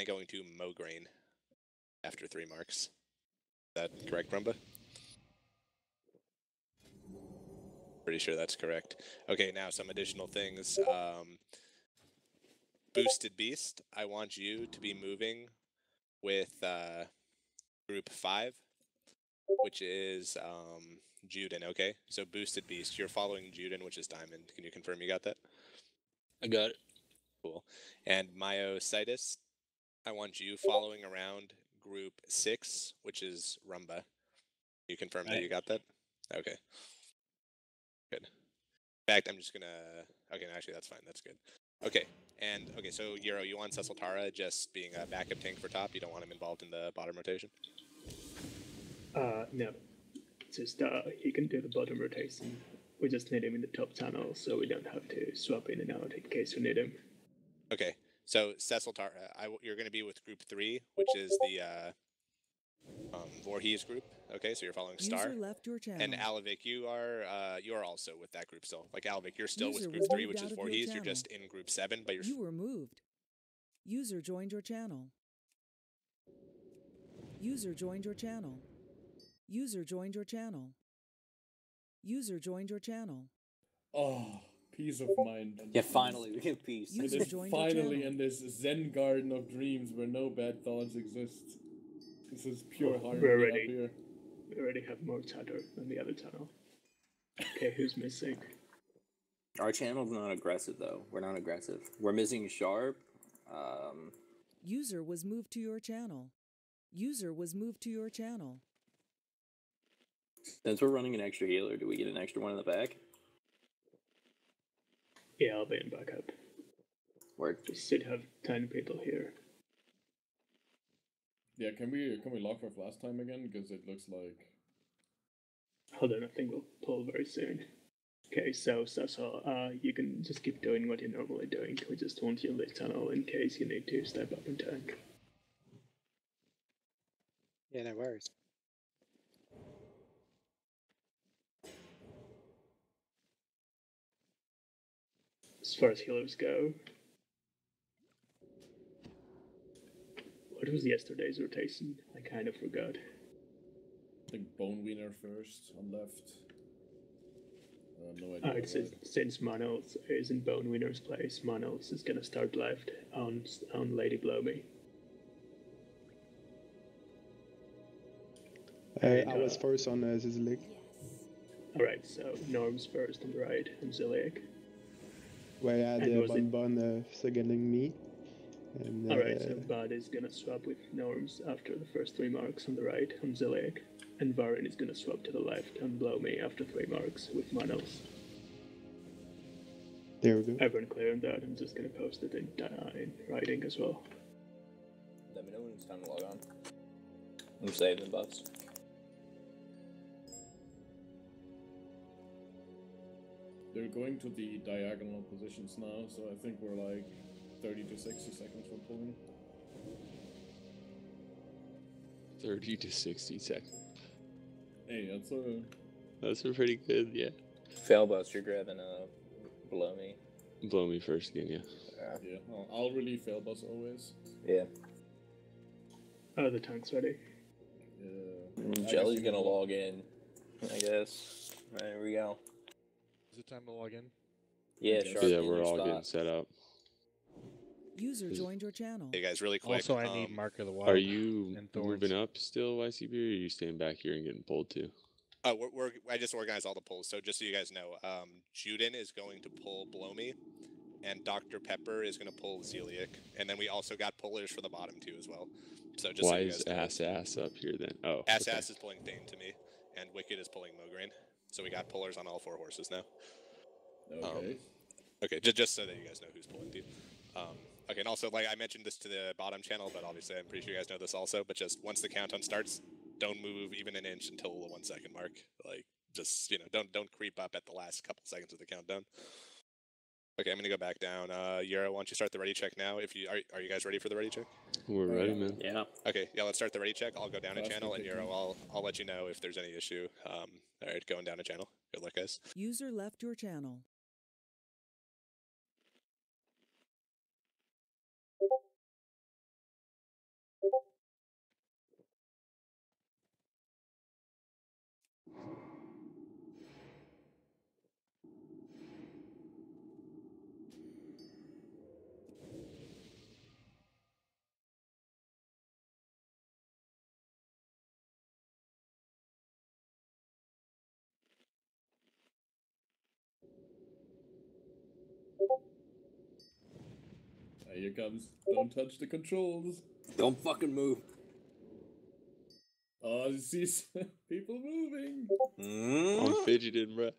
then going to Mograine after 3 marks. Is that correct, Brumba? Pretty sure that's correct. Okay, now some additional things. Boosted Beast, I want you to be moving with group 5, which is Juden, okay? So Boosted Beast, you're following Juden, which is Diamond. Can you confirm you got that? I got it. Cool. And Myositis, I want you following around group 6, which is Rumba. You confirm that you got that? Okay. Good. In fact, I'm just gonna. Okay, no, actually, that's fine. That's good. Okay, and okay, so Euro, you want Cecil Tara just being a backup tank for top? You don't want him involved in the bottom rotation? No. Just he can do the bottom rotation. We just need him in the top tunnel, so we don't have to swap in and out in case we need him. Okay, so Cecil Tara, you're going to be with group 3, which is the Voorhees group. Okay, so you're following Star. User left your channel. And Alivik, you are also with that group still. Like Alivik, you're still User with group was 3, moved which out is of your Voorhees. You're channel. just in group 7, but you're. You were moved. User joined your channel. User joined your channel. User joined your channel. User joined your channel. Oh, peace of mind. Yeah, finally we get peace. You- It User is joined your finally channel. in this Zen garden of dreams where no bad thoughts exist. This is pure harmony we're up ready. here. We already have more chatter than the other tunnel. Okay, who's missing? Our channel's not aggressive though. We're not aggressive. We're missing Sharp. User was moved to your channel. User was moved to your channel. Since we're running an extra healer, do we get an extra one in the back? Yeah, I'll be in backup. Word. We should have 10 people here. Yeah, can we lock off last time again? Because it looks like. Hold on, I think we'll pull very soon. Okay, so you can just keep doing what you're normally doing. We just want you in the tunnel in case you need to step up and tank. Yeah, no worries. As far as healers go, what was yesterday's rotation? I kind of forgot. I think Bone Wiener first on left. No idea. Alright, since Manos is in Bone Winner's place, Manos is gonna start left on Lady Blowme. I was first on Zizlik. Alright, so Norm's first on the right, and Ziliak. Where I had And was it- Bon seconding me. And, Alright, so Bud is gonna swap with Norms after the first 3 marks on the right on Ziliak. And Varin is gonna swap to the left on Blowme after 3 marks with Manos. there we go. Everyone clear on that? I'm just gonna post it in writing as well. Let me know when it's time to log on. I'm saving buffs. They're going to the diagonal positions now, so I think we're like 30 to 60 seconds from pulling. 30 to 60 seconds. Hey, That's pretty good, yeah. Failbus, you're grabbing below me. Blow me first again, yeah. yeah. I'll relieve Failbus always. Yeah. Oh, the tank's ready. Yeah. Jelly's gonna log in, I guess. There we go. Is it time to log in? Yeah, Okay. Sharp. Yeah, in we're your all spot. getting set up. User joined your channel. Hey guys, really quick. Also, I need Mark of the Wild. Are you and Thorns. moving up still, YCB, or are you staying back here and getting pulled too? I just organized all the polls, so just so you guys know, Juden is going to pull Blowme, and Dr. Pepper is going to pull Zeliak, and then we also got pullers for the bottom two as well. So just Why so you is guys know. Ass up here then? Oh, Ass okay. is pulling Thane to me, and Wicked is pulling Mograine. So we got pullers on all 4 horses now. Okay. Okay, just so that you guys know who's pulling you. Okay, and also, like I mentioned this to the bottom channel, but obviously I'm pretty sure you guys know this also, but just once the countdown starts, don't move even an inch until the 1 second mark. Like, just, don't creep up at the last couple seconds of the countdown. Okay, I'm gonna go back down. Yura, why don't you start the ready check now? If you are you guys ready for the ready check? We're ready, man. Yeah. Okay, yeah, let's start the ready check. I'll go down a Fast channel, and and Yura, quick. I'll let you know if there's any issue. All right, going down a channel. Good luck, guys. User left your channel. here it comes. Don't touch the controls. Don't fucking move. Oh, I see people moving. I'm fidgeting, bro.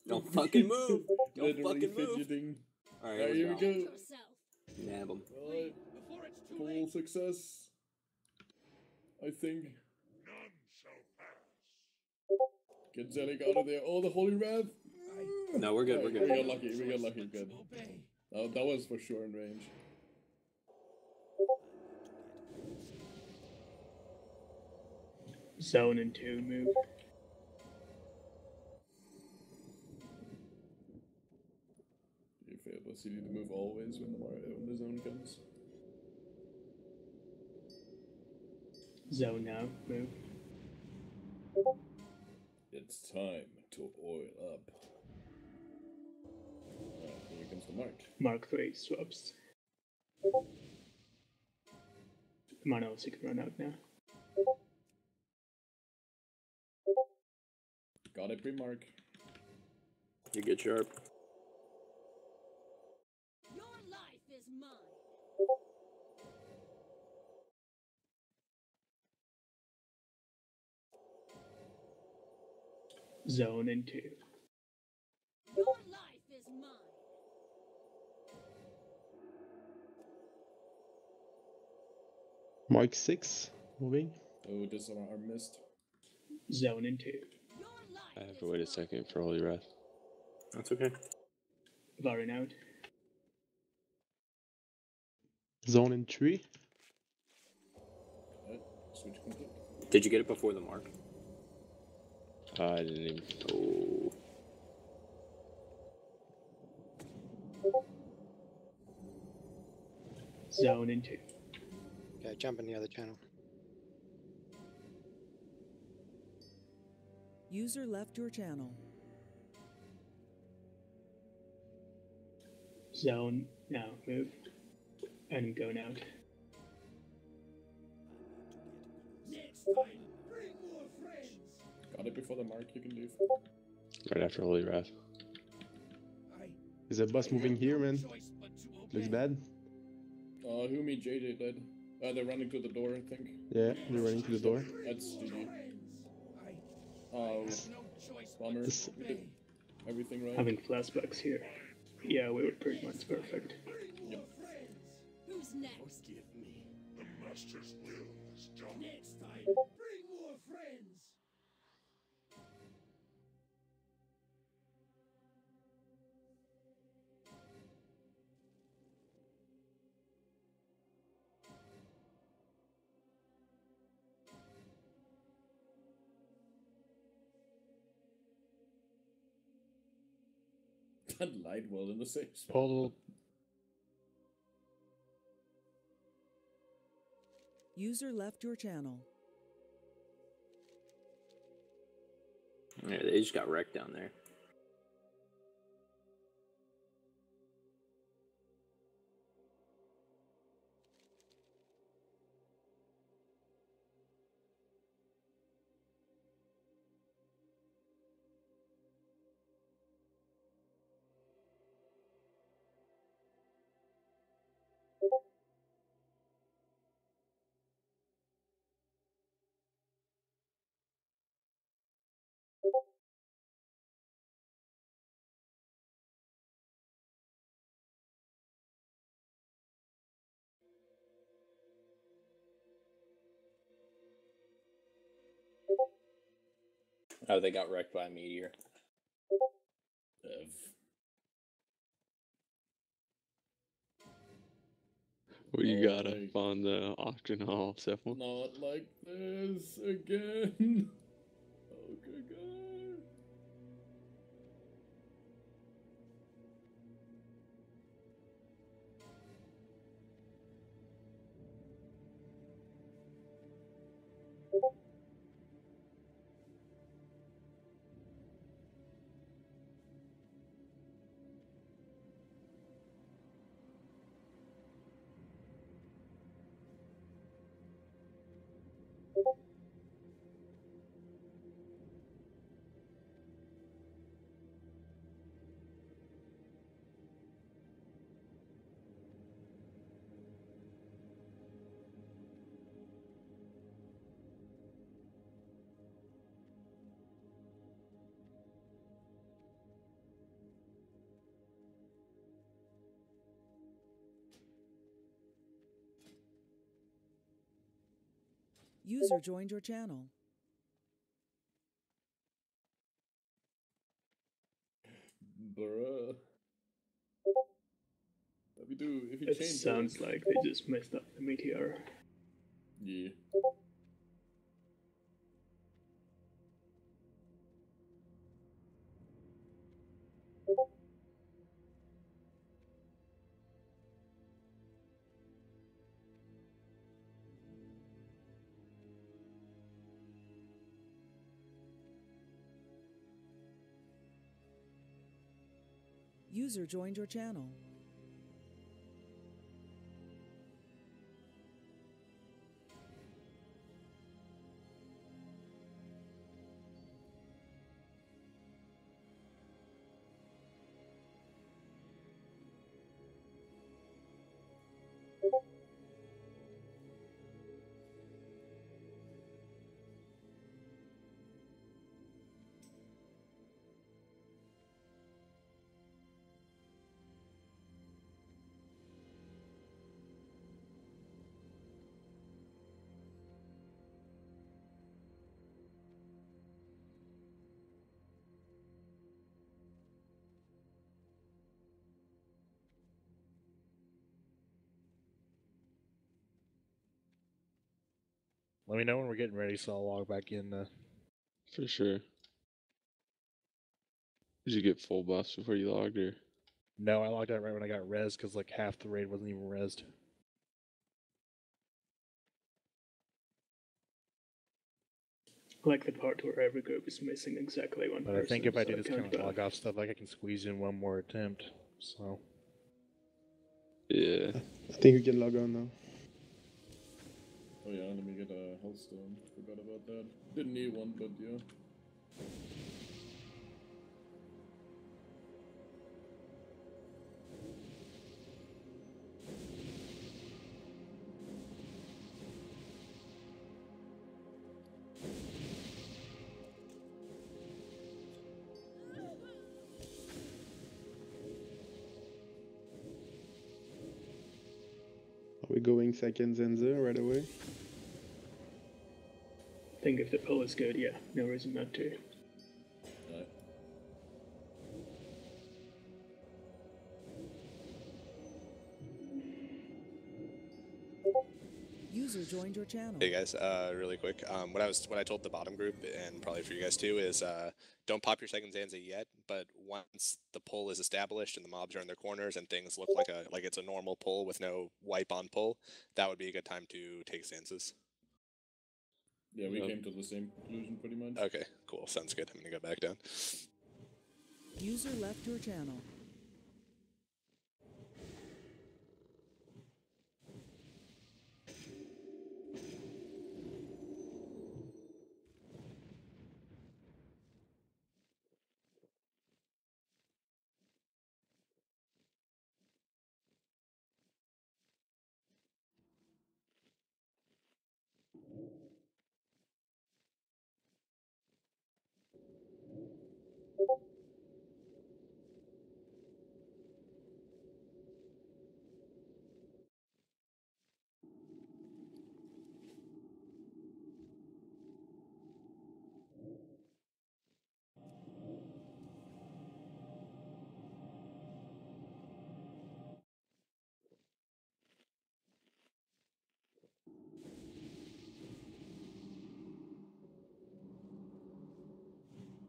Don't fucking move. Don't Literally fucking move. fidgeting. Alright, Alright, here we let's go. go. Nab him. Alright. Full success. I think. Get Zelig out of there. Oh, the Holy Wrath. No, we're good. We're We good. got lucky. We got lucky. Good. Oh, that was for sure in range. Zone and 2 move. You fail, but you need to move always when the zone comes. Zone now, move. It's time to oil up. Alright, here comes the mark. Mark 3 swaps. Mana also can run out now. Got it, pre-mark. You get sharp. Your life is mine. Zone and 2. Your life is mine. Mark 6 moving. Oh, this alarm missed. Zone and 2. Your life I have is to wait a mine. second for Holy Wrath. That's okay. Varin out. Zone in 3. Alright, switch complete. Did you get it before the mark? I didn't even. Oh. Zone and 2. Okay, jump in the other channel. User left your channel. Zone now, move. And I'm going out. Got it before the mark, you can leave. Right after Holy Wrath. Is a bus moving here, man? Looks bad. Who me JJ dead. They're running to the door, I think. Yeah, they're running to the door. That's GG. Bummer. This- We did everything right. Having flashbacks here. Yeah, we were pretty much perfect. Who's next? That light well in the safe spot. Portal. User left your channel. Yeah, they just got wrecked down there. Oh, they got wrecked by a meteor. What you got Holy. up on the auction hall, Sephiel? Not like this again. Oh, good God. User joined your channel. Bruh. What we do if you It change sounds like they just messed up the meteor. Yeah. User joined your channel. Let me know when we're getting ready, so I'll log back in. For sure. Did you get full buffs before you logged, or? No, I logged out right when I got res because like half the raid wasn't even resed. Like the part where every group is missing exactly one But person. I think if I so do this can't kind of log vote. off stuff, like I can squeeze in one more attempt. So. Yeah. I think we can log on now. Oh yeah, let me get a Hellstone. Forgot about that. Didn't need one, but yeah. Are we going second Zenza right away? I think if the pull is good, yeah, no reason not to. Alright. User joined your channel. Hey guys, really quick. What I told the bottom group, and probably for you guys too, is don't pop your second Zanza yet. But once the pull is established and the mobs are in their corners and things look like it's a normal pull with no wipe on pull, that would be a good time to take Zanzas. Yeah, we Yep. came to the same conclusion pretty much. Okay, cool. Sounds good. I'm gonna go back down. User left your channel.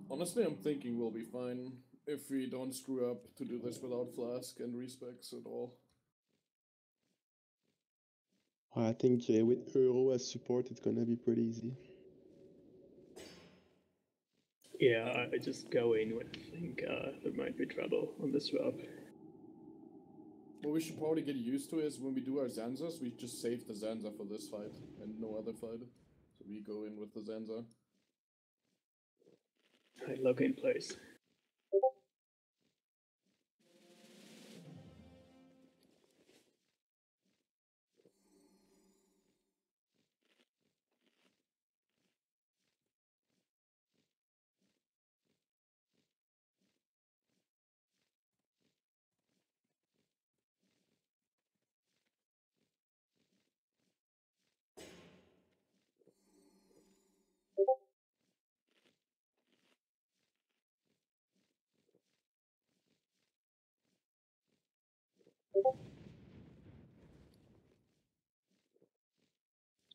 Honestly, I'm thinking we'll be fine if we don't screw up to do this without flask and respecs at all. I think with Euro as support, it's gonna be pretty easy. Yeah, I just go in when I think there might be trouble on the swap. What we should probably get used to is when we do our Zanzas, we just save the Zanza for this fight and no other fight. So we go in with the Zanza. I log in place.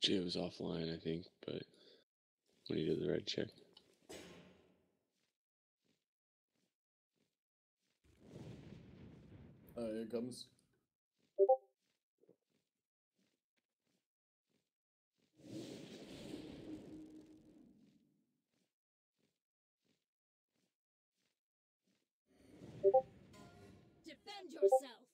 Jay was offline, I think, but when he did the red check. Here it comes. Defend yourself.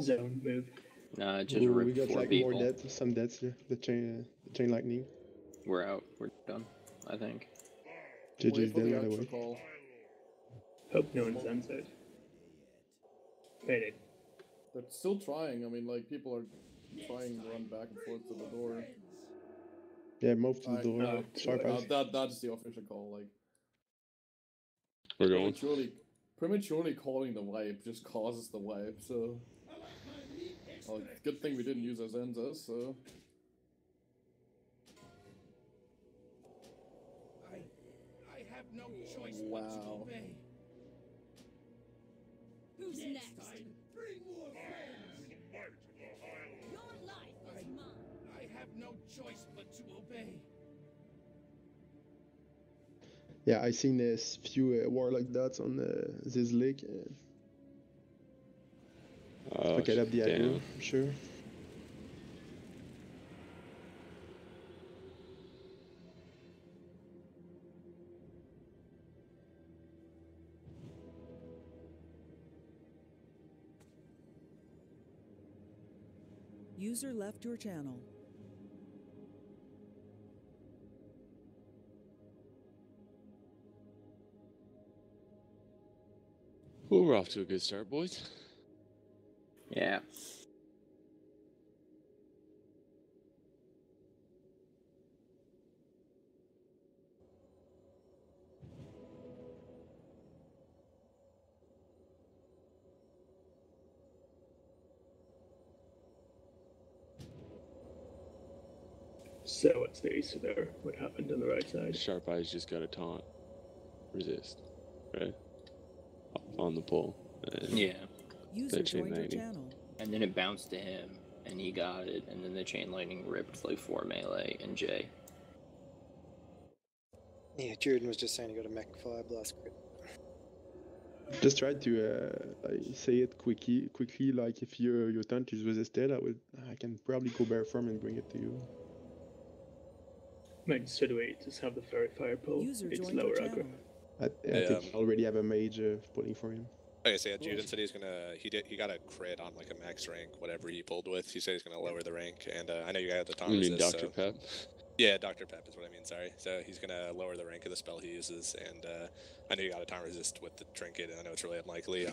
Zone move. Nah, it just Ooh, we ripped got 4 like people. more deaths, some deaths here. The chain lightning. We're out. We're done, I think. JJ's Wait for dead the by the actual way. call. Hope no one's answered. Wait, They're still trying. I mean, like, people are trying to run back and forth to the door. Yeah, move to the Alright, door. no, Sharp eyes. That's the official call. Like, We're going. prematurely calling the wipe just causes the wipe. So, well, good thing we didn't use our Zenzas. So, I have no choice but to wow. obey. Who's next? Bring more friends. Your life is mine. I have no choice but to obey. Yeah, I seen a few warlock dots on this lake. Oh, Look up the aggro, damn. I'm sure. User left your channel. Well, we're off to a good start, boys. Yeah. so what's the issue there? What happened on the right side? Sharp Eyes just got a taunt. Resist. Right? On the pole. And Yeah. User that chain joined your lightning. channel. And then it bounced to him, and he got it, and then the chain lightning ripped like 4 melee and Jay. Yeah, Jordan was just saying he got a mech fire blast crit. Just try to say it quickly. Like if your taunt is resisted, I can probably go bare form and bring it to you. I mean, should we just have the fairy fire pull? User It's joined lower your aggro. channel. I think I already have a mage pulling for him. Okay, so yeah, Juden said he's gonna he got a crit on like a max rank, whatever he pulled with. He said he's gonna lower the rank, and I know you got the taunt You mean resist. Dr. So... Pep? Yeah, Dr. Pep is what I mean. Sorry. So he's gonna lower the rank of the spell he uses, and I know you got a taunt resist with the trinket, and I know it's really unlikely.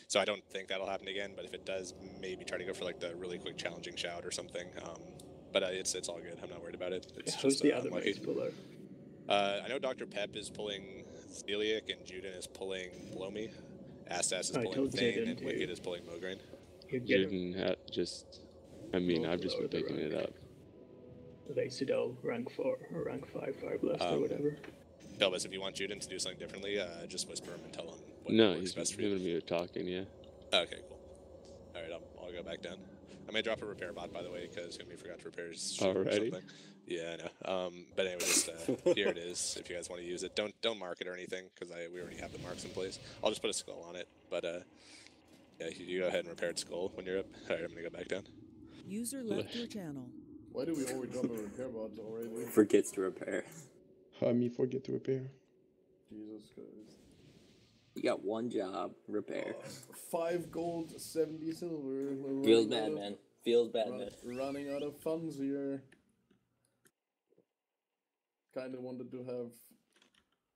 So I don't think that'll happen again. But if it does, maybe try to go for like the really quick challenging shout or something. But it's all good. I'm not worried about it. It's Who's just the other unlucky. mage puller? I know Dr. Pep is pulling Celiac, and Juden is pulling Blow Me. Astas is I pulling told Thane, Juden and to- Wicked is pulling Mograine. You get him. Juden had just... I mean, I've just been Lower the picking it rank. up. Lacidol, rank 4 or rank 5 fire blast or whatever. Pelvis, if you want Juden to do something differently, just whisper him and tell him what No, works he's best for him you. and me are talking, yeah. Okay, cool. Alright, I'll go back down. I may drop a repair bot, by the way, because Humi forgot to repair his shield or Alrighty. something. Yeah, I know. But anyway, just here it is. If you guys want to use it, don't mark it or anything, because we already have the marks in place. I'll just put a skull on it. But yeah, you go ahead and repair its skull when you're up. Alright, I'm gonna go back down. User left your channel. Why do we always drop a repair bot already? Forgets to repair. Me forget to repair. Jesus Christ. You got one job, repair. 5 gold, 70 silver. We're Feels running bad, out of- man. Feels bad, man. Running out of funds here. Kinda wanted to have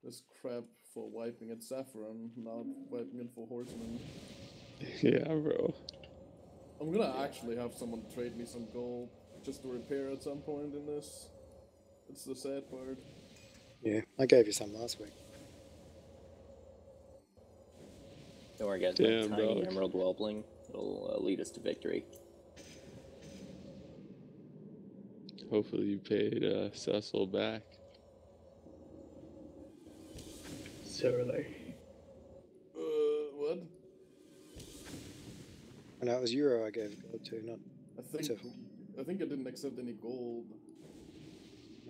this crap for wiping at Saffron, not wiping it for Horseman. Yeah, bro. I'm gonna actually have someone trade me some gold just to repair at some point in this. It's the sad part. Yeah, I gave you some last week. Don't worry, guys. Damn, One tiny dog. emerald whelpling. It'll lead us to victory. Hopefully you paid Cecil back. Certainly. What? And that was Euro I gave gold to, not Cecil. I think I didn't accept any gold.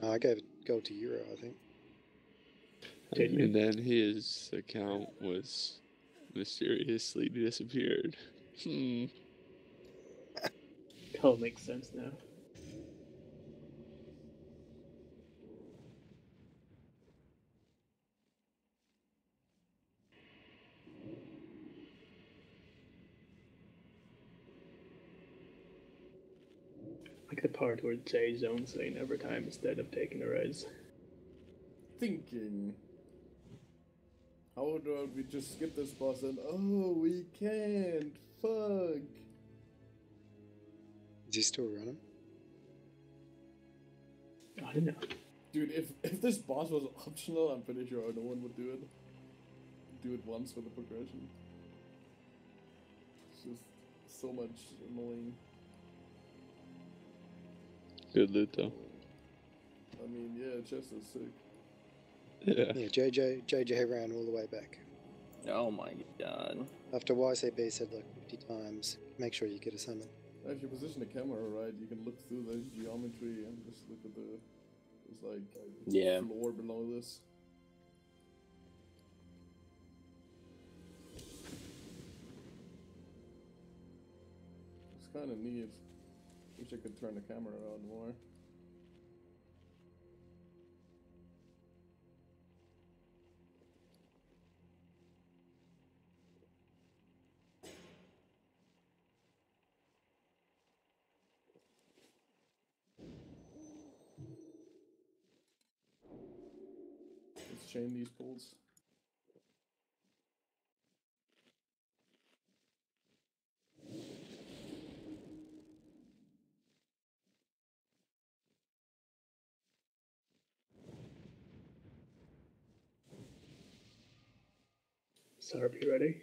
No, I gave gold to Euro, I think. And then his account was mysteriously disappeared. All makes sense now. Like the part where Jay's zone saying every time instead of taking a res. Thinking. How about we just skip this boss and oh, we can't. Fuck. Is he still running? I don't know. Dude, if this boss was optional, I'm pretty sure no one would do it. Do it once for the progression. It's just so much annoying. Good loot though. I mean, yeah, chest is sick. Yeah. Yeah, JJ ran all the way back. Oh my god. After YCB said like 50 times, make sure you get a summon. If you position the camera right, you can look through the geometry and just look at the floor below this. It's kind of neat. Wish I could turn the camera around more. Let's chain these pulls. Sarp, you ready?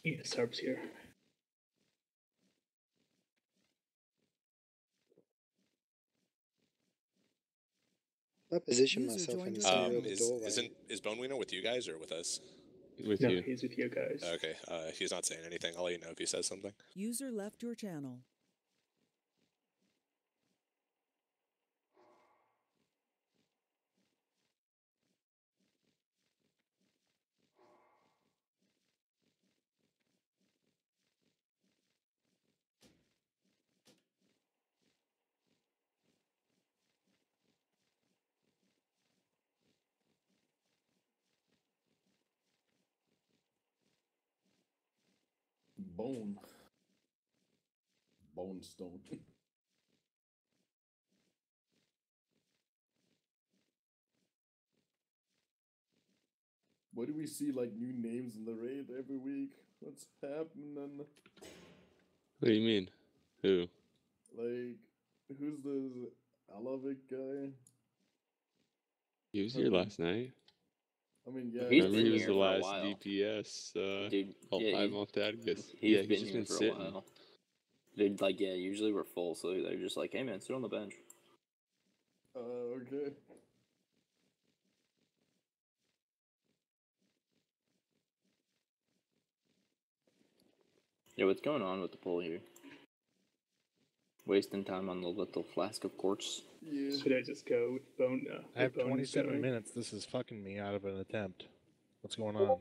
Yeah, Sarp's here. I position User myself in joined the your center channel. of the doorway. Is Bone Wiener with you guys or with us? With No, you. he's with you guys. Okay, he's not saying anything. I'll let you know if he says something. User left your channel. Bone. Bone stone. Why do we see like new names in the raid every week? What's happening? What do you mean? Who? Like, who's the Alavik guy? He was here last night. I mean, yeah. He's Remember been he was here the for a last while. DPS. Dude, help yeah, him out that because He's yeah, been he's just here been for sitting. a while. They'd like, yeah, usually we're full, so they're just like, hey man, sit on the bench. Okay. Yeah, what's going on with the poll here? Wasting time on the little flask of quartz. Yeah. Should I just go with Bone? I have with Bone 27 going? minutes. This is fucking me out of an attempt. What's going on?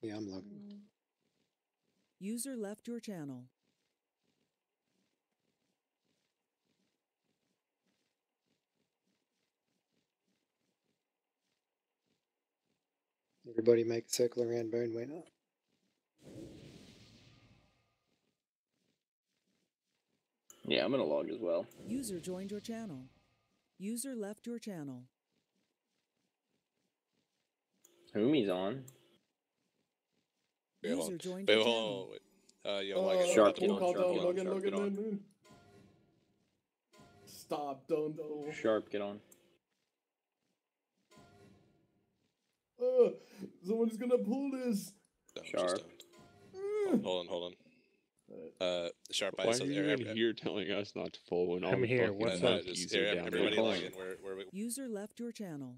Yeah, I'm logging. User left your channel. Everybody make a circle around Bone Wiener. Yeah, I'm gonna log as well. User joined your channel. User left your channel. Humi's on. Wait, hold User on. joined Wait, your hold channel. on. Wait. Yeah, like I Sharp, said, get on, Pull Sharp, down, get on, log in, Sharp, log get on. in. Stop, don't. Sharp, get on. Someone's gonna pull this. Don't, just Sharp. don't. Hold on. Sharp Why bias. are you in here telling us not to pull when all I'm the here, fucking what's monkeys up? Just, are here, down everybody there? log Pulling. in. We're User left your channel.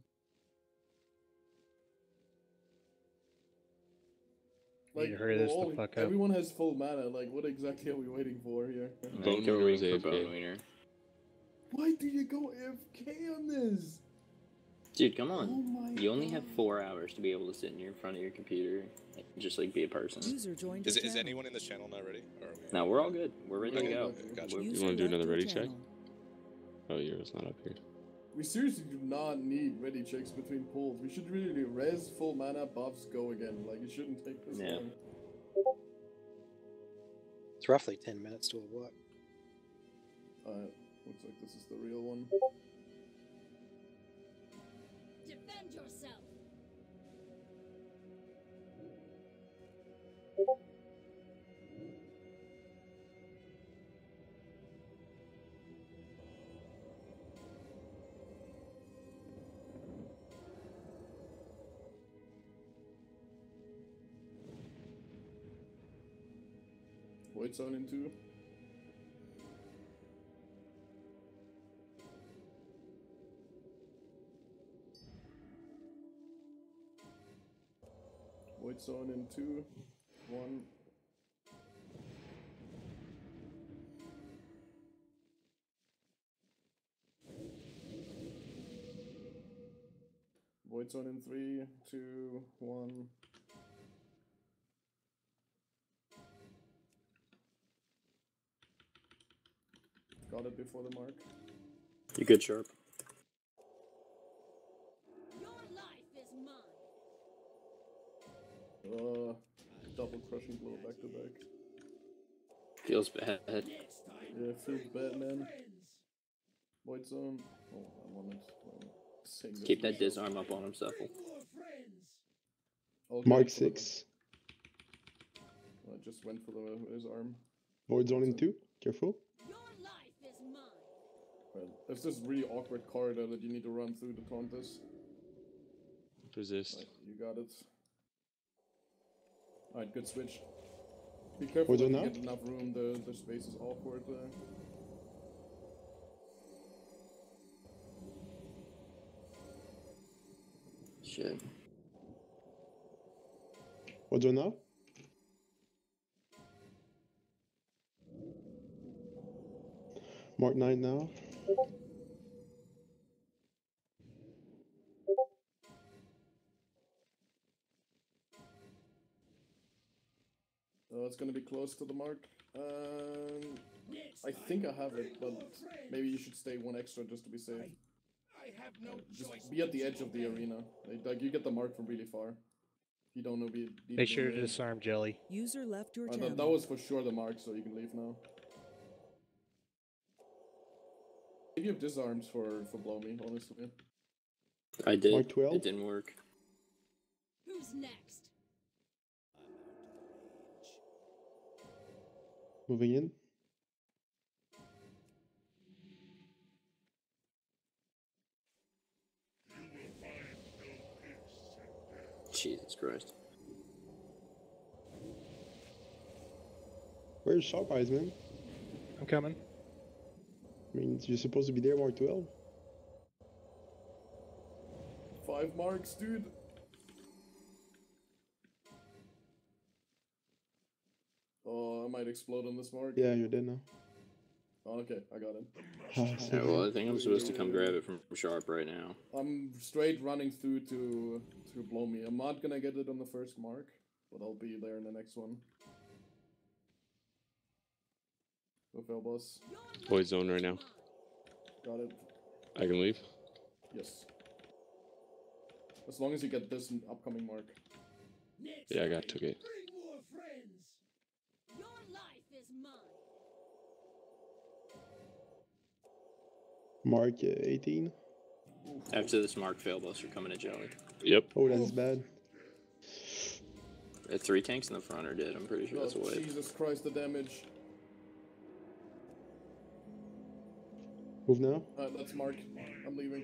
Need to hurry this the fuck up. Everyone has full mana. Like, what exactly are we waiting for here? I Bone think we're Wiener was waiting for AFK. Bone Wiener. Why do you go AFK on this? Dude, come on. Oh my You only God. have 4 hours to be able to sit in front of your computer and just like be a person. User joined Is your channel. anyone in this channel not ready? Or are we... No, we're all good. We're ready to Okay, go. okay, gotcha. We're- User wanna do left another your ready check? channel. Oh, Euro's not up here. We seriously do not need ready checks between pulls. We should really res, full mana, buffs, go again. Like, it shouldn't take this Yeah. long. It's roughly 10 minutes to a walk. Looks like this is the real one. Defend yourself. Void Zone in 2. Void Zone in 2. 1. Void Zone in 3, 2, 1. Got it before the mark. You good, Sharp? Your life is mine. Double crushing blow back to back. Feels bad. Yeah, feels bad, man. Void Zone. Oh, I wanted saying this Keep that myself. disarm up on him, Shuffle. Okay, Mark for the- 6. I just went for his arm. Void zone in 2. Careful. Your life is mine. Well, there's this really awkward corridor that you need to run through to taunt this. Resist. Right, you got it. Alright, good switch. Be careful Void that zone you now? get enough room, the space is awkward. Shit. Void zone now. Mark 9 now. It's gonna be close to the mark. I think I have it, but maybe you should stay one extra just to be safe. I have no Just choice. be at the edge of the arena. Like you get the mark from really far. You don't know. Make sure to disarm Jelly. User left your channel. That was for sure the mark, so you can leave now. Maybe you have disarms for blow me, honestly. I did. Mark 12. It didn't work. Who's next? Moving in. Jesus Christ. Where's Sharp Eyes, man? I'm coming. I mean, you're supposed to be there, Mark 12. 5 marks, dude. Oh, I might explode on this mark. Yeah, you're dead now. Oh, okay, I got it. Yeah, well, I think I'm supposed to come grab it from Sharp right now. I'm straight running through to blow me. I'm not gonna get it on the first mark, but I'll be there in the next one. Go fail boss. Void zone right now. Got it. I can leave. Yes. As long as you get this upcoming mark. Yeah, I got took it. Bring more friends. Your life is mine. Mark 18. After this mark fail bus, you're coming to Jelly. Yep. Oh, that's bad. 3 tanks in the front are dead. I'm pretty sure that's a Oh, wave. Jesus Christ, the damage. Move now. Alright, let's mark. I'm leaving.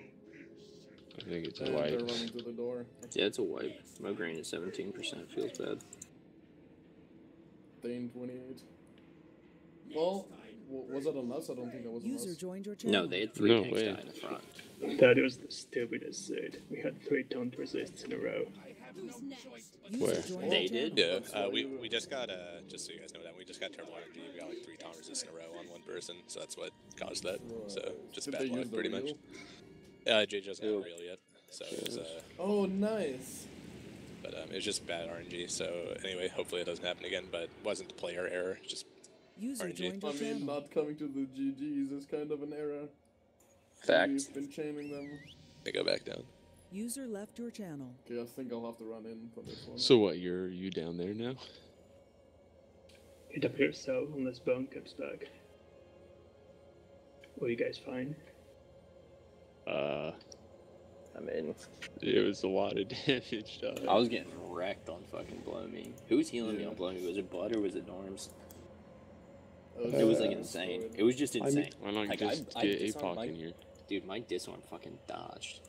I think it's a And they're wipe. running to the door. Yeah, it's a wipe. Mograine is 17%. Feels bad. Dane 28. Well, was that on us? I don't think that was on User us. joined your channel. No, they had 3 No tanks way. die in the front. That was the stupidest suit. We had 3 taunt resists in a row. Who's next? User Where? joined They your did? channel. Yeah, That's why we you- just got just so you guys know that we just got Terminal Energy. We got like 3 taunt resists in a row on one person, so that's what caused that. So Right. just Did bad they use luck, the pretty much. reel? Jay just got Ooh. real yet, so it was, Oh, nice. but it was just bad RNG. So anyway, hopefully it doesn't happen again. But it wasn't player error, just User RNG. joined I your mean, channel. not coming to the GGs is kind of an error. Fact. We've been chaining them. they go back down. User left your channel. Okay, I think I'll have to run in for this one. So what? You down there now? It appears so, unless Bone comes back. Were you guys fine? I mean, It was a lot of damage. Dog. I was getting wrecked on fucking Blow Me. Who was healing me Yeah. on Blow Me? Was it Bud or was it Norms? Uh, It was like yeah, insane. so It was just I mean- insane. Why not Like, just I get disarmed APOC my- in here? Dude, my disarm fucking dodged.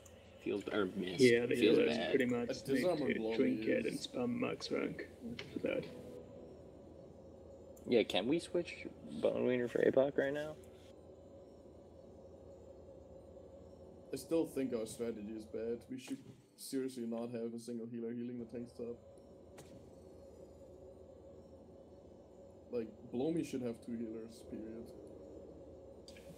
Feels or missed. Yeah, the feels healers bad. pretty much A need disarm and to blow drink it and is- spam max rank for that. Yeah, can we switch Bone Wiener for APOC right now? I still think our strategy is bad. We should seriously not have a single healer healing the tank's top. Like, Blow Me should have 2 healers, period.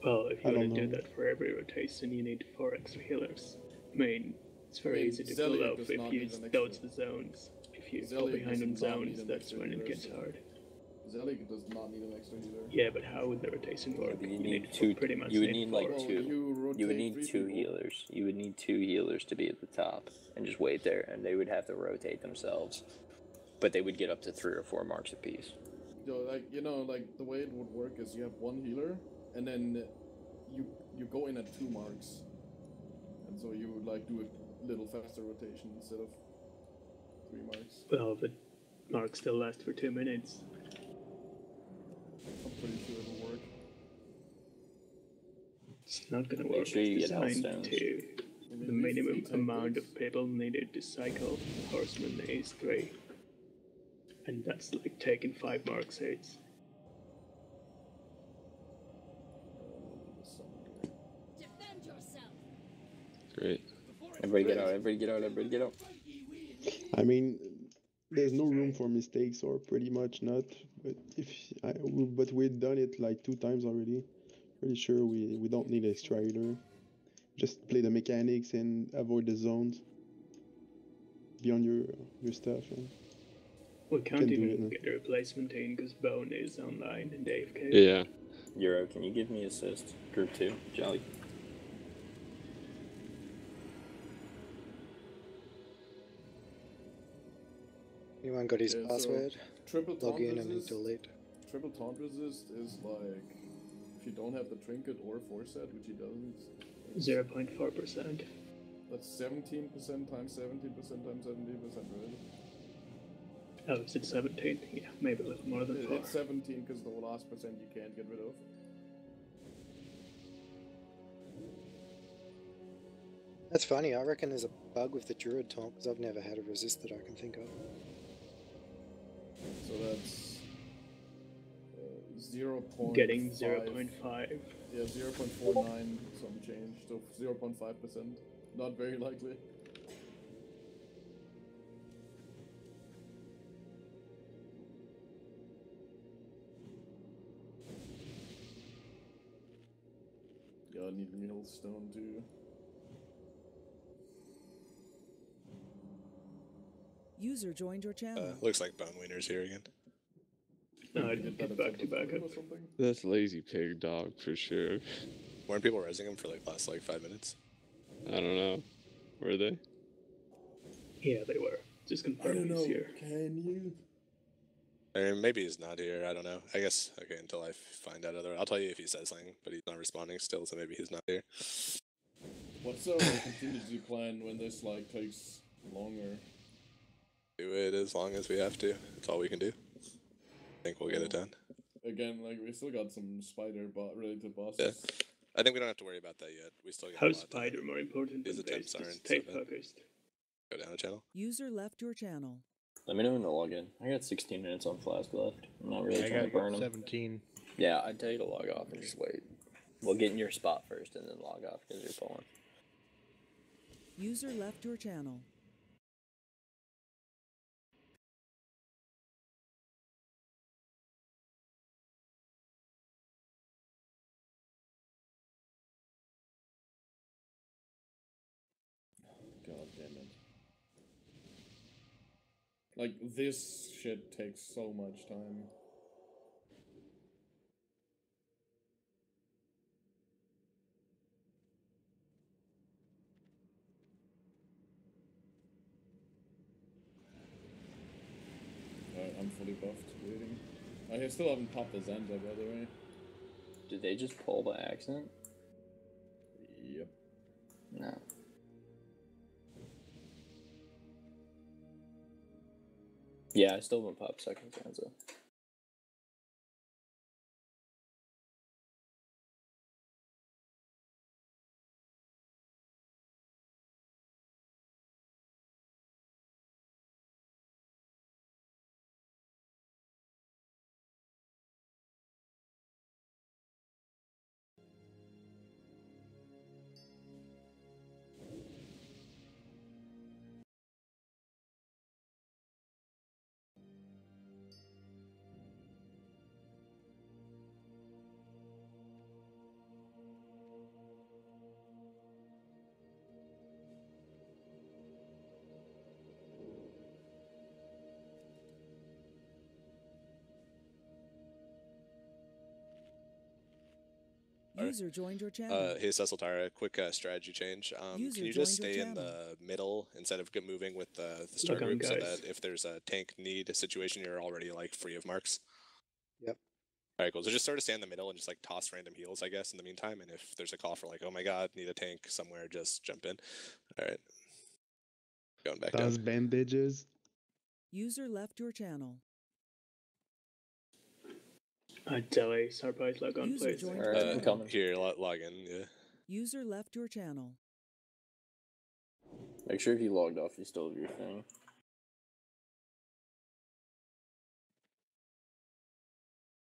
Well, if I you don't want to do know. that for every rotation, you need 4 extra healers. I mean, it's very I mean, easy to Zeliek pull off does if not you need an dodge extra- the zones. If you Zeliek go behind does on not need zones, an that's extra when it healer, gets so- hard. Zelig does not need an extra healer. Yeah, but how would the rotation work? but you You need 2. pretty much You would need like four. Well, 2. you rotate You would need 3 2 people. healers. You would need 2 healers to be at the top and just wait there, and they would have to rotate themselves. But they would get up to 3 or 4 marks apiece. Like, like the way it would work is you have 1 healer, and then you go in at 2 marks, and so you would like do a little faster rotation instead of 3 marks. Well, the marks still last for 2 minutes. I'm pretty sure it'll work. It's not gonna Make work. sure you It's get health designed stones. to I mean, the we minimum take amount this. of people needed to cycle Horseman is 3. And that's like taking 5 marks hits. Defend yourself. Great. Everybody get out, everybody get out, everybody get out. I mean, there's no room for mistakes, or pretty much not. But but we've done it like 2 times already. Pretty sure we don't need extra healer. Just play the mechanics and avoid the zones. Be on your stuff. And We can't Can do even it now. get a replacement in because Bone is online and AFK. Yeah. Euro, can you give me assist? Group 2, Jolly. Anyone got his Yeah, so password? Triple Log taunt in and then resist. delete. Triple taunt resist is like if you don't have the trinket or foresight, which he doesn't. 0.4%. That's 17% times 17% times 17%, right? Oh, is it 17? Yeah, maybe a little more than 4. It's 17 because the last percent you can't get rid of. That's funny. I reckon there's a bug with the Druid taunt because I've never had a resist that I can think of. So that's 0.5. Getting 0.5. Yeah, 0.49 some change, so 0.5%. Not very likely. Yeah, I need Millstone too. User joined your channel. Looks like Bone Wiener's here again. No, I Get didn't that get back to incentive back or up. something. That's lazy pig dog for sure. Weren't people resing him for like last like 5 minutes? I don't know. Were they? Yeah, they were. Just I don't confirm know. he's here. Can you? Or maybe he's not here. I don't know. I guess okay until I find out other. I'll tell you if he says something, but he's not responding still, so maybe he's not here. What's our contingency plan when this like takes longer? Do it as long as we have to. That's all we can do. I think we'll get it done. Again, like we still got some spider bot related bosses. Yeah. I think we don't have to worry about that yet. We still got a How's lot. Spider more important These than attempts base? aren't Just stay so bad. focused. Go down the channel. User left your channel. Let me know when to log in. I got 16 minutes on Flask left. I'm not really I trying to got burn them. 17. Yeah, I'd tell you to log off and just wait. We'll get in your spot first and then log off because you're pulling. User left your channel. God damn it. Like, this shit takes so much time. I'm fully buffed, waiting. I still haven't popped the Zenza, by the way. Did they just pull by accident? Yep. No. Yeah, I still haven't popped second Zenza. User joined your channel. Hey, Cecil Tara, quick strategy change. User Can you just joined stay your in channel. the middle instead of moving with the star Look on, group so guys. that if there's a tank need situation, you're already like free of marks? Yep. All right, cool. So just sort of stay in the middle and just like toss random heals, I guess, in the meantime. And if there's a call for like, oh my god, need a tank somewhere, just jump in. All right. Going back Toss down. bandages. User left your channel. Delay, Sarpai's log on, User please. joined Alright, your I'm channel. coming. Here, log in. Yeah. User left your channel. Make sure if you logged off, you still have your thing.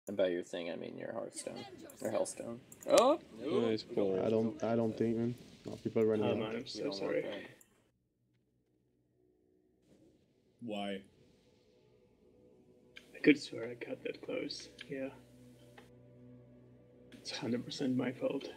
And by your thing, I mean your Hearthstone. Or Healthstone. Oh! Nice pull. I don't think, man. No, people running Oh out. man, I'm You so don't want sorry. that. Why? I could swear I cut that close. Yeah. It's 100% my fault.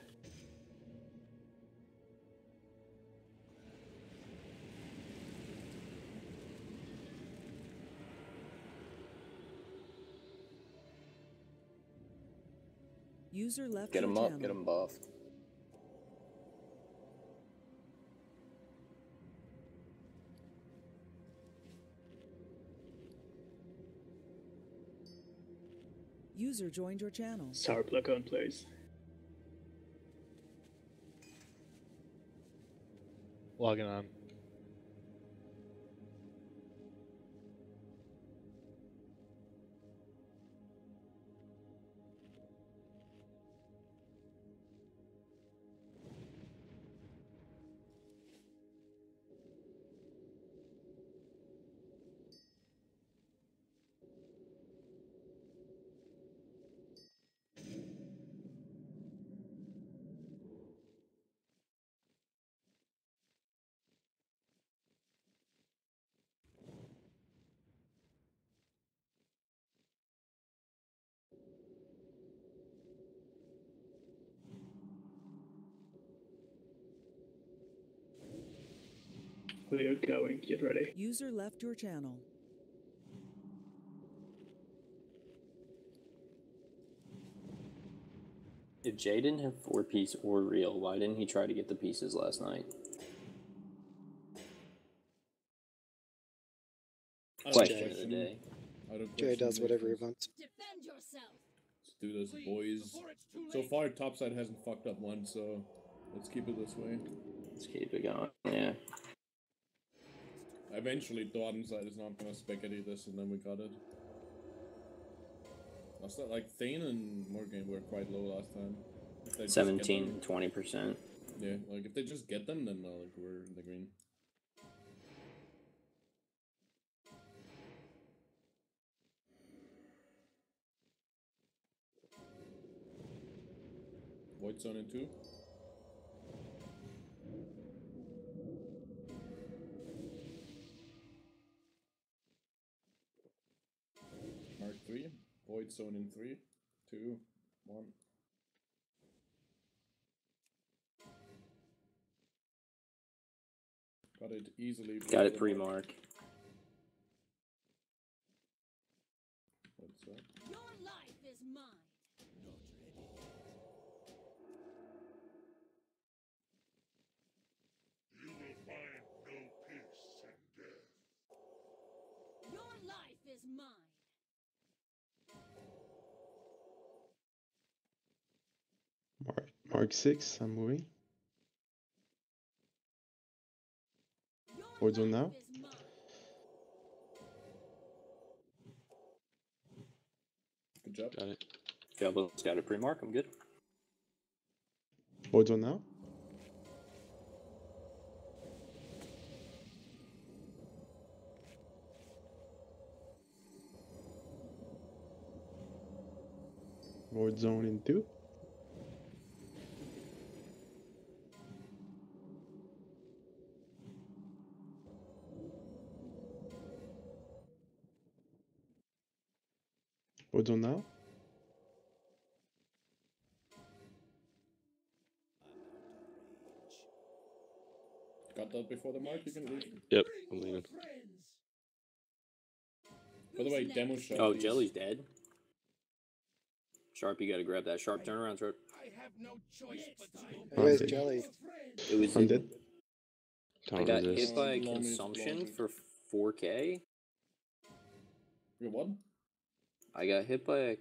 User left Get your him channel. up, get him buffed. User joined your channel. Sarp, look on, please. Logging on. We're going, get ready. User left your channel. If Jay didn't have 4-piece or real, why didn't he try to get the pieces last night? Question of the day. Jay does whatever he wants. Defend yourself. Let's do this, boys. So far, topside hasn't fucked up once, so let's keep it this way. Let's keep it going. Yeah. Eventually, bottom side is not gonna spaghetti this, and then we got it. That's not like Thane and Morgan were quite low last time. if they just get 17, them, 20%. yeah, like if they just get them, then like we're in the green. Void zone in 2. Mark 3. Void zone in 3, 2, 1. Got it easily. Got it pre-mark. What's that? Your life is mine. You will find no peace in death. Your life is mine. Mark 6, I'm moving. Your Void zone life now. is mine. Good job. Got it. Diablo's got it pre-mark. I'm good. Void zone now. Void zone in 2. Void zone now. Got that before the mark, you can leave. Yep, I'm leaving. By the way, demo shot. Oh, these. Jelly's dead. Sharp, you gotta grab that sharp turnaround throat. I have no choice but to obey. Where's dead. Jelly? It was I'm in, dead. I Can't got resist. hit by Blow me, consumption blow me. for 4K. Wait, what? I got hit by a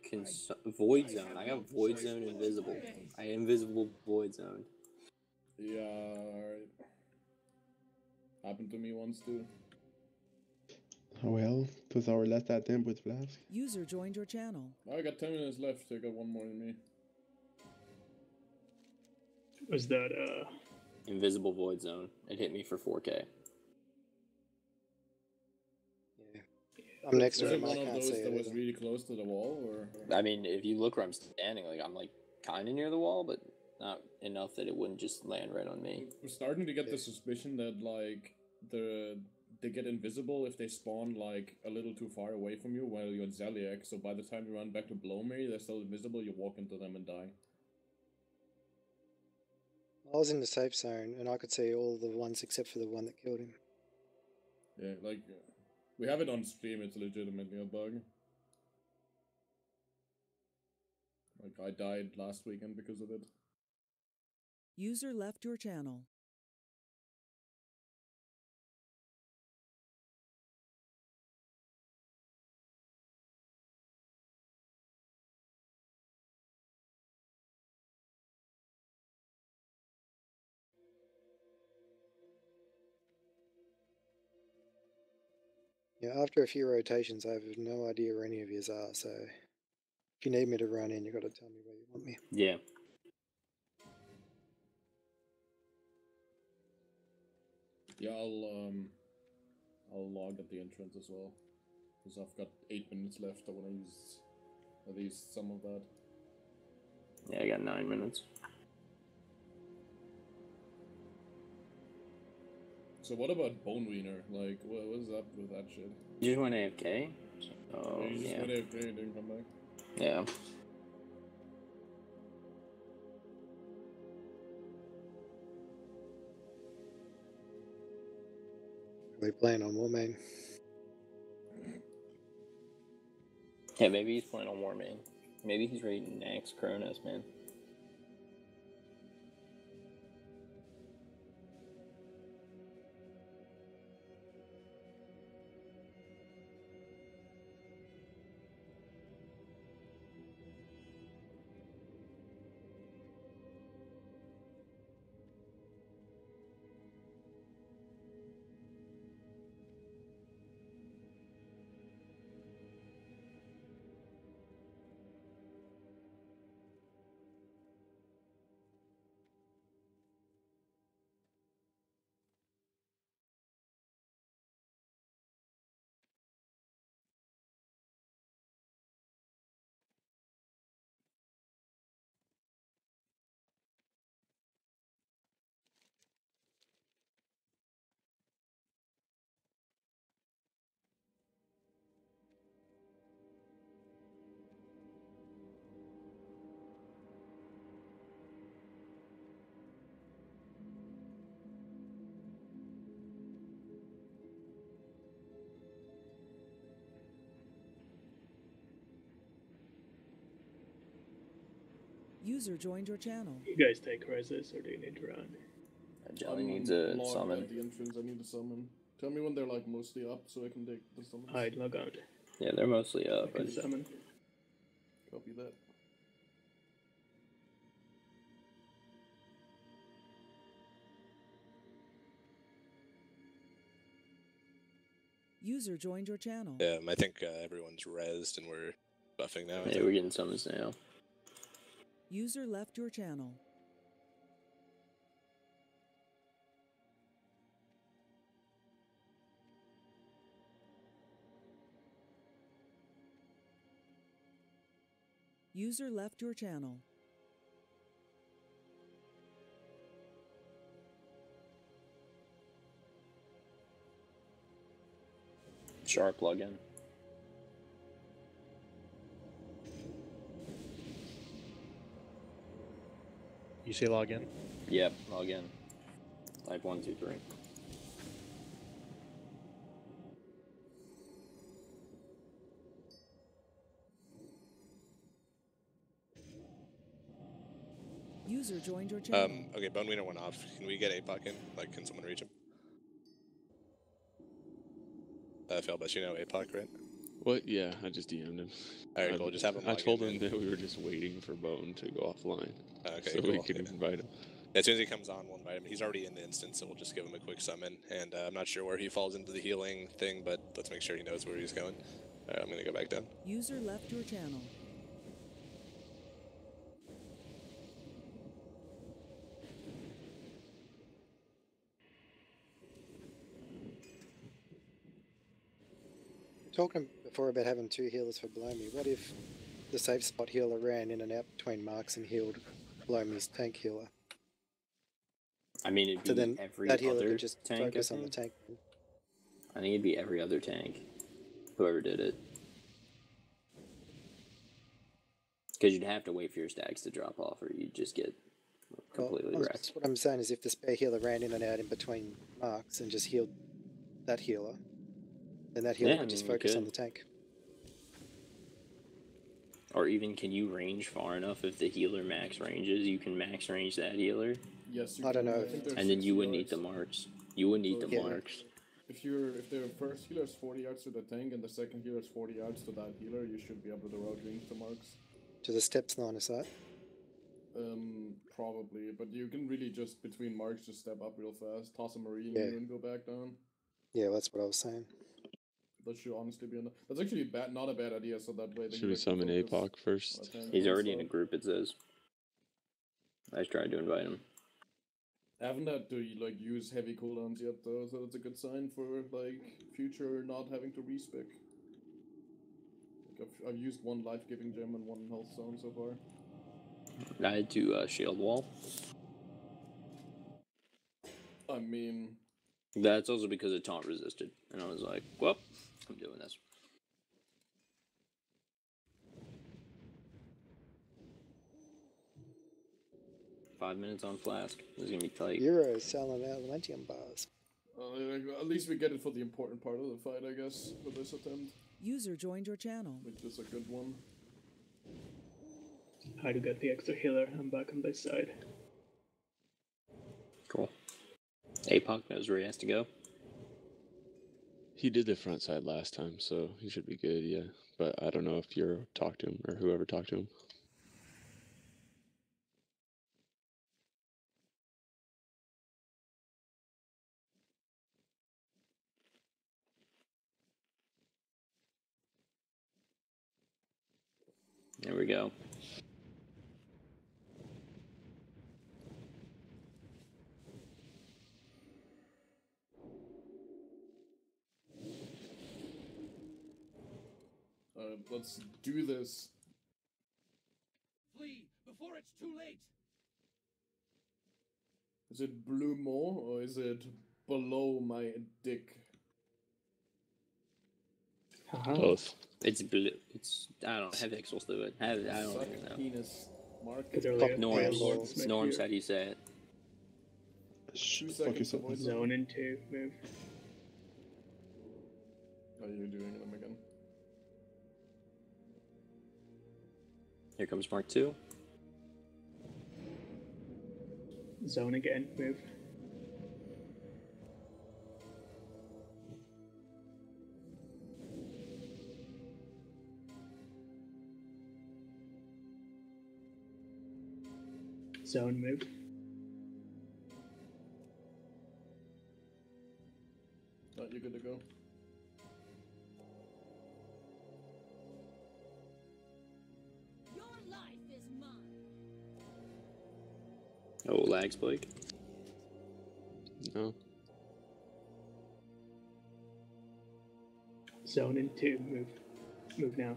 void zone. I got void zone invisible. I invisible void zone. Yeah, alright. Happened to me once too. Oh well, it was our last attempt with Flask. User joined your channel. I got 10 minutes left, so I got one more than me. Was that Invisible void zone. It hit me for 4K. Yeah. I'm next Was to it him. I one of can't those see that it. was either. really close to the wall, or? I mean, if you look where I'm standing, like I'm like kind of near the wall, but not enough that it wouldn't just land right on me. We're starting to get Yeah. the suspicion that like they get invisible if they spawn like a little too far away from you while you're at Zeliek. So by the time you run back to Blow Me, they're still invisible. You walk into them and die. I was in the safe zone and I could see all the ones except for the one that killed him. Yeah, like we have it on stream. It's legitimately a bug. Like I died last weekend because of it. User left your channel. Yeah, after a few rotations, I have no idea where any of yous are. So if you need me to run in, you got to tell me where you want me. Yeah. Yeah, I'll log at the entrance as well, because I've got 8 minutes left. I want to use at least some of that. Yeah, I got 9 minutes. So what about Bone Wiener? Like, what's up with that shit? You just went AFK? Oh, You just yeah. went AFK and didn't come back. Yeah. We playing on Warmane. Yeah, maybe he's playing on Warmane. Maybe he's ready to next Kronos, man. User joined your channel. You guys take reses or do you need to run? Jelly needs a logged summon. at the entrance. I need a summon. Tell me when they're like mostly up so I can take the summons. I'd log out. Yeah, they're mostly up. I can summon. Copy that. User joined your channel. I think everyone's rezzed and we're buffing now. I Yeah, think. we're getting summons now. User left your channel. User left your channel. Sharp plugin. You say log in? Yep, log in. Type 1, 2, 3. User joined your channel. Okay, Bone Wiener went off. Can we get APOC in? Like, can someone reach him? Philbus, you know APOC, right? What? Yeah, I just DM'd him. Alright, cool. Just have him I log told in, him man. that we were just waiting for Bone to go offline. Okay, so cool. we could invite him. As soon as he comes on, we'll invite him. He's already in the instance, so we'll just give him a quick summon. And I'm not sure where he falls into the healing thing, but let's make sure he knows where he's going. Alright, I'm gonna go back down. User left your channel. Talking before about having two healers for Below Me, what if the safe spot healer ran in and out between marks and healed Below Me's tank healer? I mean, it'd be So then every that healer other could just tank, focus I on the think. tank. I think it'd be every other tank. Whoever did it. Because you'd have to wait for your stacks to drop off, or you'd just get completely wrecked. What I'm saying is if the spare healer ran in and out in between marks and just healed that healer, then that healer Yeah, could I just mean, we focus on could. the tank. Or even, can you range far enough if the healer max ranges? You can max range that healer, Yes, you I don't can. know. think there's and then 60 you wouldn't need yards. the marks. You wouldn't need So the yeah. marks. If the first healer is 40 yards to the tank and the second healer is 40 yards to that healer, you should be able to route range the marks. To the steps line of sight. Probably, but you can really just between marks just step up real fast, toss a marine Yeah. and go back down. Yeah, that's what I was saying. That should honestly be enough. That's actually not a bad idea. So that way, the Should we healer can summon focus APOC on first? the tank He's and already in a stuff. group, it says. I just tried to invite him. I haven't had to like use heavy cooldowns yet though, so that's a good sign for like future not having to respec. Like I've used one life-giving gem and one health zone so far. I had to shield wall. I mean, That's also because it taunt resisted. And I was like, well, I'm doing this. Five minutes on flask. This is gonna be tight. Euro selling out Lentium bars. at least we get it for the important part of the fight, I guess, for this attempt, User joined your channel. which is a good one. How to get the extra healer? I'm back on this side. Cool. APOC knows where he has to go. He did the front side last time, so he should be good, yeah. But I don't know if you talked to him or whoever talked to him. There we go. Let's do this. Flee before it's too late. Is it blue more or is it below my dick? Both. It's blue. It's, I don't know. Have Ixels do it. I don't Suck even know. penis. Mark. Because earlier Fuck Norms. Norms. Norms, how do you say it? 2 Fuck seconds yourself. avoid Zone into move. Are you doing them again? Here comes Mark 2. Zone again, move. Zone, move. You're good to go. Your life is mine. Oh, lag spike. No. Zone in 2, move. Move now.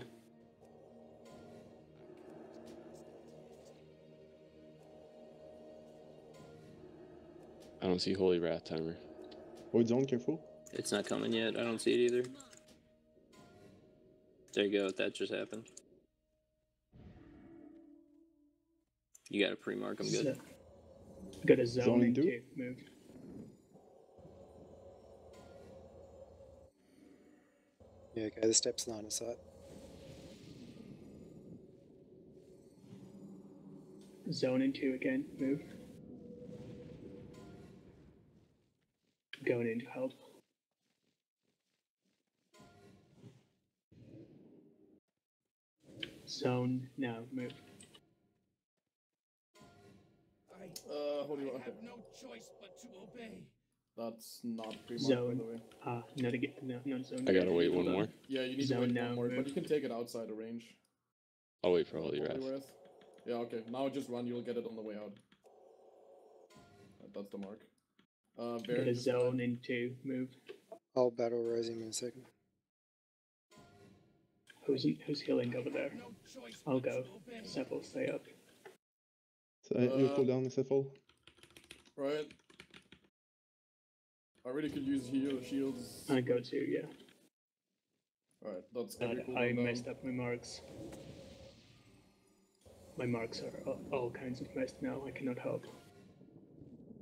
I don't see Holy Wrath timer. Void zone, careful. It's not coming yet. I don't see it either. There you go. That just happened. You got a pre-mark. I'm good. Got a zone Zone in two? 2, move. Yeah, okay, the steps line of sight. Zone in 2 again, move. Going into help. Zone now, move. Holy Wrath. have no choice but to obey. That's not pre-mark, by Zone. the way. Not again. No, not zone. I gotta again. wait one Hold on. more. Yeah, you need Zone to wait now, one more, move. but you can take it outside the range. I'll wait for Holy Wrath. Holy Wrath. Yeah, okay. Now just run, you'll get it on the way out. That's the mark. Got Baron a just zone in 2, move. I'll battle Rosium in a second. Who's healing over there? No choice I'll but go. to obey. Sepple, stay up. So, you cool down, SFO. Right. I really could use shields. I go too, yeah. Alright, that's But every cooldown I down. messed up my marks. My marks are all kinds of messed now. I cannot help.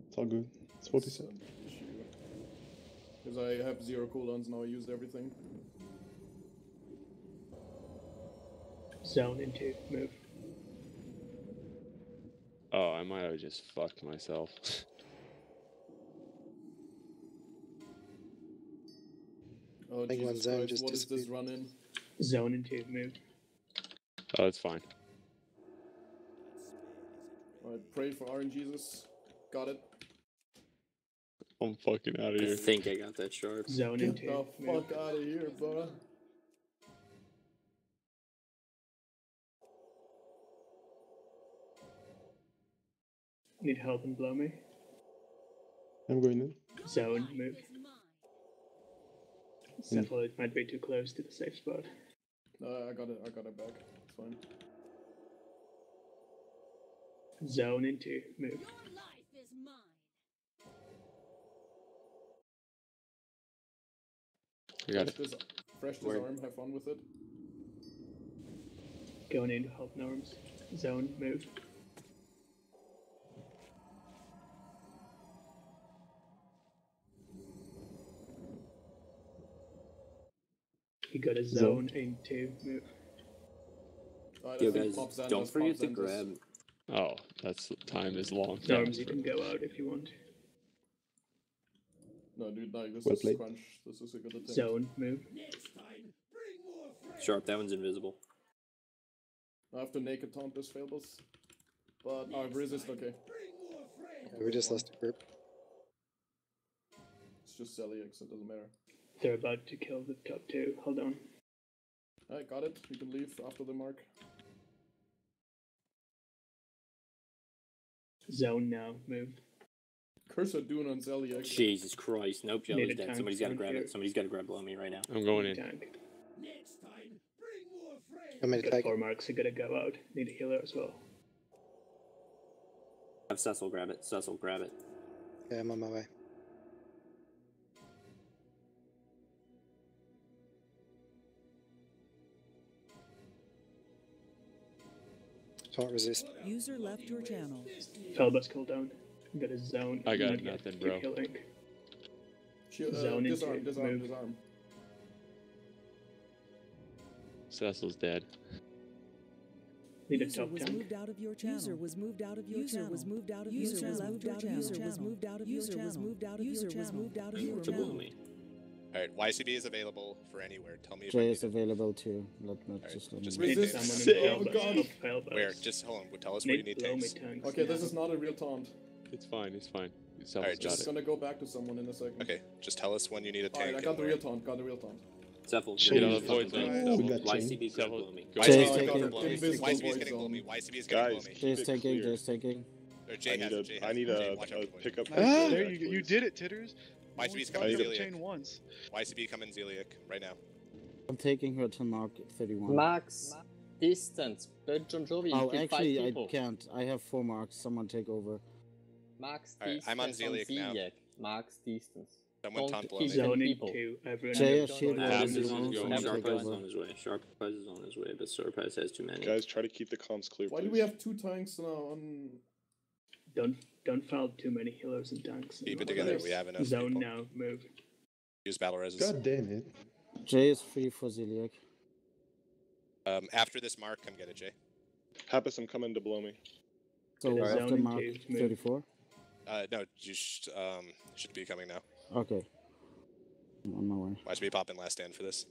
It's all good. It's 47. Because I have 0 cooldowns now, I used everything. Zone in 2, move. Oh, I might have just fucked myself. Oh, think one Jesus zone Christ, just what is this disappeared. run in? Zone in 2, move. Oh, it's fine. Alright, pray for RNGesus. Got it. I'm fucking out of I here. think I got that sharp. Zone in Get 2, the move. fuck out of here, bro. Need help and blow me. I'm going in. Your Zone, life move. is mine. Sepple, it might be too close to the safe spot. I got it back. It's fine. Zone in 2, move. Your life is mine. I got it. Fresh Word. disarm, have fun with it. Going in to help Norms. Zone, move. You got a zone in 2, move. Alright, Yo, I think guys, Pop Xander's- don't forget to Pop Xander's- grab. Oh, that's time is long. Norms, you can go out if you want. No, dude, like, this Well is played. crunch. This is a good attempt. Zone, move. Next time, bring more friends. Sharp, that one's invisible. I have to naked taunt this failbus. But I resist, okay. Bring more friends. Yeah, we just lost a group. It's just Celiax, it doesn't matter. They're about to kill the top 2. Hold on. Alright, got it. You can leave after the mark. Zone now, move. Curse of Dune on Celiax. Jesus Christ. Nope, Joe Need is a dead. tank Somebody's got to down grab here. it. Somebody's got to grab below me right now. I'm going in. Tank. Next time, bring more friends. I'm gonna Got take 4 it. marks, I gotta go out. Need a healer as well. Have Cecil grab it. Cecil, grab it. Yeah, I'm on my way. Can't resist. User left your channel. Felbus cooldown. Got a zone. I got Not yet. nothing, Keep bro. healing. Disarm, Zone into disarm, move. disarm. Cecil's dead. Need a User top was tank. moved out of your channel. User was moved out of your channel. User was moved out of your channel. User was moved out of your channel. User was moved out of your channel. User was moved out of your To channel. Bloomy. All right, YCB is available for anywhere. Tell me if I Jay need is it. available too. Let me Alright, just just Need Resist someone Sick. in Oh, fail God. bus. Fail bus. Where? Just hold on. Tell us where you need blow me tanks. tanks. Okay, this is not a real taunt. It's fine. It's fine. It's Alright, got just It's it. gonna go back to someone in a second. Okay, just tell us when you need a tank. Alright, I got and the where. real taunt. Got the real taunt. Cephal, Shit. you're Get on gonna the void fucking zone. Oh, we Double. got chain. YCB could Double. blow me. Go YCB Jay's is taking- getting blow me. Invisible YCB is void getting blow me. zone. YCB is getting blow Guys, me. keep Jay's it taking. clear. Jay's taking. Or Jay I has need it. Jay a, I has need it. Jay, a, watch out a for the void. pickup. Ah, for there Ziliak, you please. did it, Titters. YCB's I coming need to a- Ziliak. Chain once. YCB coming Ziliak right now. I'm taking her to mark 31. Max distance. But John Jovi, you Oh, kill actually, 5 I people. can't. I have 4 marks. Someone take over. Max Alright, distance I'm on Ziliak now. Max distance. Someone Don't taunt blow keep me. Zone Zoning people. 2. Everyone Jay have has shield zoning wall Abs in two. is the on zone, his way. someone Sharp take Prize is over. on his way. Sharp Prize is on his way, but Sharp Prize has too many. Guys, try to keep the comms clear, Why do please. we have 2 tanks now on... Don't foul too many healers and tanks. Keep it together. We have enough Zone people. now. Move. Use battle reses. God damn it. Jay is free for Ziliak. After this mark, come get it, Jay. Happus, I'm coming to blow me. So Get a after zone mark into move. 34. No, you should be coming now. Okay. I'm on my way. Watch me pop in last stand for this.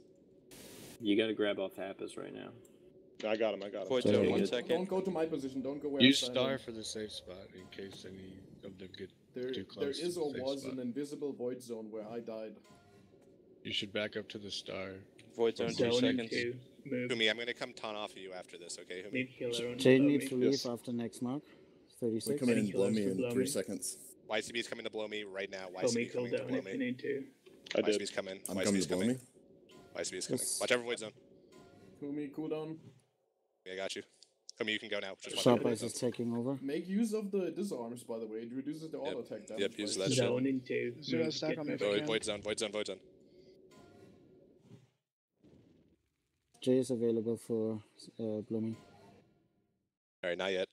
You gotta grab off Happus right now. I got him. I got him. Void Jay, zone, you one good? second. Don't go to my position. Don't go where Use I'm standing. star for the safe spot in case any of them get There too close is to or the safe was spot. an invisible void zone where I died. You should back up to the star. Void zone, 2 Zone seconds. 2. Move. Humi, I'm gonna come taunt off of you after this, okay, Humi? Need healer on Jay below needs me. to leave Yes. after next mark. We 36. come in Any and blow killers me for in blow 3 me? seconds. YCB's coming to blow me right now. Pull me YCB coming to cooldown blow if you me. need to. I did. YCB's coming. I'm coming YCB's to blow coming. me. YCB's coming. Yes. Watch over void zone. Kumi, cooldown. Yeah, I got you. Humi, you can go now. Just watch Sharp over void Eyes zone. is taking over. Make use of the disarms, by the way. It reduces the auto attack damage. Yep, use by that shit. Zone in 2. Zero Move. stack Get on me if moving. I Void, can. void zone, void zone, void zone. Jay is available for blooming. Alright, not yet.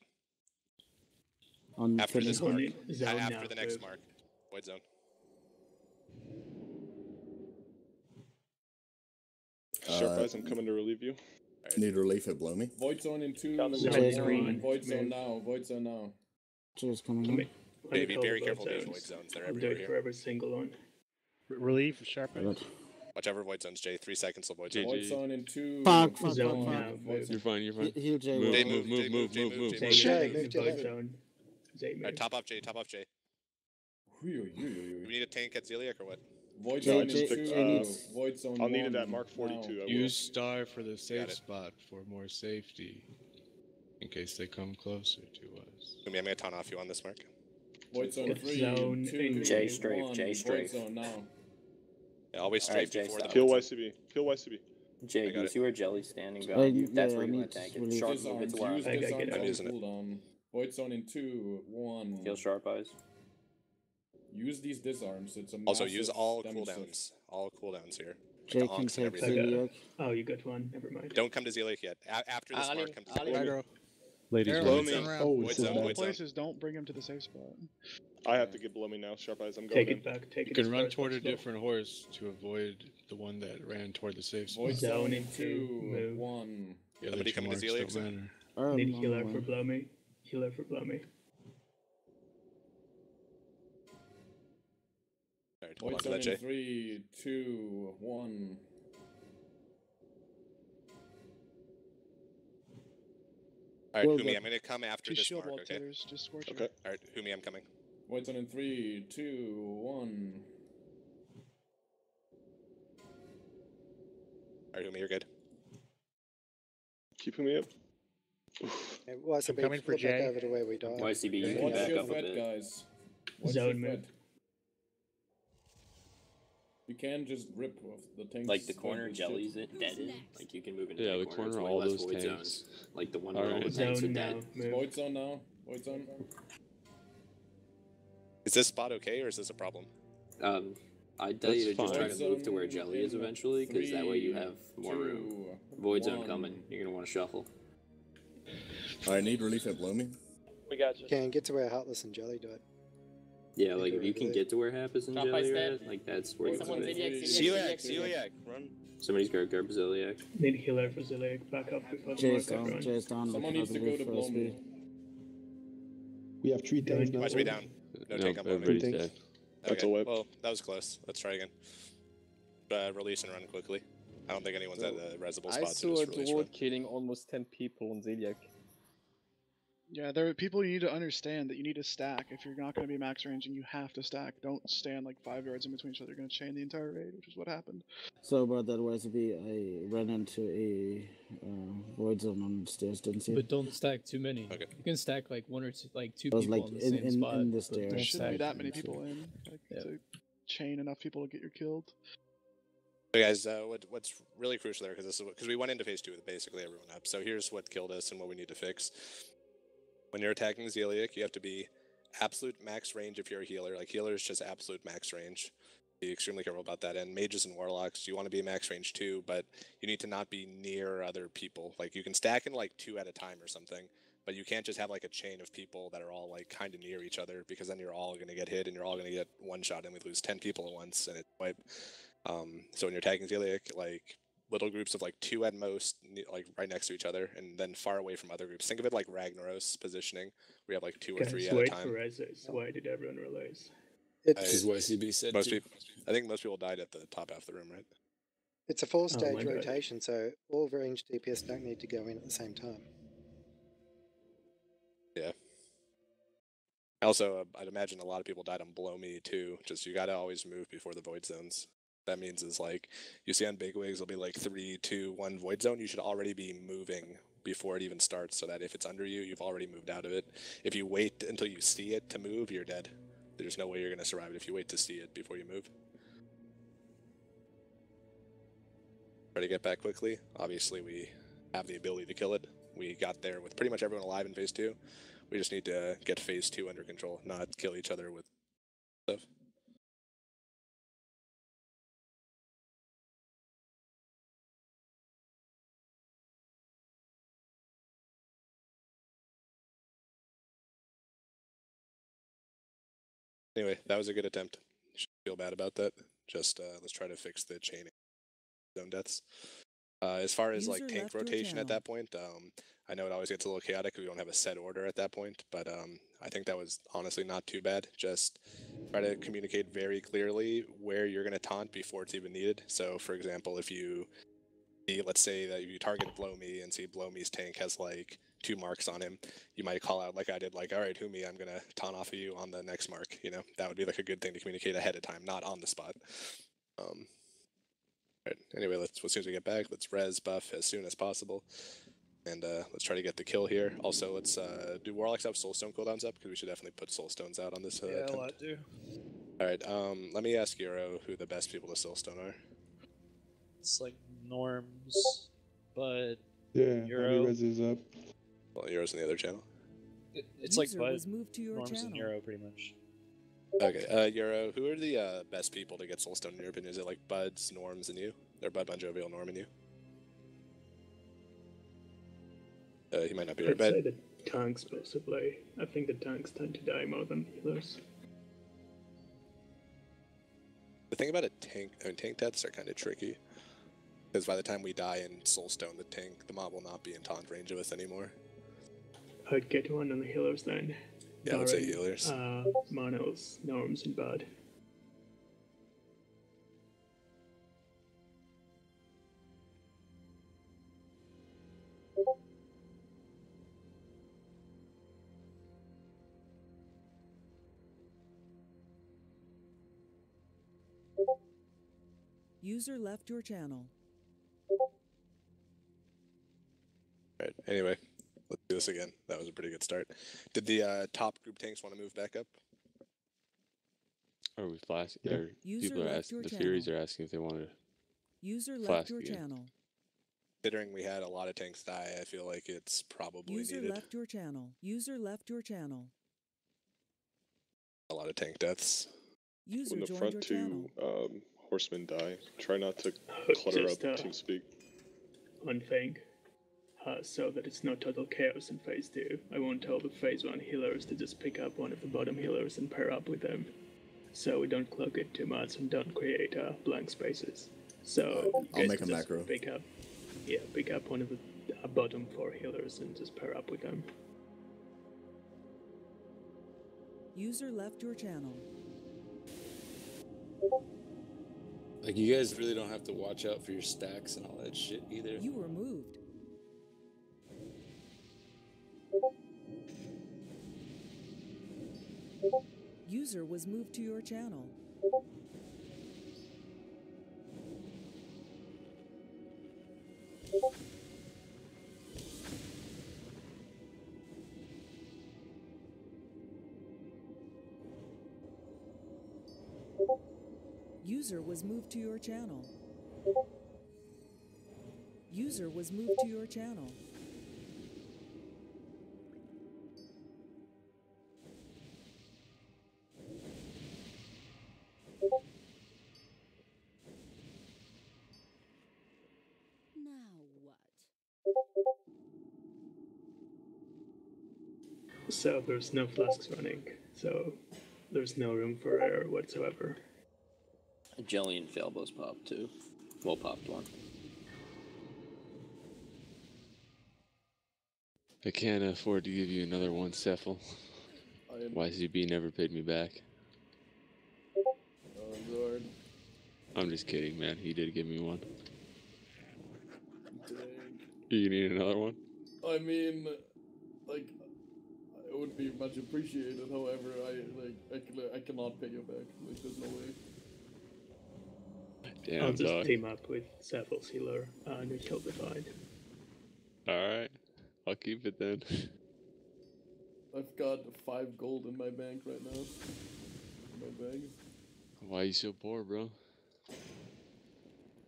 On After finish. this mark. Zone After now, the next move. mark. Void zone. Sharp Eyes, I'm coming to relieve you. Need relief at blow me. Void zone in 2. Zone Jay's zone. green. Void zone Move. now. Void zone now. Jay is coming Let me- in. let me Baby, call very the careful void with void zones. zones. They're I'll do everywhere it for here. every single one. Relief, Sharp Eyes. Good. Watch over void zones, Jay. 3 seconds till void zone. Void zone in 2. Fuck, Void Zone zone. now. Void Move. You're fine. You're fine. Heal Jay. Move, Jay, Will. move, move, Jay, move, move, Jay, move, move, move, Jay, Zay move. Jay, move. move to Void left. zone. Zay move. Alright, top off Jay, top off Jay. Do we need a tank at Ziliak or what? Void Jay- zone Jay- in 2. Jay needs- Void zone I'll need it 1 at Mark now. 42. I will. Use star for the Got safe it. spot for more safety. In case they come closer to us. Humi, I'm gonna taunt off you on this mark. Void zone Good 3. zone 2. in Jay strafe, 1. Jay Void strafe. zone now. Yeah, always Alright, strafe Jay, before the stop. Kill void zone. YCB. Kill YCB. Jay, I do got you it. see where Jelly's standing I- behind you? That's yeah, where I you need want to tank it. relief. Sharp move it Disarms. to where Use I'm I gotta disarms get I'm on it. using it. cooldown. Void zone in 2. 1. Kill Sharp Eyes. Use these disarms. It's a Also, massive use all damage cooldowns. All cooldowns here. Jay the can onks and take everything. Ziliak. Oh, you got one. Never mind. Don't come to Ziliak yet. After this mark, come to Bye, Ziliak. girl. Ladies, Arrow, blow roll. me. turn around. Oh, Void this zone, is All void zone. places, don't bring him to the safe spot. I have to get blow me now. Sharp Eyes, I'm going Take in. it back. Take You it. can as run far as toward a possible. different horse to avoid the one that ran toward the safe spot. Void Zone zone in in 2, 2. move. 1. The other Somebody two coming to marks Ziliak, don't so- matter. Need on healer my for way. blow me. Healer for blow me. Alright, hold on Void to zone that, in Jay. 3, 2, 1. Alright, Well, Humi, but- I'm gonna come after Just this shield mark, wall okay? titters, just scorch her. Okay. Alright, Humi, I'm coming. Void zone in 3, 2, 1. Alright, Humi, you're good. Keeping me up. It was a I'm bit coming for flip back Jay. over to where we died. YCB, you can Watch back your up a threat, bit. guys. Watch Zone your move. threat. You can't just rip off the tanks. Like the don't corner do Jelly's shit. it dead in. Like you can move into Yeah, the the corner. It's corner, way all less those void tanks. zones. Like the one where all Alright. the tanks are Zone dead. now. Move. Void zone now. Void zone. Is this spot okay, or is this a problem? I'd tell you to That's just try fine. to move to where Jelly is eventually, because that way you have more room. Void zone coming. You're gonna want to shuffle. I need relief at blow me. We got you. Can get to where Heartless and Jelly died. Yeah, like if Over you can there. get to where Happus and Drop by Jelly are step. at, like that's where you Void want zone to in be. three, Ziliak, two, Ziliak, run. Somebody's got Ziliac. Need healer for Ziliac back up before the Jay mark is down. everyone. Jay is down. Someone I needs to go believe, to for blow me. speed. We have 3 tanks now. Watch me down. No tank on blooming. everybody's Tanks. dead. Okay, That's a whip. well, that was close. Let's try again. Release and run quickly. I don't think anyone's at the resible I spot, so saw a just release run. dwarf killing almost 10 people on Ziliac. Yeah, there are people you need to understand that you need to stack. If you're not going to be max ranging, you have to stack. Don't stand like 5 yards in between each other. You're going to chain the entire raid, which is what happened. So about that recipe, I ran into a void zone on the stairs. Didn't see But it. don't stack too many. Okay. You can stack like one or two, like two It was people like in the in- same in- spot. in the but stairs. don't There shouldn't be stack that many too much. people in like, Yeah. to chain enough people to get you killed. So guys, what's really crucial there, because we went into phase 2 with basically everyone up. So here's what killed us and what we need to fix. When you're attacking Ziliac, you have to be absolute max range if you're a healer. Like healers, just absolute max range. Be extremely careful about that. And mages and warlocks, you want to be max range too, but you need to not be near other people. Like you can stack in like 2 at a time or something, but you can't just have like a chain of people that are all like kind of near each other, because then you're all going to get hit and you're all going to get one shot, and we lose 10 people at once and it's wipe. So when you're attacking Ziliac, like little groups of like 2 at most, like right next to each other, and then far away from other groups. Think of it like Ragnaros positioning. We have like 2 or 3 Guys, at a wait time. for reses. Why did everyone release? It's, This is what CB said. Most too. people, I think most people died at the top half of the room, right? it's a 4-stage my God. rotation, so all ranged DPS don't need to go in at the same time. Yeah. Also, I'd imagine a lot of people died on Blow Me too. Just you gotta always move before the void zones. That means is like you see on Bigwigs, it'll be like 3, 2, 1 void zone. You should already be moving before it even starts, so that if it's under you, you've already moved out of it. If you wait until you see it to move, you're dead. There's no way you're gonna survive it if you wait to see it before you move. Try to get back quickly. Obviously, we have the ability to kill it. We got there with pretty much everyone alive in phase 2. We just need to get phase 2 under control, not kill each other with stuff. Anyway, that was a good attempt. Shouldn't feel bad about that. Just let's try to fix the chaining zone deaths. As far as like User tank left your rotation at channel. that point, I know it always gets a little chaotic because we don't have a set order at that point, but I think that was honestly not too bad. Just try to communicate very clearly where you're going to taunt before it's even needed. So, for example, if you, let's say that you target Blow Me and see Blow Me's tank has like 2 marks on him, you might call out like I did, like, all right, Humi, I'm going to taunt off of you on the next mark. You know, that would be like a good thing to communicate ahead of time, not on the spot. Right. Anyway, as soon as we get back, let's res buff as soon as possible. And let's try to get the kill here. Also, let's do Warlocks have Soulstone cooldowns up? Because we should definitely put Soulstones out on this Yeah, attempt. a lot do. Alright, let me ask Euro who the best people to Soulstone are. It's like Norms, but Yeah, Euro. Res is up. Well, Euro's in the other channel. It's like User Bud, was moved to your Norms and channel. Euro pretty much. Okay, Euro, who are the best people to get Soulstone in your opinion? Is it like Buds, Norms, and you? Or Bud, Bon Jovial, Norm, and you? He might not be right, I'd but say the tanks possibly. I think the tanks tend to die more than healers. the thing about a tank, I mean, tank deaths are kind of tricky. Because by the time we die in Soulstone, the mob will not be in taunt range of us anymore. I'd get one on the healers then. Yeah, I would say Barring, healers. Monos, Norms, and Bud. User left your channel. Right. Anyway, let's do this again. That was a pretty good start. Did the top group tanks want to move back up? Are we flash? Yeah. Or User people are left asking. your The Furies channel. are asking if they want to. User left Flask your again. channel. Considering we had a lot of tanks die, I feel like it's probably User needed. left your channel. User left your channel. A lot of tank deaths. User When the joined front your 2 channel. horsemen die, try not to clutter up Just, TeamSpeak. One thing. So that it's not total chaos in phase 2, I won't tell the phase 1 healers to just pick up one of the bottom healers and pair up with them. So we don't clog it too much and don't create blank spaces. So you I'll guys make can a just macro. pick up one of the bottom 4 healers and just pair up with them. User left your channel. Like, you guys really don't have to watch out for your stacks and all that shit either. You were moved. User was moved to your channel. User was moved to your channel. User was moved to your channel. Now what? So there's no flasks running, so there's no room for error whatsoever. A jelly and Falbos popped too. Well, popped one. I can't afford to give you another one, Cephal. YCB never paid me back. Oh lord. I'm just kidding, man. He did give me one. Dang. You need another one? I mean, like, it would be much appreciated. However, I cannot pay you back. Like, there's no way. Damn, I'll just dog. team up with Cephal's healer and kill the fight. Alright. I'll keep it then. I've got 5 gold in my bank right now. In my bags. Why are you so poor, bro?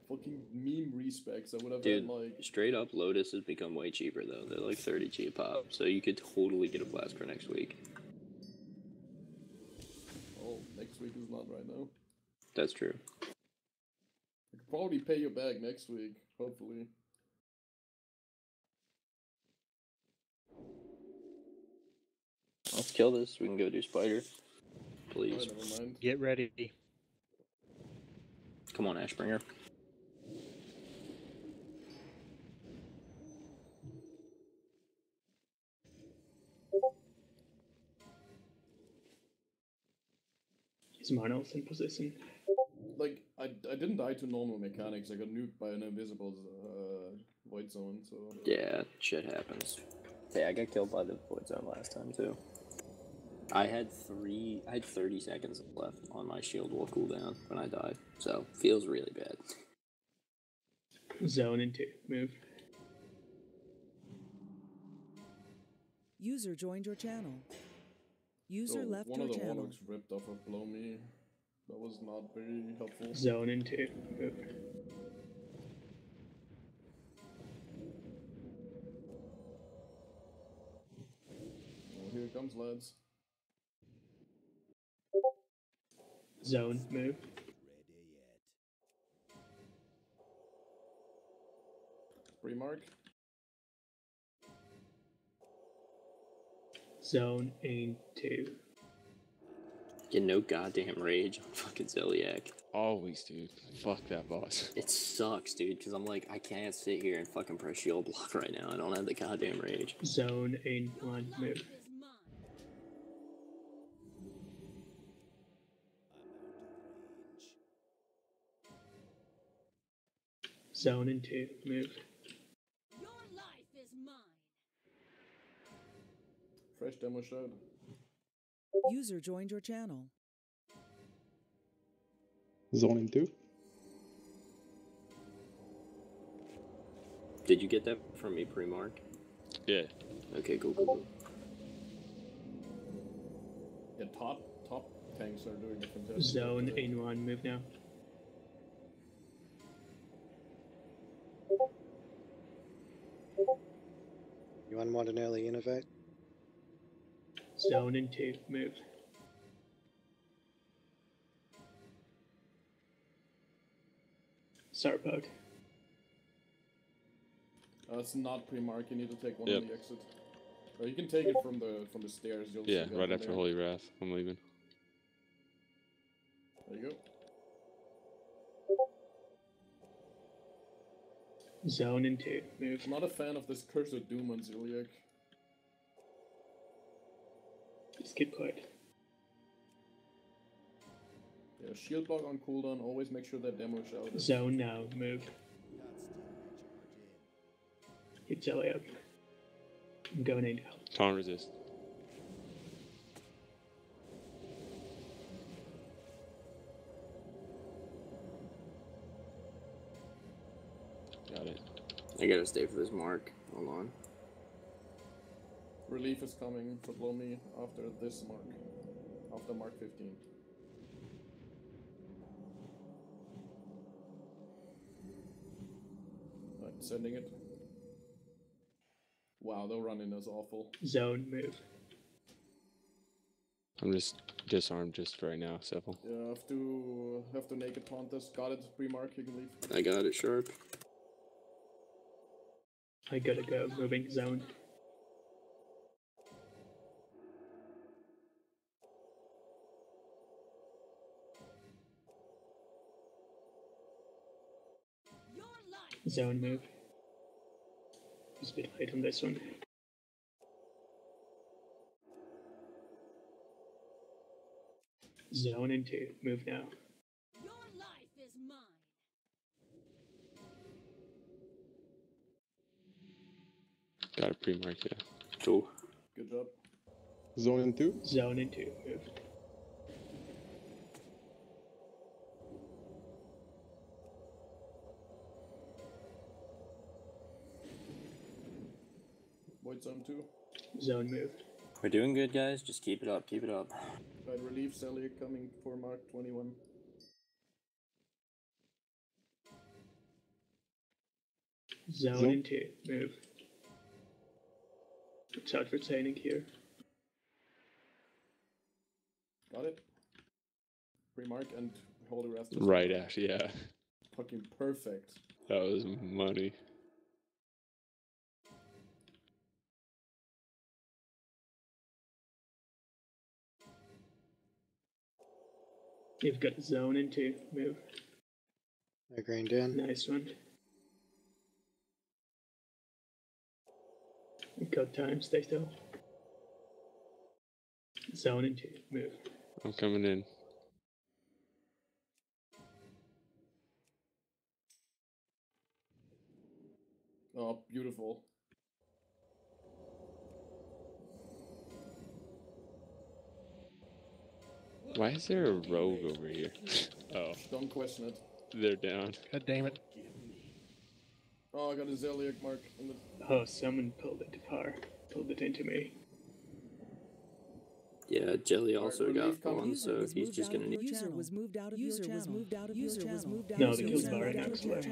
Fucking meme respecs. I would have Dude, had like. straight up, Lotus has become way cheaper though. They're like 30 G pop, so you could totally get a blast for next week. Oh, next week is not right now. That's true. I could probably pay you back next week, hopefully. Let's kill this. We can go do spider. Please. Oh, never mind. Get ready. Come on, Ashbringer. Is Marnell's in position? Like, I didn't die to normal mechanics. I got nuked by an invisible void zone, so. Yeah, shit happens. Hey, I got killed by the void zone last time too. I had 30 seconds left on my shield wall cooldown when I died, so feels really bad. Zone into move. User joined your channel. User Oh, left one your of the channel. warlocks ripped off of Blow Me. That was not very helpful. Zone into move. Oh, here it comes, lads. Zone move. Remark. Zone into. Get no goddamn rage on fucking Zeliak. Always, dude. Fuck that boss. It sucks, dude, because I'm like, I can't sit here and fucking press shield block right now. I don't have the goddamn rage. Zone in one move. Zone into move. Your life is mine. Fresh demo shot. User joined your channel. Zone in 2. Did you get that from me pre-mark? Yeah. Okay, cool, cool, cool. Yeah, top tanks are doing a fantastic Zone job. in one move now. You want an early innovate? Zone into move. Sarpod. It's not pre-mark. You need to take one Yep. on the exit. Or you can take it from the stairs. You'll Yeah, see that right in after there. Holy Wrath. I'm leaving. There you go. Zone in 2. Move. I'm not a fan of this Curse of Doom on Ziliak. Just keep quiet. Yeah, shield block on cooldown. Always make sure that demo shout is. Zone now. Move. Hit jelly up. I'm going in. Taunt resist. Got it. I gotta stay for this mark. Hold on. Relief is coming for Blow Me after this mark. After mark 15. Right, sending it. Wow, the run-in is awful. Zone. Move. I'm just disarmed just right now, Sepple. Yeah, have to naked taunt this. Got it, pre-mark, you can leave. I got it, Sharp. I gotta go. Moving zone. Zone move. It's a bit late on this one. Zone in 2. Move now. Your life is mine. Got a pre-mark, yeah. Cool. Good job. Zone in 2? Zone in 2. Move. Void Zone 2. Zone move. We're doing good, guys. Just keep it up. Keep it up. Right, relief Sally coming for mark 21. Zone in 2. Move. Watch out for Taining here. Got it. Pre-mark and Holy Wrath. Right after, yeah. Fucking perfect. That was money. You've got zone in 2. Move. No green down. Nice one. Got time. Stay still. Zone in 2. Move. I'm coming in. Oh, beautiful. Why is there a rogue over here? Oh. Don't question it. They're down. God damn it. Oh, I got a Zeliek mark in the... Oh, someone pulled it far. Pulled it into me. Yeah, Jelly also got one, so he's just gonna need. User was moved out of your channel. User was moved out of your channel. No, the kill's Varine actually.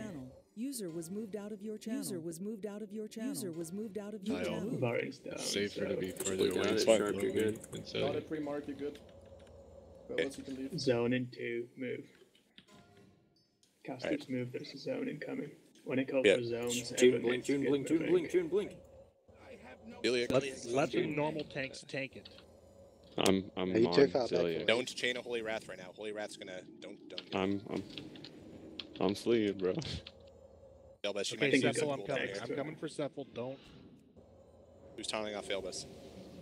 User was moved out of your channel. User was moved out of your channel. User was moved out of your channel. Varine's down. Safer to be further Got away. it, It's Sharp, fine. you're good. Got it, pre-mark, you're good. Fellas, you can leave. Zone in 2. Move. Casters move. There's a zone incoming. When I call for zones, June blink, June blink, June blink, June blink. Let the normal tanks tank it. I'm Are on you too far back Zillion. for Don't chain a Holy Wrath right now. Holy Wrath's gonna I'm fleeing, bro. Failbus, you Okay, might need a Cephal, good I'm cooldown coming. here. I'm coming for Cephal. Don't. Who's taunting off Failbus?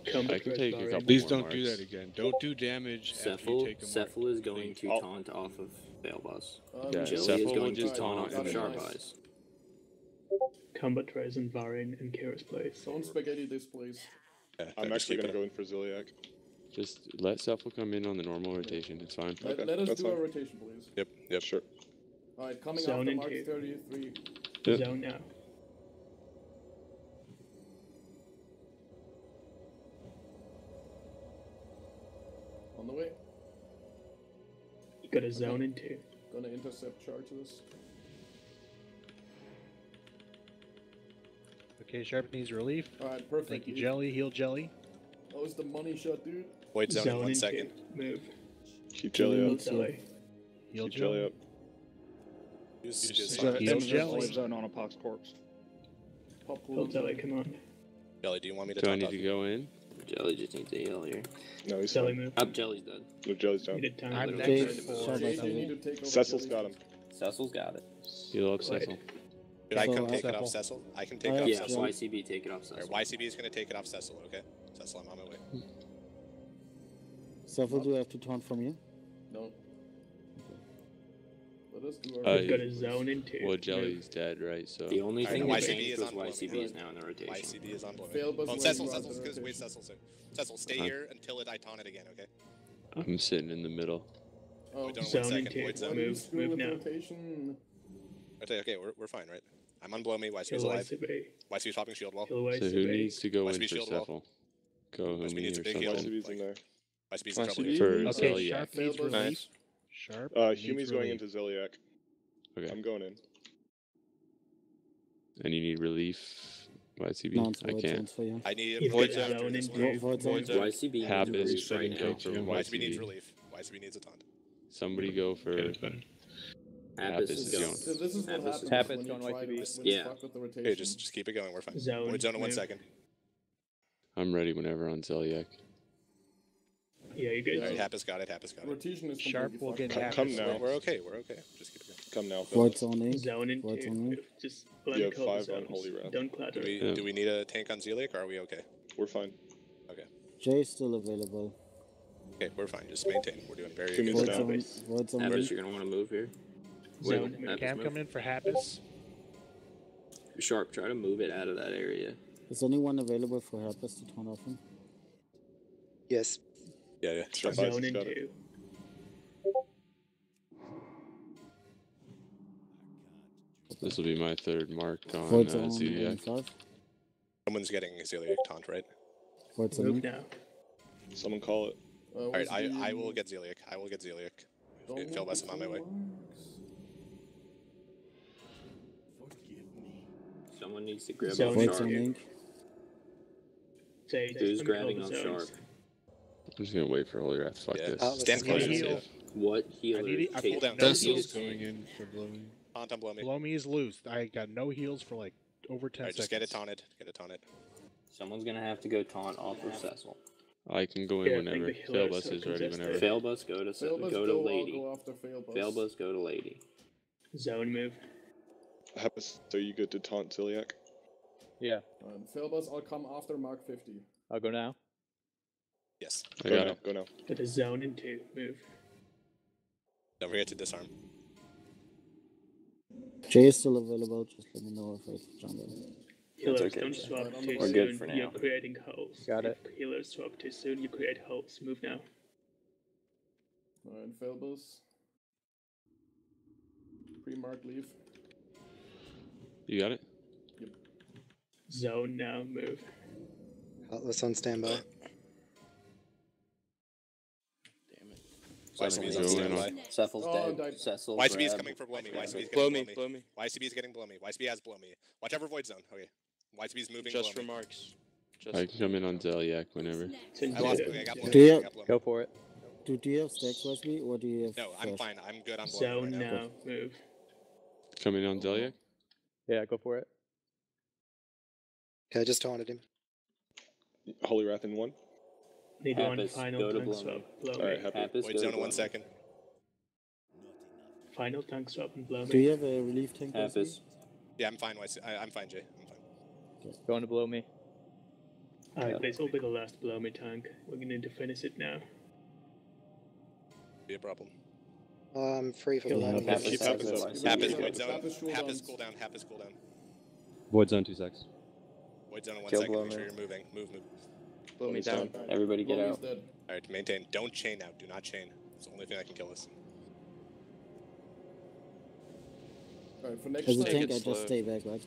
I can take a couple Please more don't do marks. that again. Don't do damage after you Cephal, take a mark. Cephal is going to taunt off of Failbus. Yeah, Jelly Cephal is will going to just taunt taunt off of and Sharp nice. Eyes. Combat Rise and Varine in Kira's place. Don't spaghetti this, please. Yeah, I'm just actually keep gonna it go in for Ziliak. Just let Cephal come in on the normal rotation. It's fine. Okay, Let us that's do fine. our rotation, please. Yep. Sure. Alright, coming Zone after in mark 2. 33. Yep. Zone now. On the way. You got a zone in 2. Gonna intercept charges. Okay, Sharp needs relief. Alright, perfect. Thank you, Leave. Jelly. Heal Jelly. That was the money shot, dude. Void zone in 1 in second. 2. Move. Keep Jelly Heal up. Jelly. Heal Keep Jelly up. Use Heal Jelly. Zone on a Pox corpse. Pop Pull pull Jelly, come on. Jelly, do you want me to Do I taunt need off to you? go in? Jelly just needs to heal here. No, he's Jelly fine. move. Up, Jelly's dead. No, Jelly's down. Needed time. I'm literally. next Okay, for sorry about Jay, that. you need to take over Cecil's Jelly. got him. Cecil's got it. Heal up, Quiet. Cecil. Did I So come I- take it off Cecil? I can take it I- off Yeah, Cecil. YCB, take it off Cecil. Alright, YCB is gonna take it off Cecil, okay? Cecil, I'm on my way. Several do I have to taunt from you? No. Let us do our. We've got a zone in 2. Well, Jelly's dead, right? So The only Alright, thing now that YCB changed is was on Blooming. YCB is now in the rotation. YCB is on Blooming. Fail bus Oh, way Cecil, you Cecil, want the wait, rotation. Cecil, sir. Cecil, stay Huh? here until I taunt it again, okay? I'm sitting in the middle. Oh, Void zone, Zone 1 in second. 2. Void zone. Move now. Rotation. Okay, we're fine, right? I'm on Blow Me. YCB's Kill alive. YCB. YCB's popping shield wall. Kill So who YCB. needs to go in YCB for shield wall. Cephal? Go YCB Humi needs a or big heal. something. YCB's in there. YCB's in trouble YCB? here. For Okay, Zeliak. Sharp Fail needs bus. relief. Nice. Sharp. Humi's needs going relief. into Zeliak. Okay. I'm going in. And you need relief, YCB? No, it's I void can't. zones for you. I need You've Void got zone after zone this in one. 2. Void zone. YCB needs Hap is relief right setting now. up for YCB needs YCB. relief. YCB needs a taunt. Somebody go for Get it done. Happus is going. So this is what Happus happens is- Happus when you going try to YCB. when Yeah. you fuck with the rotation. Okay, just keep it going. We're fine. Zone, Void zone in 1 move. second. I'm ready whenever on Zeliak. Yeah, you're good. Yeah. Alright, Happus got it. Happus got it. Rotation is Sharp completely will fucked. get Come Happus. now. We're okay. We're okay. Just keep it going. Come now, Void Phil. zoning. Zone in Void 2. zoning. Just You blend have cover 5 on zones. Holy Wrath. Don't clutter. Yeah. Do we need a tank on Zeliak, or are we okay? We're fine. Okay. Jay is still available. Okay, we're fine. Just maintain. We're doing very Humi's good. Void down. zone. Happus. Void zone. Happus, you're gonna want to move here. Zone Happus, move. Okay, I'm move. coming in for Happus. Sharp, try to move it out of that area. Is anyone available for Happus to taunt off him? Yes. Yeah. Sharp Zone Isaac's in got it. 2. This will be my third mark on Void zone in Zeliak. 5. Someone's getting Zeliak taunt, right? Void Move zone. now. Someone call it. Alright, YCB, I will get Zeliak. I will get Zeliak. don't Phil move West, I'm on my way. marks. Someone needs to grab Zone off Void Sharp. zoning. Say, Who's just grabbing control off the zones. Sharp? I'm just gonna wait for Holy Wrath. Fuck Yeah. this. Stand close need and heal. safe. What I healer? need it. I take- pulled down. no Cecil's heals. going in for blowing. Taunt on Blow Me. Blow me is loose. I got no heals for like over 10 Alright, seconds. just get it taunted. Get it taunted. Someone's gonna have to go taunt off of Cecil. I can go in Yeah, I think whenever. the healer Failbus is is ready contested. whenever. Failbus, go to Fail bus, go to I'll Lady. go after fail bus. Failbus, go to Lady. Zone move. Happus, so you good to taunt Zeliak? Yeah, Fail bus, I'll come after Mark 50. I'll go now. Yes. I Go got now. it. Go now. Got a zone in 2. Move. Don't forget to disarm. Jay is still available. Just let me know if I jump in. Healers okay, don't Jay. swap Alright, too We're soon. good for You're now. creating holes. Got it. If healers swap too soon, you create holes. Move now. Alright, fail bus. Pre-mark leave. You got it? Zone now. Move. Heartless on standby. YCB's on Go in standby. on- Cephal's Oh, dead. died. Cecil, YCB is grab. coming for Blow Me. YCB is Blow getting me, Blow blow Me. me. YCB is getting Blow Me. YCB has Blow Me. Watch out for Void Zone. Okay. YCB is moving. Just Blow for Me. marks. Just I can come in on Zeliak whenever. I lost Blow Me. I got Blow Do Me. you- I got Blow Me. Go for it. Do you have stacks, Wesley, or do you have? No, I'm flash? fine. I'm good on Blow Me Zone right now. now. Move. Come in on Zeliak? Yeah, go for it. Okay, I just taunted him. Holy Wrath in 1. Need one Happus, final go to tank Blow Me. swap. Blow Alright, me. happy. Happus, Void go Zone to in Blow 1 Me. second. Final tank swap and blow Do me. you have a relief tank? Wesley? Happus. Yeah, I'm fine. I'm fine, Jay. I'm fine. Going to blow me. Alright, this will be the last blow me tank. We're gonna need to finish it now. Be a problem. I'm free for Kill blood. him. Happus, Keep Happus, Happus up. Happus. Happus, Yeah, Void Zone. Happus cooldown. Happus cooldown. Happus cooldown. Void zone 2 seconds. Void Zone in 1 Kill second. Blow Make Me. sure you're moving. Move. Blow me He's down. down. Everybody get Blow me's out. dead. Alright, maintain. Don't chain now. Do not chain. It's the only thing that can kill us. Alright, for next As a time. tank, it I slow. just stay back, right?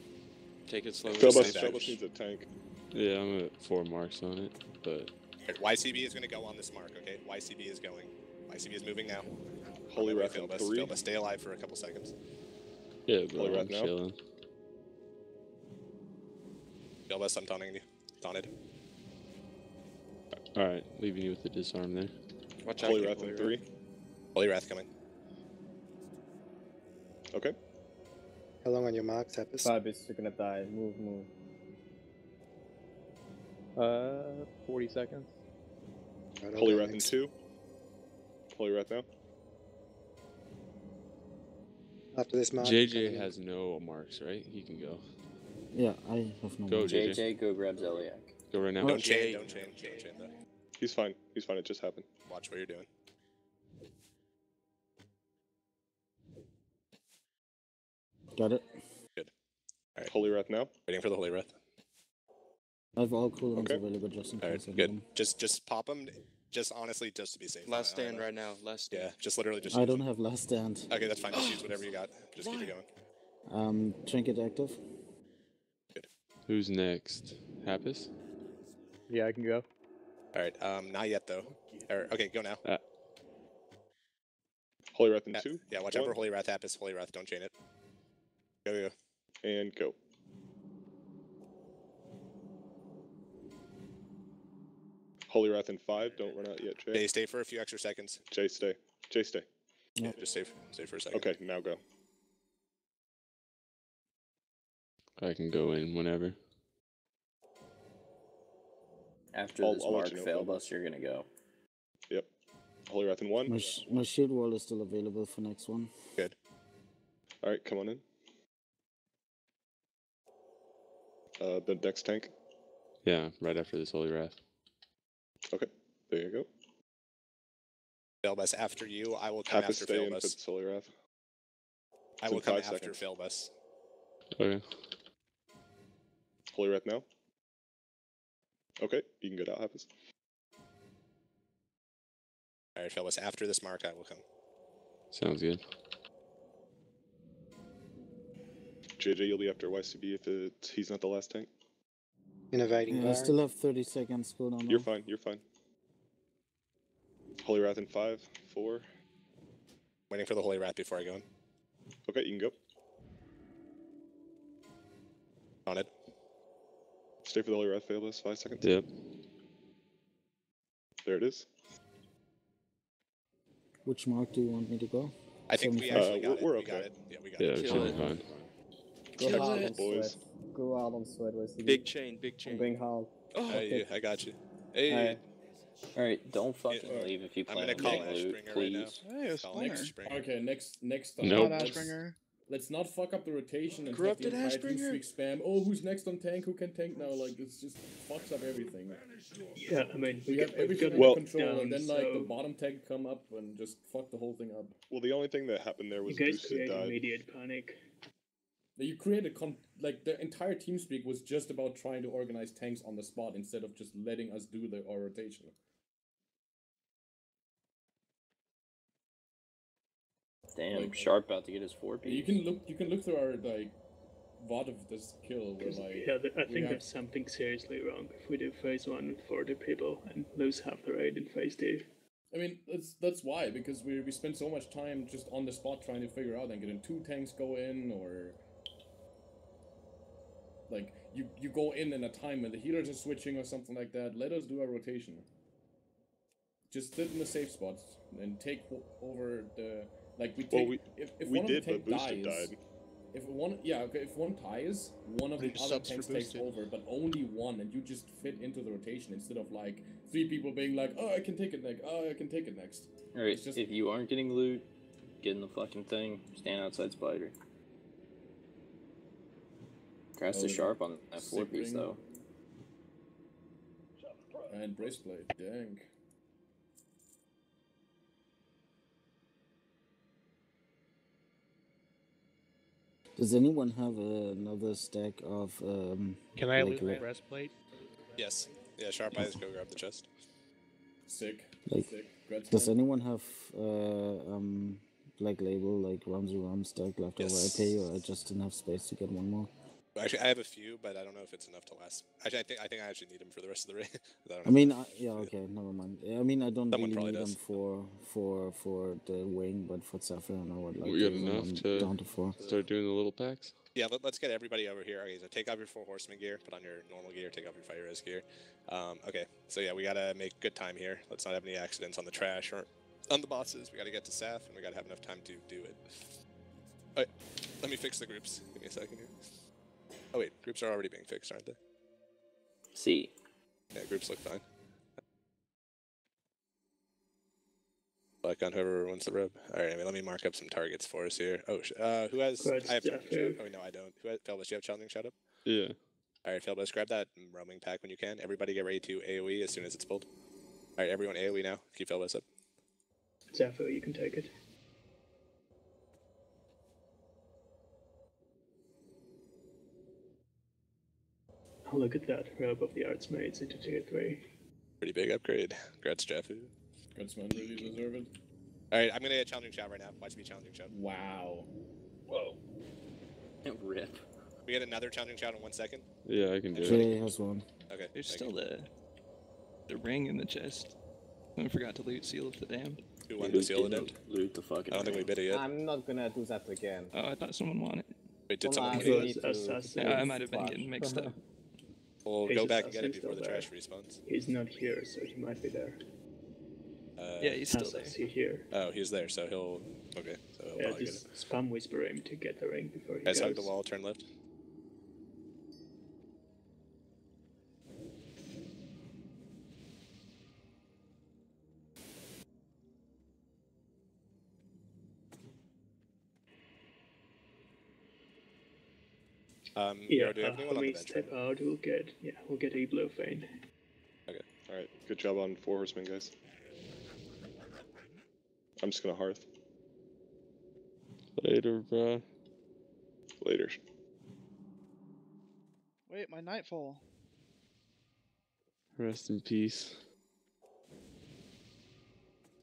Take it slowly. Failbus. Failbus needs a tank. Yeah, I'm at 4 marks on it, but Alright, YCB is going to go on this mark, okay? YCB is going. YCB is moving now. Holy Wrath in Failbus. 3. Failbus, stay alive for a couple seconds. yeah, Holy bro, I'm Wrath now? chilling. Failbus, I'm taunting you. Taunted. Alright, leaving you with the disarm there. Watch out. Holy get Wrath in 3. Holy Wrath coming. Okay. How long on your marks, Happus? Bobby's gonna die. Move. 40 seconds. Right, I'll Holy go Wrath in next. 2. Holy Wrath now. After this mark. JJ has no marks, right? He can go. Yeah, I have no Go, more. JJ. JJ, go grab Zeliak. Go right now. Don't chain though. He's fine. He's fine. It just happened. Watch what you're doing. Got it. Good. All right. Holy Wrath now. Waiting for the Holy Wrath. I have all cooldowns Okay. available just in All case. right. I Good. need them. Just pop them. Just honestly, just to be safe. Last stand right now. Last stand. Yeah. Just literally just. I use don't them. have last stand. Okay, that's fine. Just use whatever you got. Just keep it going. Trinket active. Who's next? Happus? Yeah, I can go. All right. Not yet though. Okay, go now. Holy Wrath in 2. Yeah, watch out for 1, Holy Wrath. Happus. Holy Wrath. Don't chain it. Go. and go. Holy Wrath in 5. Don't run out yet, Jay. Jay, stay for a few extra seconds. Jay, stay. Jay, stay. Yeah, just stay for a second. Okay, now go. I can go in whenever. After I'll this let mark you know, fail Phil. bus, you're gonna go. Yep. Holy Wrath in 1. My shield wall is still available for next one. Good. All right, come on in. The next tank. Yeah, right after this Holy Wrath. Okay, there you go. Failbus after you. I will come Have to after stay in for Failbus. the Holy Wrath. I It's will in come 5 after seconds. Failbus. Okay. Holy Wrath now. Okay, you can get out, Happus. All right, Failbus. After this mark, I will come. Sounds good. JJ, you'll be after YCB if he's not the last tank. Innovating Yeah, I bar. still have 30 seconds cooldown. You're now. fine, you're fine. Holy Wrath in 5, 4. Waiting for the Holy Wrath before I go in. Okay, you can go. On it. Stay for the Holy Wrath, Failbus, 5 seconds. Yep. There it is. Oh. Which mark do you want me to go? I think we 75? actually got it. we're We got okay. it. Yeah, we got Yeah, it. it should be fine. Go Kill hard it. on Boys. Sweat. Go hard on Sweat, YCB. Big chain, big I'm chain. going hard. Oh, Hey, I got you. Hey, Alright. Alright, don't fucking Yeah, leave if you I'm plan gonna on call getting loot, Ashbringer right now. please. Hey, a Call Springer. Ashbringer. Okay, next time. Nope. Not Let's- Ashbringer. Let's not fuck up the rotation and Corrupted have the entire Ashbringer? team spam. Oh, who's next on tank? Who can tank now? Like, it's just fucks up everything. Yeah, I mean, We we have got everything got under Well- control, and then like so the bottom tank come up and just fuck the whole thing up. Well, the only thing that happened there you was guys Boosted create died. immediate panic. You created like the entire team speak was just about trying to organize tanks on the spot instead of just letting us do our rotation. Damn, Like- Sharp about to get his 4P. You can look through our like VOD of this kill where 'Cause, like yeah, I we think have- there's something seriously wrong if we do phase 1 with 40 people and lose half the raid in phase 2. I mean, that's why, because we spend so much time just on the spot trying to figure out and getting 2 tanks go in, or like you go in a time when the healers are switching or something like that. Let us do our rotation. Just sit in the safe spots and take over the like we take. Well, if we one did, of the tank but Boosted dies, died. if one dies, one of They the just other subs for tanks takes Boosted. over, but only one, and you just fit into the rotation instead of like 3 people being like, oh, I can take it next. Oh, I can take it next. Alright, It's just- if you aren't getting loot, get in the fucking thing. Stand outside Spider. Crash the Oh, Sharp on that 4 sick piece ring. though. And braceplate, dang. Does anyone have another stack of Can I like, loot my la- breastplate? Yes. Yeah, Sharp Eyes, go grab the chest. Sick. Like, Sick. Great does stuff. anyone have Black Label, like Ramsey Ram stack left over? I pay, or I just didn't have space to get one more. Actually, I have a few, but I don't know if it's enough to last. Actually, I think I actually need them for the rest of the raid. I mean, yeah, okay, never mind. I mean, I don't Someone really probably need does. them for the wing, but for Sapphire, I would like We to got have enough them to down to 4. start doing the little packs? Yeah, let's get everybody over here. Okay, so take off your 4 horseman gear, put on your normal gear, take off your fire res gear. Okay, so yeah, we gotta make good time here. Let's not have any accidents on the trash or on the bosses. We gotta get to Saf, and we gotta have enough time to do it. Alright, let me fix the groups. Give me a second here. Oh wait, groups are already being fixed, aren't they? See. Yeah, groups look fine. Like on whoever wants the rub. All right, let me mark up some targets for us here. Oh, who has? Grudge I have challenging Jaffu. shout. Oh no, I don't. Who has? Philbus, you have challenging shout up? Yeah. All right, Philbus, grab that roaming pack when you can. Everybody, get ready to AOE as soon as it's pulled. All right, everyone, AOE now. Keep Philbus up. Zephyr, you can take it. Oh, look at that. Robe of the Artsmates into tier 3. Pretty big upgrade. Congrats, Jaffu. Congrats, man. Really deserve it. All right, I'm gonna get challenging shout right now. Watch me challenging shout. Wow. Whoa. Rip. We get another challenging shout in 1 second. Yeah, I can do it. Jay has one. Okay. There's thank still you. the ring in the chest. I forgot to loot Seal of the Damned. Who won the seal of the damned? Loot the fucking I don't think we bid it yet. I'm not gonna do that again. Oh, I thought someone won it. Wait, did Well, someone I win really it? need to Assassin. Yeah, I might have been Flash. getting mixed up. We'll His go back and get it assassin's before the still trash there. respawns. He's not here, so he might be there. Yeah, he's still there. Is he here? Oh, he's there, so he'll. Okay, so he'll Yeah, probably get it. just spam whisper him to get the ring before he Guys, goes. hug the wall, turn left. Yeah, Hero, do you have anyone when on the we bench? step out, we'll get Eblofane. Okay. All right. Good job on 4 horsemen, guys. I'm just gonna hearth. Later, bro. Later. Wait, my nightfall. Rest in peace.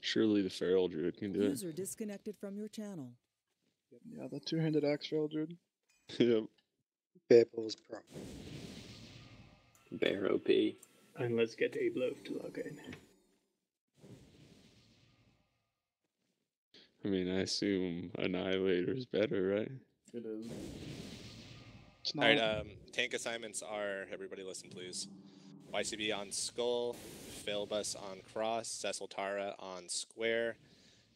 Surely the feral druid can do it. User disconnected from your channel. Yeah, the two-handed axe trail, dude. Yep. Bear Paws Pro. Bear OP. And let's get Eblof to log in. I mean, I assume Annihilator is better, right? It is. It's All not. right, tank assignments are, everybody listen please. YCB on Skull, Philbus on Cross, Cecil Tara on Square,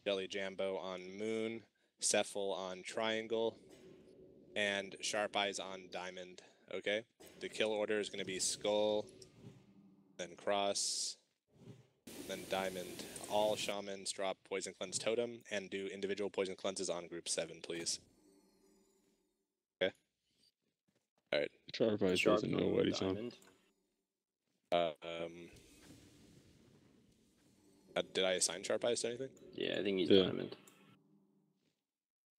Jelly Jambo on Moon, Cephal on Triangle, and Sharp Eyes on Diamond, okay? The kill order is going to be Skull, then Cross, then Diamond. All Shamans drop Poison Cleanse Totem, and do individual Poison Cleanses on Group 7, please. Okay? Alright. Sharp Eyes doesn't know what he's on. Did I assign Sharp Eyes to anything? Yeah, I think he's Diamond.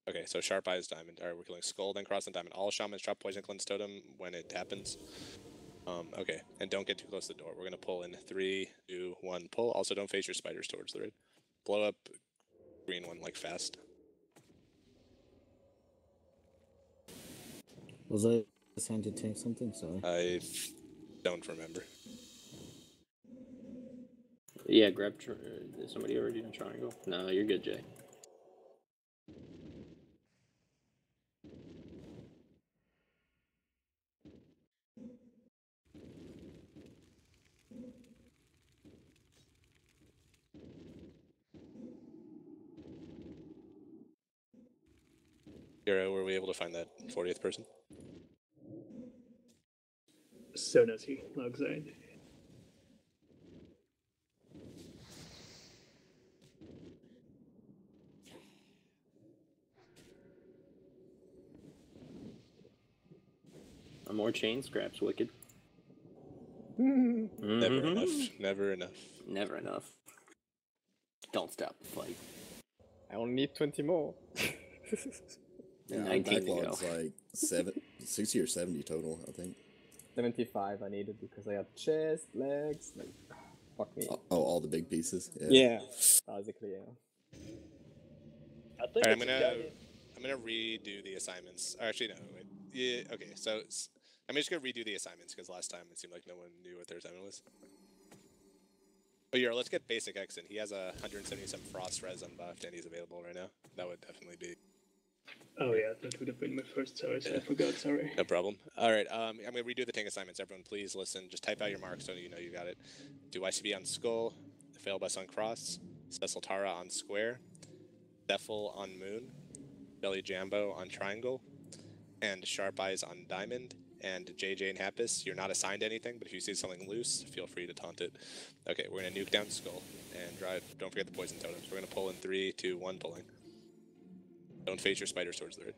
Okay, so Sharp Eyes Diamond. Alright, we're killing Skull, then Cross, and Diamond. All Shamans drop Poison Cleanse Totem when it happens. Okay, and don't get too close to the door. We're gonna pull in 3, 2, 1, pull. Also, don't face your spiders towards the raid. Blow up green one, like, fast. Was I assigned to tank something? Sorry. I don't remember. Yeah, grab. Is somebody already in Triangle? No, you're good, Jay. Hero, were we able to find that 40th person? As soon as he logs in. More chain scraps, wicked. Never enough. Never enough. Never enough. Don't stop the fight. I only need 20 more. Yeah, our 19 to backlog's go. like 60 or 70 total, I think. 75 I needed because I had chest, legs, like, fuck me. Oh, all the big pieces. Yeah, basically, yeah. I think Alright, I'm gonna redo the assignments. Or actually, no. Wait. Yeah. Okay. So I'm just gonna redo the assignments because last time it seemed like no one knew what their assignment was. Oh, yeah. Let's get Basic X in. He has a 177 Frost Res unbuffed, and he's available right now. That would definitely be. Oh yeah, that would have been my first choice. I forgot. Sorry. No problem. All right. I'm gonna redo the tank assignments. Everyone, please listen. Just type out your marks so you know you got it. Do YCB on Skull, Failbus on Cross, Cecil Tara on Square, Cephal on Moon, Jelly Jambo on Triangle, and Sharp Eyes on Diamond, and JJ and Happus, you're not assigned anything, but if you see something loose, feel free to taunt it. Okay, we're gonna nuke down Skull and drive. Don't forget the poison totems. We're gonna pull in 3, 2, 1, pulling. Don't face your spiders towards the right.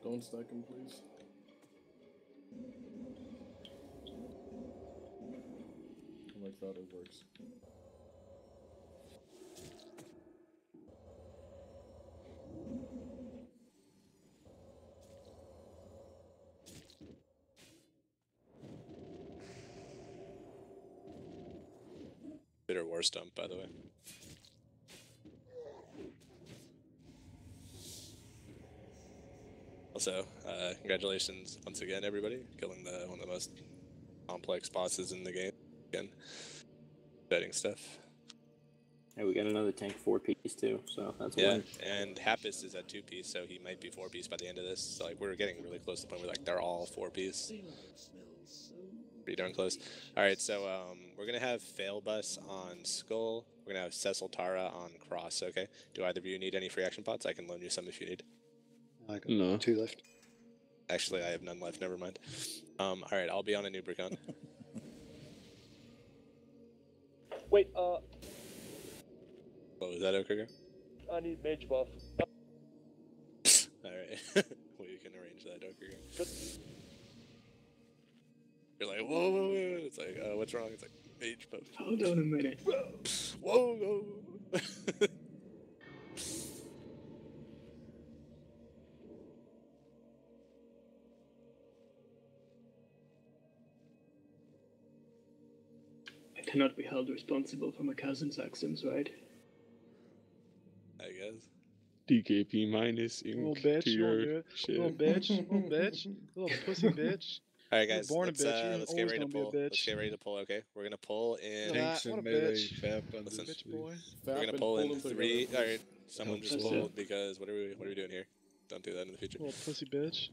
Don't stack him, please. Like that, it works. Bitter War Stump, by the way. Also, congratulations once again, everybody, killing one of the most complex bosses in the game. Again, exciting stuff. Hey, we got another tank 4-piece too, so that's a Yeah, win. and Happus is at 2-piece, so he might be 4-piece by the end of this. So like we're getting really close to the point where like they're all 4-piece. Pretty darn close. All right, so we're gonna have Failbus on Skull. We're gonna have Cecil Tara on Cross. Okay. Do either of you need any free action pots? I can loan you some if you need. I got No. 2 left. Actually, I have none left. Never mind. All right, I'll be on a Nubricon. Wait, What was that, Okriger? I need mage buff. All right, we can arrange that, Okriger. You're like, whoa, whoa, whoa. It's like, what's wrong? It's like, mage buff. Hold on a minute. Whoa, whoa. I cannot be held responsible for my cousin's actions, right? I guess. DKP minus Little ink bitch, to you won't your do it. shit. Little bitch, little bitch, little pussy bitch. All right, You were guys, born a let's, bitch, you're let's get always ready to gonna be a pull. bitch. Let's get ready to pull. Okay, we're gonna pull in. Look at that, what a bitch. Listen, Bitch boy. we're gonna pull in 3. All right, someone just That's pulled it. because what are we doing here? Don't do that in the future. Little pussy bitch.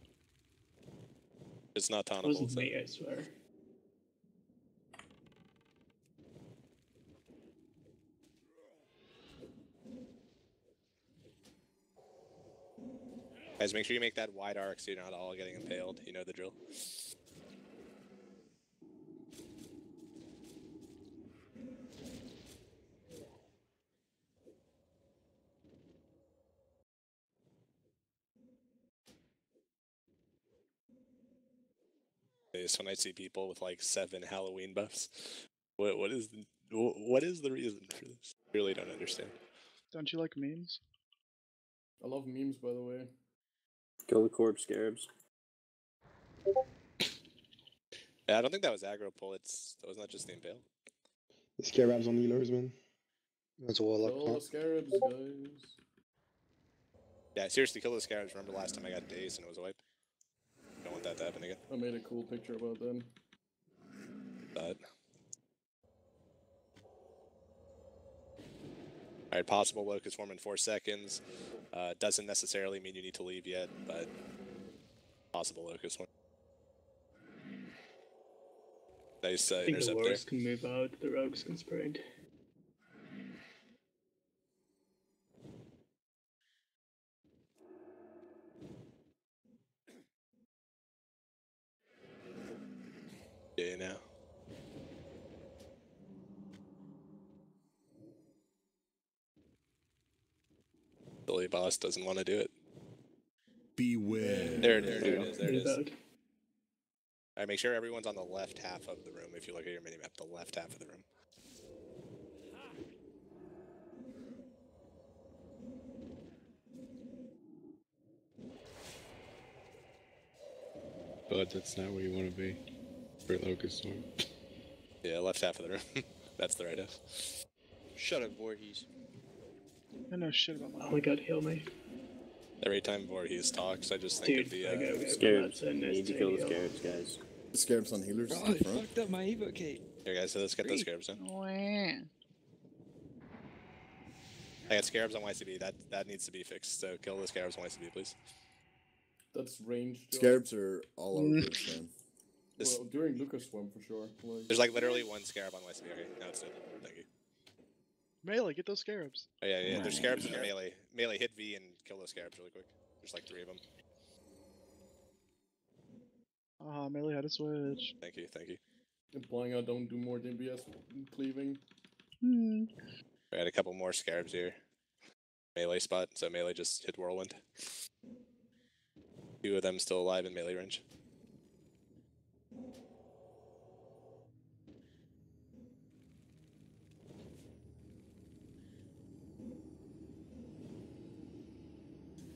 It's not It tauntable. wasn't So. me, I swear. Guys, make sure you make that wide arc so you're not all getting impaled. You know the drill. It's when I see people with like 7 Halloween buffs. What is the reason for this? I really don't understand. Don't you like memes? I love memes, by the way. Kill the corpse scarabs. Yeah, I don't think that was aggro pull. That was not just the impale. The scarabs on healers, man. That's a warlock. Kill the scarabs, guys. Yeah, seriously, kill the scarabs. Remember last time I got daze and it was a wipe? Don't want that to happen again. I made a cool picture about them. But all right, possible locust form in 4 seconds. Doesn't necessarily mean you need to leave yet, but possible locust form. Nice I think the intercept there. warriors can move out, the rogues can sprint. Yeah, now. Billy Boss doesn't want to do it. Beware. There it is. There it is. All right, make sure everyone's on the left half of the room. If you look at your minimap, the left half of the room. But that's not where you want to be for Locust Storm. Yeah, left half of the room. That's the right half. Shut up, Voorhees. I know shit about my Oh my god, heal me. Every time Voorhees talks, I just think Dude, of the Scarabs. Need to kill the scarabs, guys. The scarabs on healers Oh, in I front. fucked up my evocate. Here, guys, so let's get those scarabs in. Wah. I got scarabs on YCB. That needs to be fixed. So kill the scarabs on YCB, please. That's ranged. Scarabs are all over this, man. This- Well, during Lucas Swarm for sure. There's like literally 1 scarab on YCB. Okay, now it's dead. Thank you. Melee, get those scarabs. Oh yeah, yeah. There's scarabs in the melee. Melee, hit V and kill those scarabs really quick. There's like 3 of them. Melee had a switch. Thank you, thank you. Implying I don't do more DPS cleaving. We had a couple more scarabs here. Melee spot, so melee just hit whirlwind. 2 of them still alive in melee range.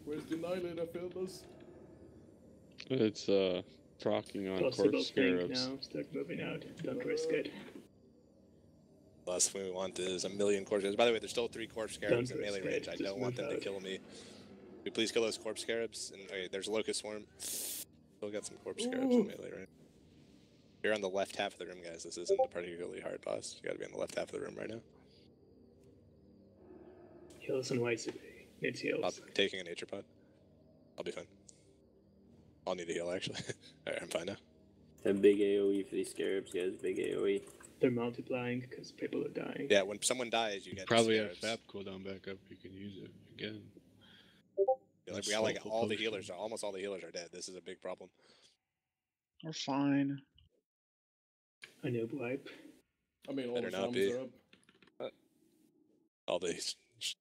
Where's the Annihilator, Philbus? It's procking on Possible corpse thing scarabs. now. Start moving out. Don't risk it. Last thing we want is 1,000,000 corpse scarabs. By the way, there's still 3 corpse scarabs Don't in melee risk range. it, I just don't want move them to out. kill me. Will you please kill those corpse scarabs? And okay, there's a locust swarm. Still got some corpse scarabs in melee range. You're on the left half of the room, guys. This isn't a particularly hard boss. You gotta be on the left half of the room right now. Heals and YCP. Needs heals. I'm taking a nature pod. I'll be fine. I'll need a heal, actually. Alright, I'm fine now. A big AoE for these scarabs, guys. Big AoE. They're multiplying because people are dying. Yeah, when someone dies, you get Probably have scarabs. FAP cooldown back up. You can use it again. Yeah, like, we got like all the healers, almost all the healers are dead. This is a big problem. We're fine. A noob wipe. I mean, all Better the not shamans be. are up. All the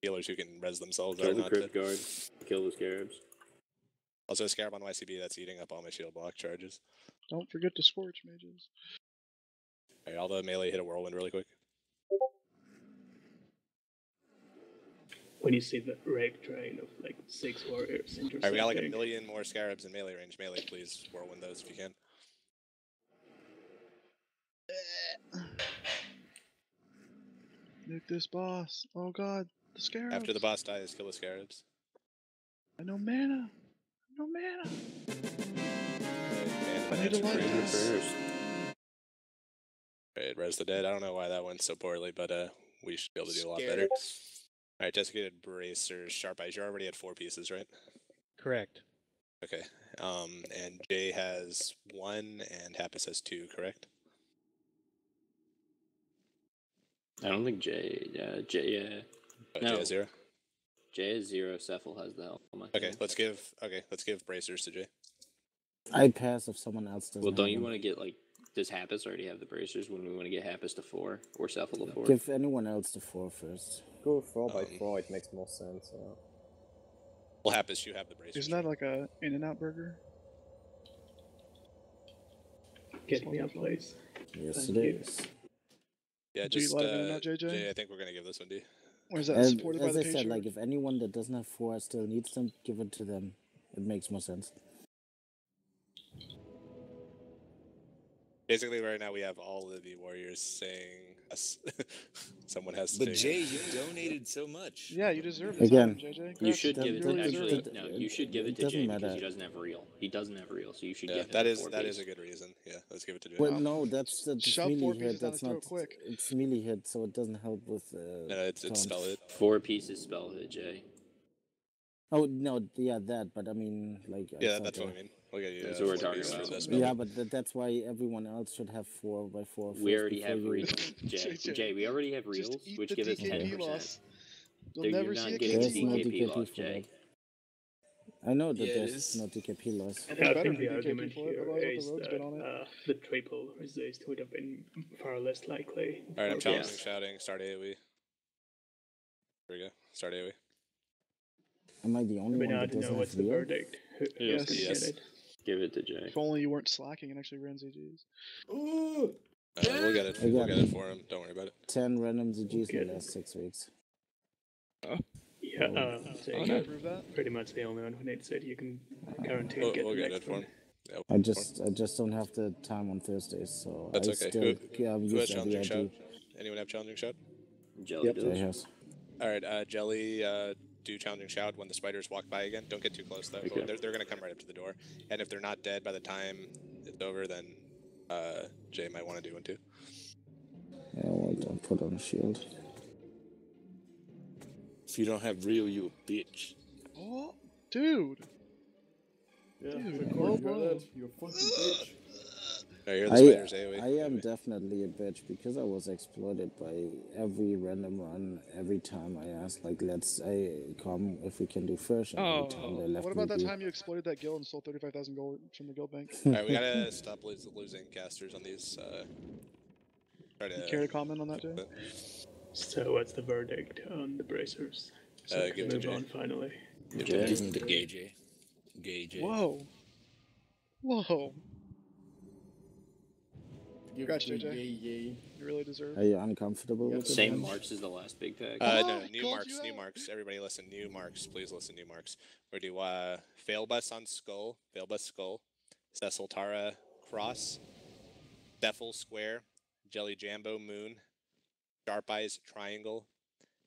healers who can res themselves Kill are the not crypt dead. guard. Kill the scarabs. Also, a scarab on YCB that's eating up all my shield block charges. Don't forget to scorch mages. Alright, all the melee hit a whirlwind really quick. When you see the rape train of like 6 warriors intersecting. Alright, we got like 1,000,000 more scarabs in melee range. Melee, please whirlwind those if you can. Nuke this boss. Oh god, the scarabs. After the boss dies, kill the scarabs. I know mana. No mana. And I need to light this. Alright, res the dead. I don't know why that went so poorly, but we should be able to do a lot better. Alright, desiccated bracers, sharp eyes. You're already at 4 pieces, right? Correct. Okay. And Jay has 1 and Happus has 2, correct? I don't think Jay. Yeah. Jay No. has 0? Jay is 0. Cephal has the helmet. Okay, let's give bracers to Jay. I'd pass if someone else doesn't. Well, don't have you them. want to get like? Does Happus already have the bracers? When we want to get Happus to 4 or Cephal to 4? Give anyone else the 4 first. Go 4x4, it makes more sense. Well, Happus, you have the bracers. Isn't that like a In-N-Out burger? Get me up, please. Yes, Thank it you. is. Yeah, Do you just let it in, not JJ? Jay, I think we're gonna give this one to you. Or is that And supported by as the I said, patient? like if anyone that doesn't have 4 still needs them, give it to them. It makes more sense. Basically, right now we have all of the warriors saying us. Someone has to. But take Jay, it. you donated so much. Yeah, you deserve this Again, item, JJ. You Congrats. should give it to really deserve actually. it. No, you should give it to doesn't Jay because matter. he doesn't have real. He doesn't have real, so you should Yeah, give him that the is 4 that piece. is a good reason. Yeah, let's give it to Jay. Well, no, that's Shove melee 4 hit. pieces down That's his throat not. quick. It's melee hit, so it doesn't help with. No, it's taunt. spell hit. 4 pieces spell hit, Jay. Oh no, yeah, that. But I mean, like. Yeah, thought, that's what I mean. Look at you. That's what we're 4 talking pieces for about. this spell. Yeah, but that's why everyone else should have 4x4. We first already before have you- reels, Jay. JJ, Jay, we already have reels, Just eat which the give us DKP 10%. loss. You'll You're never not see a getting There's the no KP. DKP DKP loss, for Jay. I know that Yeah, it there's is. no DKP loss. I think I better think for the DKP argument for it, here otherwise is the road's been on it. that the triple resist would have been far less likely. Alright, I'm for challenging, us. shouting, start AoE. Here we go. Start AoE. Am I the I only mean, one I that don't know doesn't what's have the real? verdict. Who's gonna Yes. get it? Give it to Jay. If only you weren't slacking and actually ran ZGs. Ooh! We'll get it. I We'll got get it for him. Don't worry about it. 10 random ZGs in Okay. the last 6 weeks. Yeah, so Can you're I prove that? pretty much the only one who needs it. You can guarantee We'll get get the it next for one. him. Yeah, I just don't have the time on Thursdays, so That's I okay. still Who has use challenging every shout? ID. Anyone have challenging shout? Jelly Yep, does. Jay has. Alright, Jelly, do challenging shout when the spiders walk by again. Don't get too close though. Okay. They're gonna come right up to the door. And if they're not dead by the time it's over, then Jay might want to do one too. Yeah, well, don't put on a shield. If you don't have real, you a bitch. Oh, dude. Yeah, Dude, of low course you got blow. that. You fucking bitch. Oh, you're the spiders AoE. I am definitely a bitch because I was exploited by every random run. Every time I asked, like, let's come if we can do first, and every time they left What me about that be. time you exploited that guild and stole 35,000 gold from the guild bank? Alright, we gotta stop losing casters on these. Try to. You care to comment on that, Jay? So what's the verdict on the bracers? So we give can it to move on Jay. finally. Give him the gay J. Gay J. Whoa. Whoa. Congrats, Yay, JJ. yay. You really deserve Are it. you uncomfortable with it? Same man? marks as the last big pack. No, new marks. Everybody listen, new marks. Please listen, new marks. We're gonna do Failbus on Skull, Failbus Skull, Cecil Tara Cross, Defil Square, Jelly Jambo Moon, Sharp Eyes Triangle,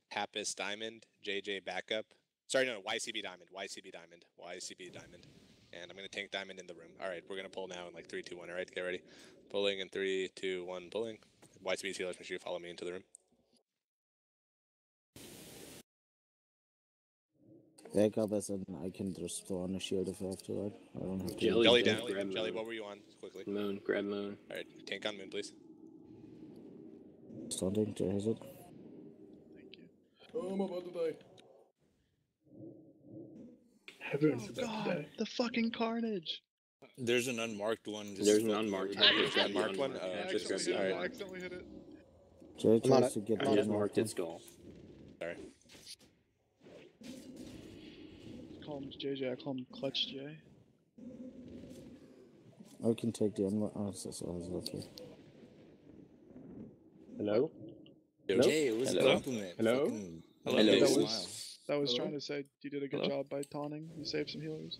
Papis Diamond, JJ Backup. Sorry, no, YCB Diamond. And I'm gonna tank Diamond in the room. Alright, we're gonna pull now in like 3, 2, 1. Alright, get ready. Pulling in 3, 2, 1, pulling. YCB healers, make sure you follow me into the room. Back up as in I can just throw on a shield if I have to, right? I don't have to. Jelly down. Jelly, what were you on? Quickly. Moon, grab Moon. Alright, tank on Moon, please. Stunting, Jay has it. Oh, I'm about to die. Everyone's Oh god, the fucking carnage. There's an unmarked one. Just There's an unmarked one. Unmarked one? I Just accidentally hit it. Jay I'm on tries it. to get I the just unmarked marked one. its skull. Sorry. Call him JJ, I call him Clutch J. I can take the unmarked. Oh, so it's okay. Hello? Jay, it was a compliment. Hello? Fucking Hello. big That smile. was trying to say you did a good job by taunting. You saved some healers.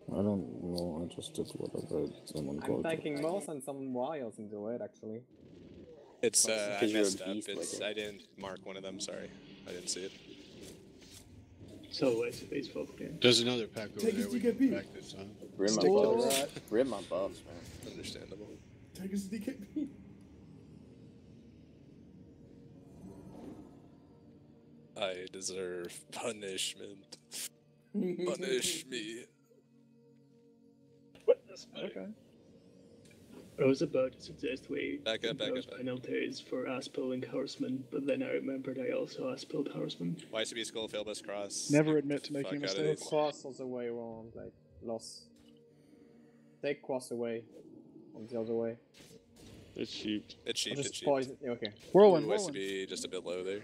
I don't know. I just did whatever someone I'm called. tanking Moss and some wiles into it, actually. It's I Because you're a messed up. beast with it. I didn't mark one of them. Sorry, I didn't see it. So YCB's fucked in. There's another pack over Take there. his We can DKP. back this on. Rip my Stick to buffs. that. Rip my buffs, man. Understandable. Take his DKP. I deserve punishment. Punish me. Okay. I was about to suggest we Back up. impose penalties for us pulling horsemen, but then I remembered I also pulled horsemen. YCB Skull, Failbus Cross. Never admit to making a Fuck out of mistake. these. Cross was away wrong, like, loss. Take cross away. On the other way. It's cheap. It's cheap. Or It's just cheap. poison. Yeah, okay. Whirlwind. YCB just a bit low there.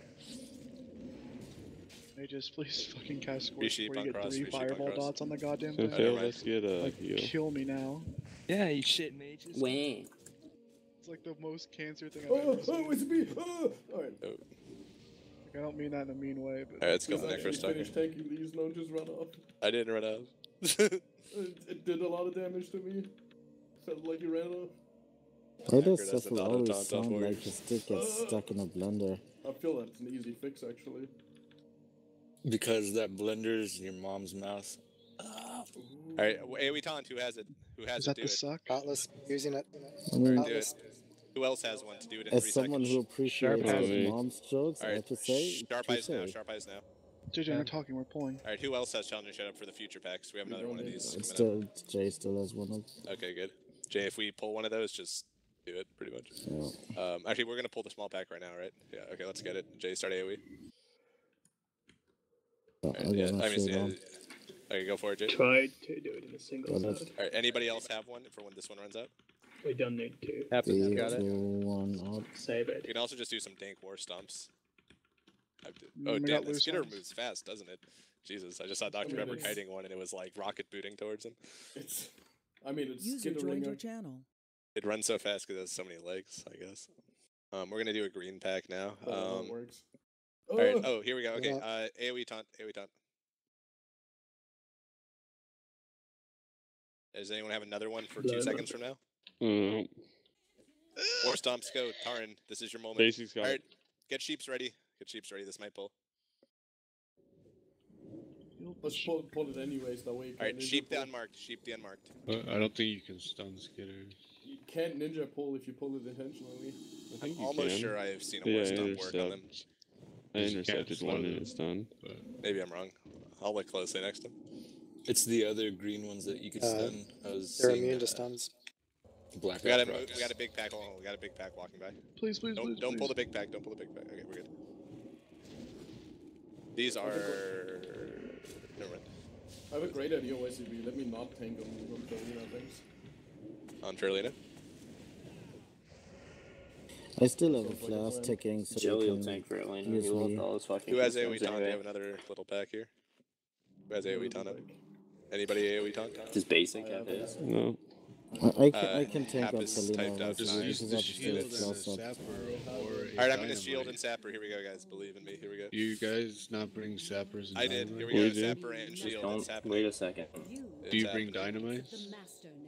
Mages, please fucking cast Free Scorch sheep before on you get cross, 3 free sheep on fireball cross. dots on the goddamn So thing. Phil, let's get a Like, heal. kill me now. Yeah, you shit mages. Wait. It's like the most cancer thing I've Oh, ever seen. it's me. Oh. Alright. Oh. Like, I don't mean that in a mean way, but... Alright, let's go for the next Actually first talker. finish tanking these, don't just run off. I didn't run out. It did a lot of damage to me. Felt like you ran off. Why does Accurate as Cecil an always auto-taunt sound warrior. like his dick gets stuck in a blender? I feel that's an easy fix, actually. Because that blender's in your mom's mouth. Alright, AoE taunt, who has it? Who has Is it? that Do the it. suck? Heartless using it. I mean, Do Heartless. it. Who else has one to do it in as 3 someone seconds? who appreciates Sharp his eyes. mom's jokes, I have Alright, to say, sharp eyes now, touche. sharp eyes now. JJ, we're talking, we're pulling. Alright, who else has challenge shut up for the future packs? We have another one of these It's coming up. still Jay still has one of. Okay, good. Jay, if we pull one of those, just do it, pretty much. Yeah. Actually, we're gonna pull the small pack right now, right? Yeah, okay, let's get it. Jay, start AoE. I Yeah, got my I mean, shield on. okay, go for it, Jay. Try to do it in a single Got it. shot. Alright, anybody else have one for when this one runs out? We don't need to. Yep, 3, got it. 2, 1, out. Save it. You can also just do some dank war stumps. We Oh, got damn, that loose skitter ones. moves fast, doesn't it? Jesus, I just saw Dr. mean, Pepper it's- kiting one and it was like rocket booting towards him. It's User joined your skittering. channel. It runs so fast because it has so many legs, I guess. We're gonna do a green pack now. That works. Alright, oh, here we go. Okay, Yeah. AoE taunt, AoE taunt. Does anyone have another one for 2 No. seconds from now? Mm, War stomps go. Taran, this is your moment. Basics got Alright, it. get sheeps ready. Get sheeps ready, this might pull. Let's pull it anyways, that way you Alright, can't ninja sheep the pull. unmarked, sheep the unmarked. I don't think you can stun skitters. You can't ninja pull if you pull it intentionally. I think I'm you almost can. sure I have seen a Yeah, war stomp work on them. I You can't intercepted slow one and them, it's done. Maybe I'm wrong. I'll look closely next time. It's the other green ones that you could stun. I was They're seeing immune to that. stuns. Black We got Rock. we got a big pack. Hold on, we got a big pack walking by. Please, please, Don't please, don't pull please. the big pack. Don't pull the big pack. Okay, we're good. These are. Never mind. I have a great idea, YCB. Let me not tank on Turlina things. On Turlina. I still have a flask ticking, so Joey you will can tank for Elena. use He will me. have all his fucking Who has keystone AoE taunt? anyway. We have another little pack here. Who has AoE taunt up? Anybody AoE taunt? Does basic have his? No. I can tank on Happis typed Selena out because nine. he's about to stay flask up. Alright, I'm gonna shield and sapper. Here we go, guys. Believe in me. Here we go. You guys not bring sappers and I did. dynamite? Here we go. Sapper and shield. It's happening. Wait a second. Do you bring dynamites?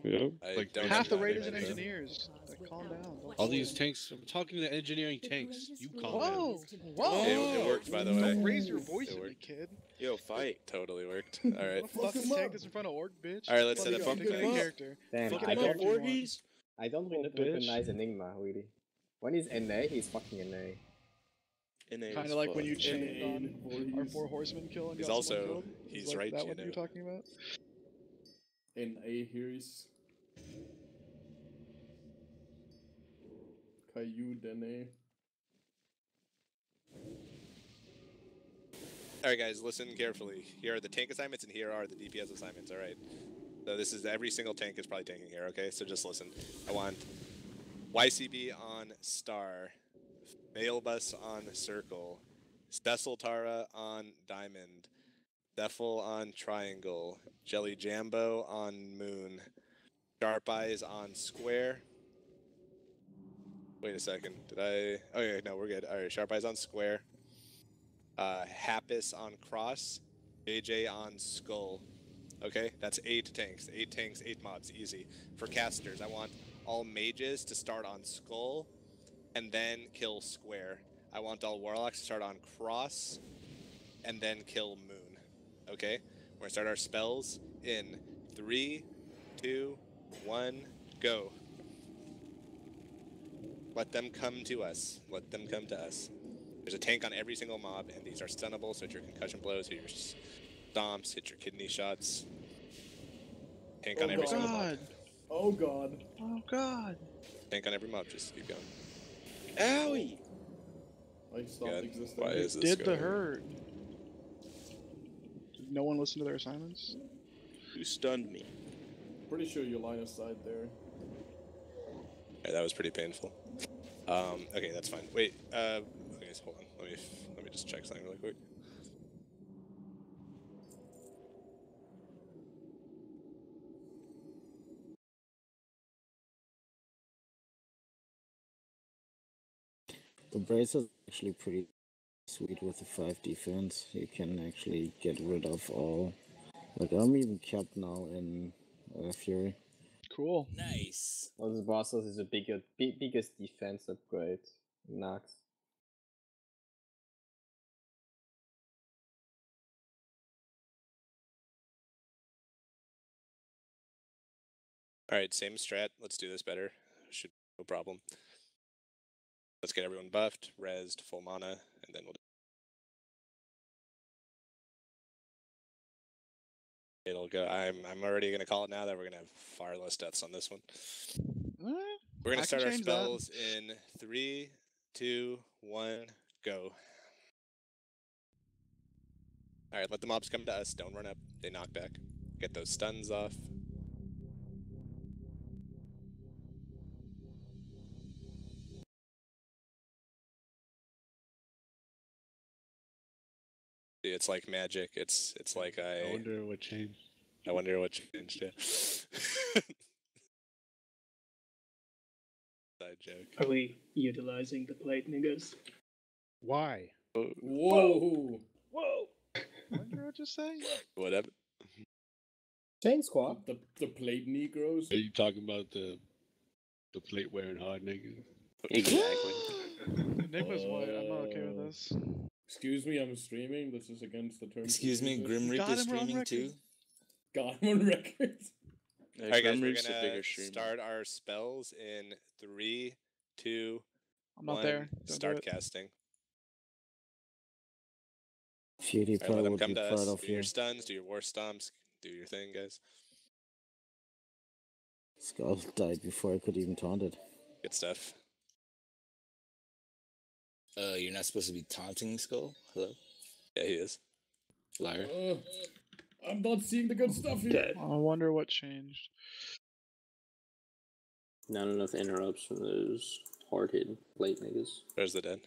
Yeah. I don't Half the have raiders and dynamite. engineers. Like, calm down. Don't All bully these them. tanks. I'm talking to engineering tanks. You calm Whoa! down. Whoa! It worked, by the Don't way. raise your voice It at me, worked. kid. Yo, fight. Totally worked. Alright. Fucking tank this in front of Orc, bitch. Alright, let's set Fuck up up, some pick any things. character. Damn, Fuck I any don't, character you want. I don't recognize Enigma, really. When he's NA, he's fucking NA. Kind of like when you chained NA on Voorhees. our 4 horsemen kill and He's got someone also- killed. he's Is like right, that you what know. you're talking about? NA here's Caillou Dene. Alright, guys, listen carefully. Here are the tank assignments, and here are the DPS assignments. Alright. So this is every single tank is probably tanking here. Okay, so just listen. I want YCB on Star, Mailbus on Circle, Spessel Tara on Diamond, Defil on Triangle, Jelly Jambo on Moon, Sharp Eyes on Square. Wait a second. Did I? Oh yeah, no, we're good. All right, Sharp Eyes on Square. Happis on Cross, JJ on Skull. Okay, that's 8 tanks. 8 tanks, 8 mobs, easy. For casters, I want all mages to start on Skull, and then kill Square. I want all warlocks to start on Cross, and then kill Moon. Okay, we're gonna start our spells in 3, 2, 1, go. Let them come to us. Let them come to us. There's a tank on every single mob, and these are stunnable, so hit your concussion blows, hit your stomps, hit your kidney shots. Tank on every single mob. God! Oh god. Oh god! Tank on every mob, just keep going. Owie! I stopped God, existing. why is this Did the going? hurt. Did no one listen to their assignments? You stunned me. Pretty sure your line of sight there. Yeah, that was pretty painful. Okay, that's fine. Wait, okay, so hold on. Let me just check something really quick. The brace is actually pretty sweet with the 5 defense. You can actually get rid of all. Like, I'm even capped now in Fury. Cool. Nice. Well, this Bossos is the biggest defense upgrade in Nax. Alright, same strat. Let's do this better. Should no problem. Let's get everyone buffed, rezzed, full mana, and then we'll do it'll go. I'm already gonna call it now that we're gonna have far less deaths on this one. We're I gonna can start our change that. spells in 3, 2, 1, go. Alright, let the mobs come to us. Don't run up. They knock back. Get those stuns off. See, it's like magic. It's like I wonder what changed. I wonder what changed. Yeah. Side joke. Are we utilizing the plate niggas? Why? Whoa! Whoa! What did I just say? Whatever. Chain squad. The plate Negroes. Are you talking about the plate wearing hard niggas? Exactly. Enigma's white. I'm not okay with this. Excuse me, I'm streaming. This is against the terms. Excuse me, Grim Got Reaper him on streaming record. too? Got him on record. All right, guys, Grim we're Reaper's the gonna bigger streamer. start our spells in 3, 2, I'm not 1. there. Don't do Start it. casting. Fury All right, let probably them would come be to proud us. of Do you. your stuns, do your war stomps, do your thing, guys. Skull died before I could even taunt it. Good stuff. You're not supposed to be taunting Skull? Hello? Yeah, he is. Liar. I'm not seeing the good stuff here. I wonder what changed. Not enough interrupts from those hard-hitting late niggas. Where's the dead?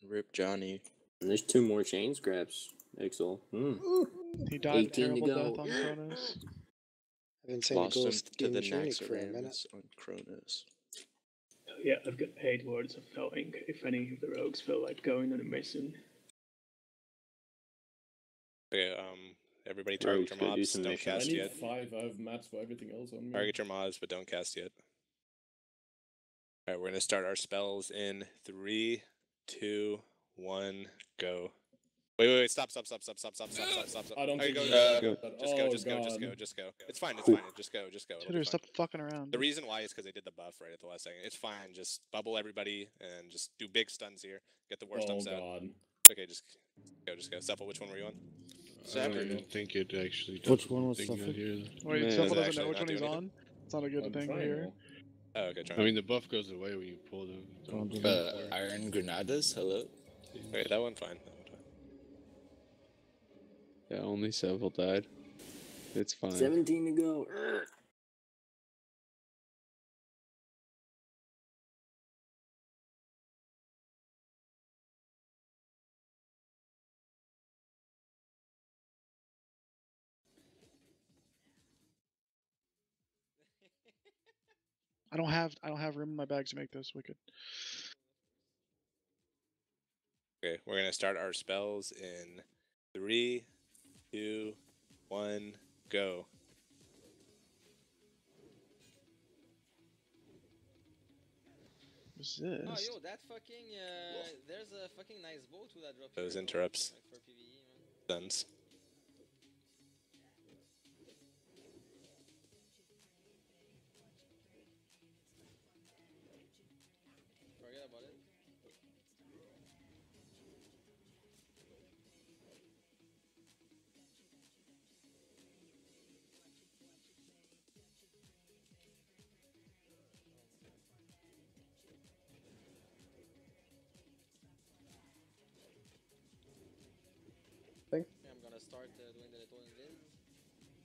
Rip Johnny. And there's 2 more chain scraps, Exel. He died a 18 to terrible go. death on Kronos. I haven't seen Lost the him Ghost to in the Tunic for a minute. Naxxramas on Kronos. Yeah, I've got 8 words of towing if any of the rogues feel like going on a mission. Okay, everybody target your mobs. Don't I cast need yet. 5. I have mats for everything else on me. Target your mobs, but don't cast yet. Alright, we're gonna start our spells in 3, 2, 1, go. Wait, stop. I don't Okay, think go, you go. but- Just oh, go. God. It's fine, just go. It'll be Tutor, fine. stop fucking around. The reason why is because they did the buff right at the last second. It's fine, just bubble everybody and just do big stuns here. Get the worst Oh, upset. God. Okay, just go. Sepple, which one were you on? I don't think it actually does. Which one was anything out Sepple? here. Wait, Does Sepple it doesn't actually know which not one do he's anything? on? It's not a good I'm thing trying here. now. Oh, okay, try. I mean, the buff goes away when you pull them. Iron Granadas? Hello? Wait, that one fine. Yeah, only Seville died. It's fine. 17 to go. I don't have room in my bags to make this wicked. Okay, we're gonna start our spells in 3, 2, 1, go. What's this? Oh, yo, that fucking, there's a fucking nice boat with that drop. Those here, interrupts. like for PvE, man. Stuns. Forget about it. Think? Yeah, I'm gonna start doing the little invis.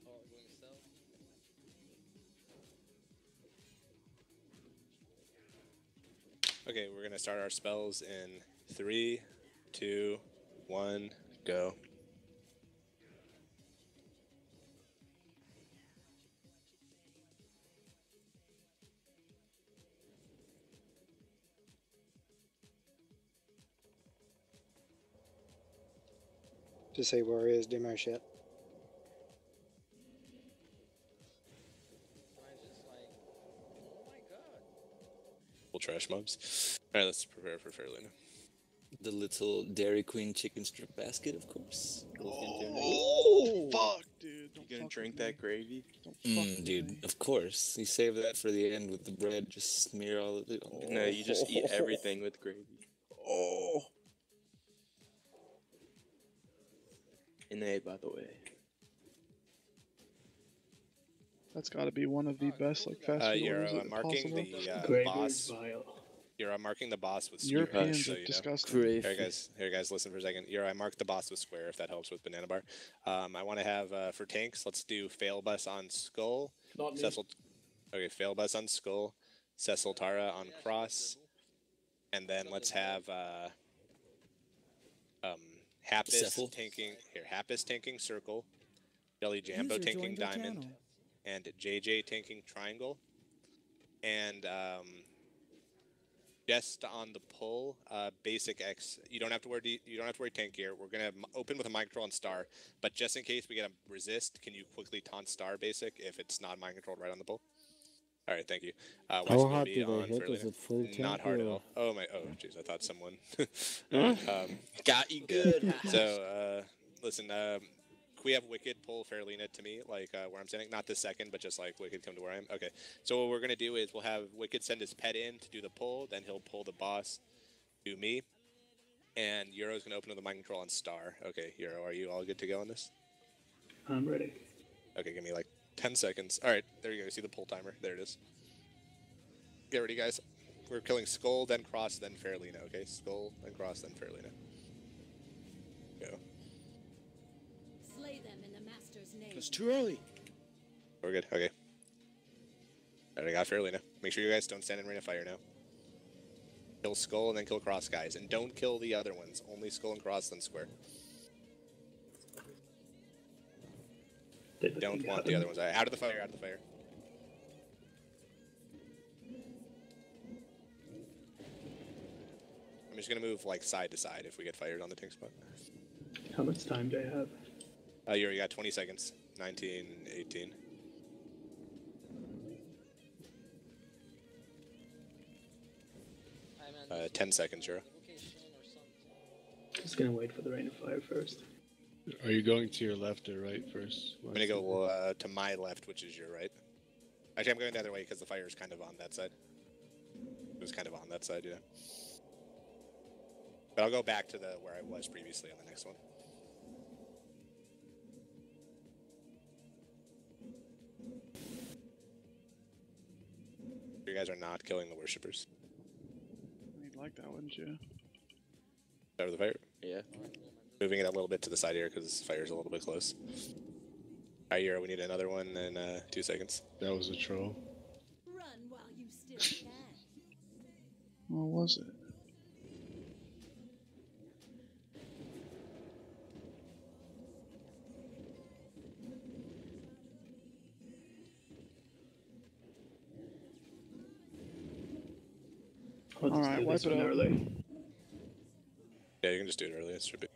Or going stealth. Okay, we're gonna start our spells in 3, 2, 1, go. To see Warriors demo shit. Full trash mobs. Alright, let's prepare for Fairlina. The little Dairy Queen chicken strip basket, of course. Oh, fuck, dude. Don't You gonna fuck drink with me. that gravy? Don't fuck with Dude, me. of course. You save that for the end with the bread. Just smear all of it on No, you just eat everything with gravy. Oh. An A, by the way. That's got to be one of the best like fast food You're orders marking possible. the Gravy boss. is vile. You're marking the boss with Europeans square. are So disgusting. Here, guys, listen for a second. I marked the boss with square, if that helps with banana bar. I want to have for tanks. Let's do fail bus on skull. Not me. Cecil. Okay, fail bus on skull. Cecil Tara on cross, and then let's have Happis Cecil? tanking here. Happis tanking circle. Jelly Jambo User tanking joined your diamond. channel. And JJ tanking triangle. And just on the pull, basic X. You don't have to worry tank gear. We're gonna open with a mind control on star, but just in case we get a resist, can you quickly taunt star basic if it's not mind controlled right on the pull? All right, thank you. How Watch hard me do they on hit? for Is it full tank not hard at or- all. Oh my! Oh jeez, I thought someone Got you good. So listen, can we have Wicked pull Fairlina to me, like where I'm standing? Not this second, but just like Wicked come to where I am. Okay. So what we're gonna do is we'll have Wicked send his pet in to do the pull, then he'll pull the boss to me, And Euro's gonna open with the mind control on Star. Okay, Euro, are you all good to go on this? I'm ready. Okay, give me like 10 seconds. All right, there you go. See the pull timer? There it is. Get ready, guys. We're killing Skull, then Cross, then Fairlina. Okay, Skull, then Cross, then Fairlina. Go. Slay them in the master's name. It's too early. We're good. Okay. All right, I got Fairlina. Make sure you guys don't stand in rain of fire now. Kill Skull and then kill Cross, guys, and don't kill the other ones. Only Skull and Cross, then Square. Don't want the other ones. Out of the fire. Out of the fire. I'm just gonna move like side to side if we get fired on the tank spot. How much time do I have? You got 20 seconds. 19, 18. Hi, man. 10 seconds, Euro. Just gonna wait for the rain of fire first. Are you going to your left or right first? I'm gonna go to my left, which is your right. Actually, I'm going the other way because the fire is kind of on that side. It was kind of on that side, yeah. But I'll go back to where I was previously on the next one. You guys are not killing the worshippers. You'd like that, wouldn't you? Over the fire? Yeah. Moving it a little bit to the side here because the fire's a little bit close. Alright, Euro, we need another one in 2 seconds. That was a troll. Run while you still can. What was it? Alright, wipe it out. Early. Yeah, you can just do it early. It should be.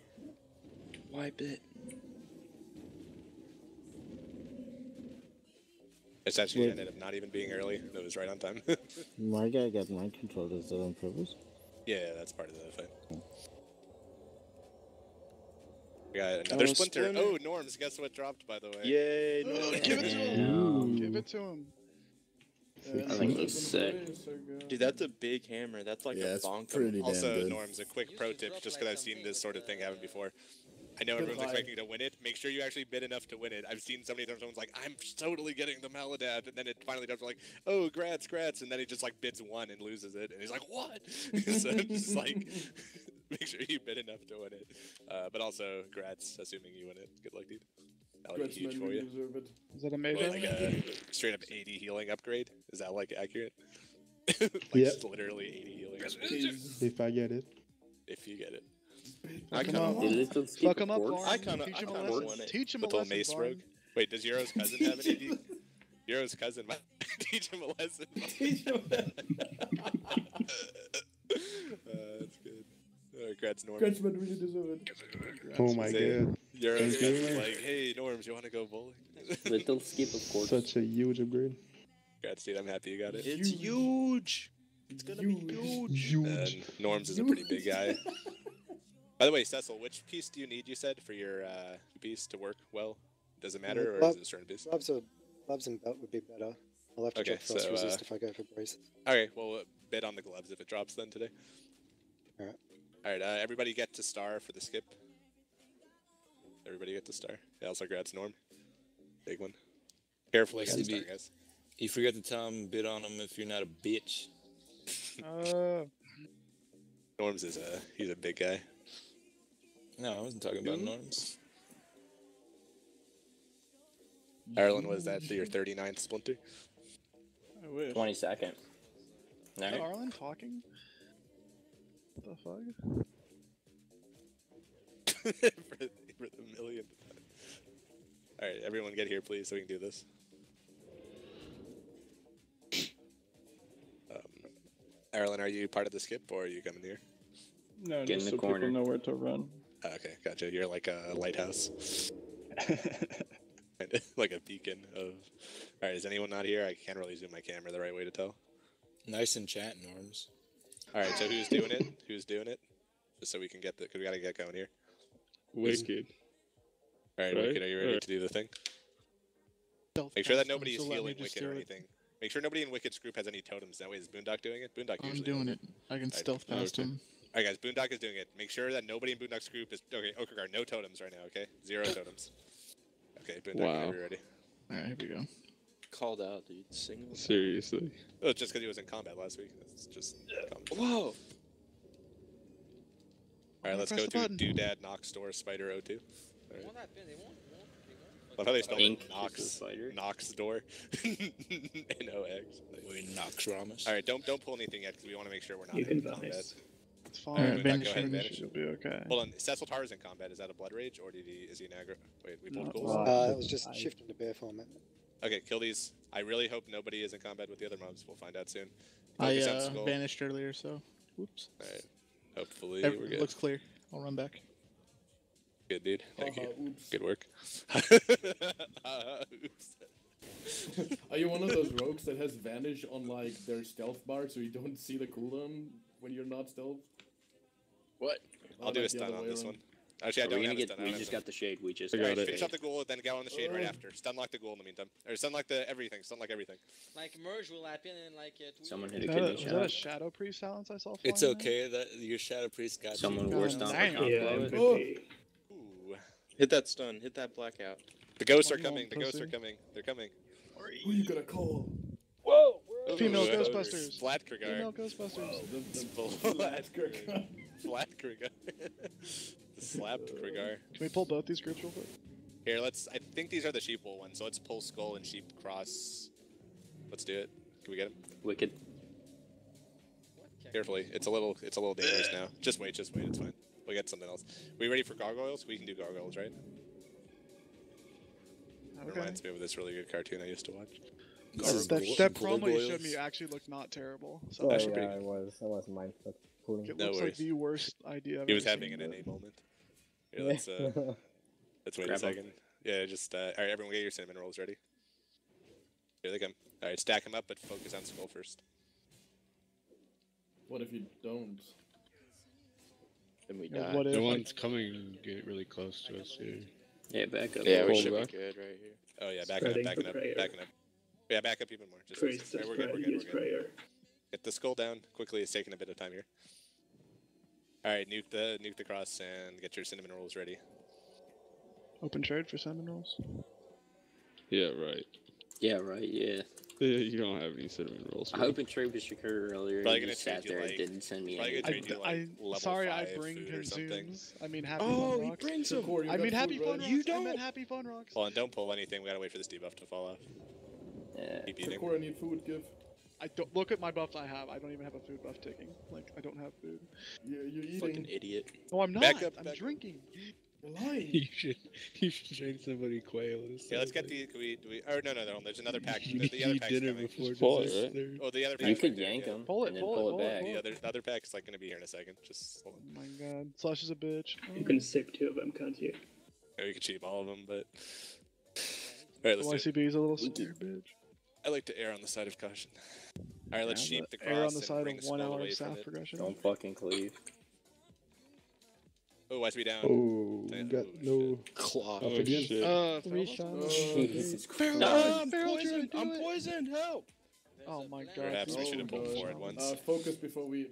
Wipe it. It's actually ended up not even being early. It was right on time. My guy got mind control. Is that on purpose? Yeah, that's part of the fight. We got another splinter. Oh, Norms, guess what dropped, by the way? Yay, Norms. Give it to him. Give it to him. I think he's sick. Dude, that's a big hammer. That's like a bonk. Also, Norms, a quick pro tip, just because I've seen this sort of thing happen before. I know everyone's expecting to win it. Make sure you actually bid enough to win it. I've seen somebody, someone's like, I'm totally getting the Maladad, and then it finally drops like, oh, grats, and then he just like bids one and loses it, and he's like, what? So just like, make sure you bid enough to win it. But also, grats, assuming you win it. Good luck, dude. That'll be huge for you. Is that amazing? Like a straight up 80 healing upgrade? Is that like accurate? Like just literally 80 healing upgrade. If I get it. If you get it. Fuck him up, Lauren. I kind of want it. Teach him a With old lesson, Mace Lauren. Rogue. Wait, does Euro's cousin have an AD? Euro's cousin might teach him a lesson. Teach him That's good. Congrats, Norm. Congrats, man, really deserve it. Oh my god. Euro's Thank you. cousin's like, hey, Norms, you want to go bowling? Little skip, of course. Such a huge upgrade. Congrats, dude. I'm happy you got it. It's huge. It's gonna be huge. And Norms is a pretty big guy. By the way, Cecil, which piece do you need, you said, for your piece to work well? Does it matter, or is it a certain piece? Gloves and belt would be better. I'll have to check frost resist if I go for braces. Okay, well, bid on the gloves if it drops then today. Alright. Alright, everybody get to star for the skip. Everybody get to star. Yeah, also grats Norm. Big one. Carefully, get to star, guys. You forgot to tell him bid on him if you're not a bitch. Norm's he's a big guy. No, I wasn't talking about Norms. Ireland, was that your 39th splinter? I wish. 22nd. Is Arlen talking? What the fuck? for the millionth time. Alright, everyone get here, please, so we can do this. Ireland, are you part of the skip, or are you coming here? No, Get just in the so corner. people know where to run. Okay, gotcha. You're like a lighthouse. Like a beacon of... Alright, is anyone not here? I can't really zoom my camera the right way to tell. Nice in chat, Norms. Alright, so who's doing it? Who's doing it? Just so we can get the... Because we gotta get going here. Wicked. Alright, Right? Wicked, are you ready Alright. to do the thing? Make sure that nobody is healing Wicked or anything. Make sure nobody in Wicked's group has any totems. That way, is Boondock doing it? Boondock I'm usually doing does it. I can Alright, stealth past okay. him. All right, guys. Boondock is doing it. Make sure that nobody in Boondock's group is okay. Okagard, no totems right now. Okay, 0 totems. Okay, Boondock, Wow. whenever you're ready. All right, here we go. Called out, dude. Single. Seriously. Oh, it's just because he was in combat last week. That's just. Whoa. All right, let's Press go the to button. Doodad, Nox, Door, Spider 02. All right. Love how they spelled Ink it is Nox. the spider. Nox Door. N-O-X. We're Nox Ramus. All right, don't pull anything yet because we want to make sure we're not You in can combat. vanish. It's fine. Alright, Boondock, Vanish, go ahead and vanish, vanish. you'll be okay. Hold on, Cecil Tar's in combat. Is that a Blood Rage or is he an aggro? Wait, we pulled No. goals. It was just shifting to bear format. Okay, kill these. I really hope nobody is in combat with the other mobs. We'll find out soon. I Focus on Skull. vanished earlier, so whoops. Alright. Hopefully we're good. Looks clear. I'll run back. Good, dude. Thank you. Oops. Good work. Oops. Are you one of those rogues that has vanish on like their stealth bar so you don't see the cooldown when you're not stealth? What? I'll do a like the stun other on way this around. one. Actually, I Are don't we have gonna a stun. get? We just got the shade. We just. I got Alright, it. finish up the ghoul, then go on the shade right after. Stunlock the ghoul in the meantime. Or stunlock the everything. Stunlock everything. Like merge will happen in like 2 Someone years. hit a Was kidney that a shot. shadow priest silence I saw? It's flying there? okay that your Shadow Priest got Someone you. worse on Dang. Yeah, Conflow it. MVP. Ooh. Hit that stun. Hit that blackout. The ghosts are Come on, coming. The ghosts are pussy. coming. They're coming. Who you gonna call? Whoa! Female Ooh, Ghostbusters. Flat Krigar. Female Ghostbusters. Flat Krigar. Flat Krigar. The slapped Krigar. Can we pull both these groups real quick? Here, I think these are the sheep wool ones, so let's pull Skull and Sheep Cross. Let's do it. Can we get him? Wicked. Carefully. It's a little dangerous now. Just wait, it's fine. We'll get something else. We ready for gargoyles? We can do gargoyles, right? Okay. Reminds me of this really good cartoon I used to watch. That promo you showed me actually looked not terrible. So Oh, Actually yeah, pretty it was mine. But pulling. it No looks worries. like the worst idea I've He was ever having seen, an but- NA moment. Here, let's wait Grab a 'em. second. Yeah, just all right, everyone get your cinnamon rolls ready. Here they come. All right, stack them up, but focus on Skull first. What if you don't? Then we Yeah, die. what if, The like- one's coming get really close to us here. Yeah, back up. Yeah, we Hold should back. be good right here. Oh yeah, Spreading backing for up, prayer. backing up. Yeah, back up even more. Just Priest all right, of we're good, prayer, we're good, use we're good. prayer. Get the skull down quickly. It's taking a bit of time here. All right, nuke the cross and get your cinnamon rolls ready. Open trade for cinnamon rolls. Yeah, right. Yeah, right. Yeah. Yeah, you don't have any cinnamon rolls. I bro. hope it trade with Shakura earlier. Probably He gonna just sat trade you, there and like- didn't send me probably any. gonna trade you, like, level sorry, I 5 bring food or something. consumes. I mean, happy Oh, fun he rocks. brings them. Core, you I got mean, happy food, fun right? rocks. I meant happy fun rocks. Hold on, don't pull anything. We gotta wait for this debuff to fall off. Yeah. Keep eating. Core, I need food, give. I don't look at my buffs I have. I don't even have a food buff ticking. Like I don't have food. You're Fucking eating. idiot. No, I'm not. Back up, I'm back up. drinking. You're lying. You should trade somebody quail. Yeah, let's get the. Do we? Or no. There's another pack. You The other need pack's dinner coming. before pull it, dessert. right? there. Oh, the other pack. You could yank him. Pull it, and then pull it, pull it pull it, back. pull it. The other pack's like gonna be here in a second. Just hold on. Oh my god. Slush is a bitch. You can sip 2 of them, can't you? Oh, you can cheat all of them, but. All right, The let's do it. YCB is a little scared bitch. I like to err on the side of caution. All right, let's Yeah, sheep the but cross err on the and side bring of the 1 skull hour away of from staff it. progression. Don't fucking cleave. Oh, YSB down. Oh, Yeah. got no Claw. off Oh, again. shit. Three shots. Jesus Christ. I'm Feral poisoned. Druid, do I'm it. poisoned. Help. Oh my god. Perhaps we Oh, should have pulled God. 4 at once. Focus before we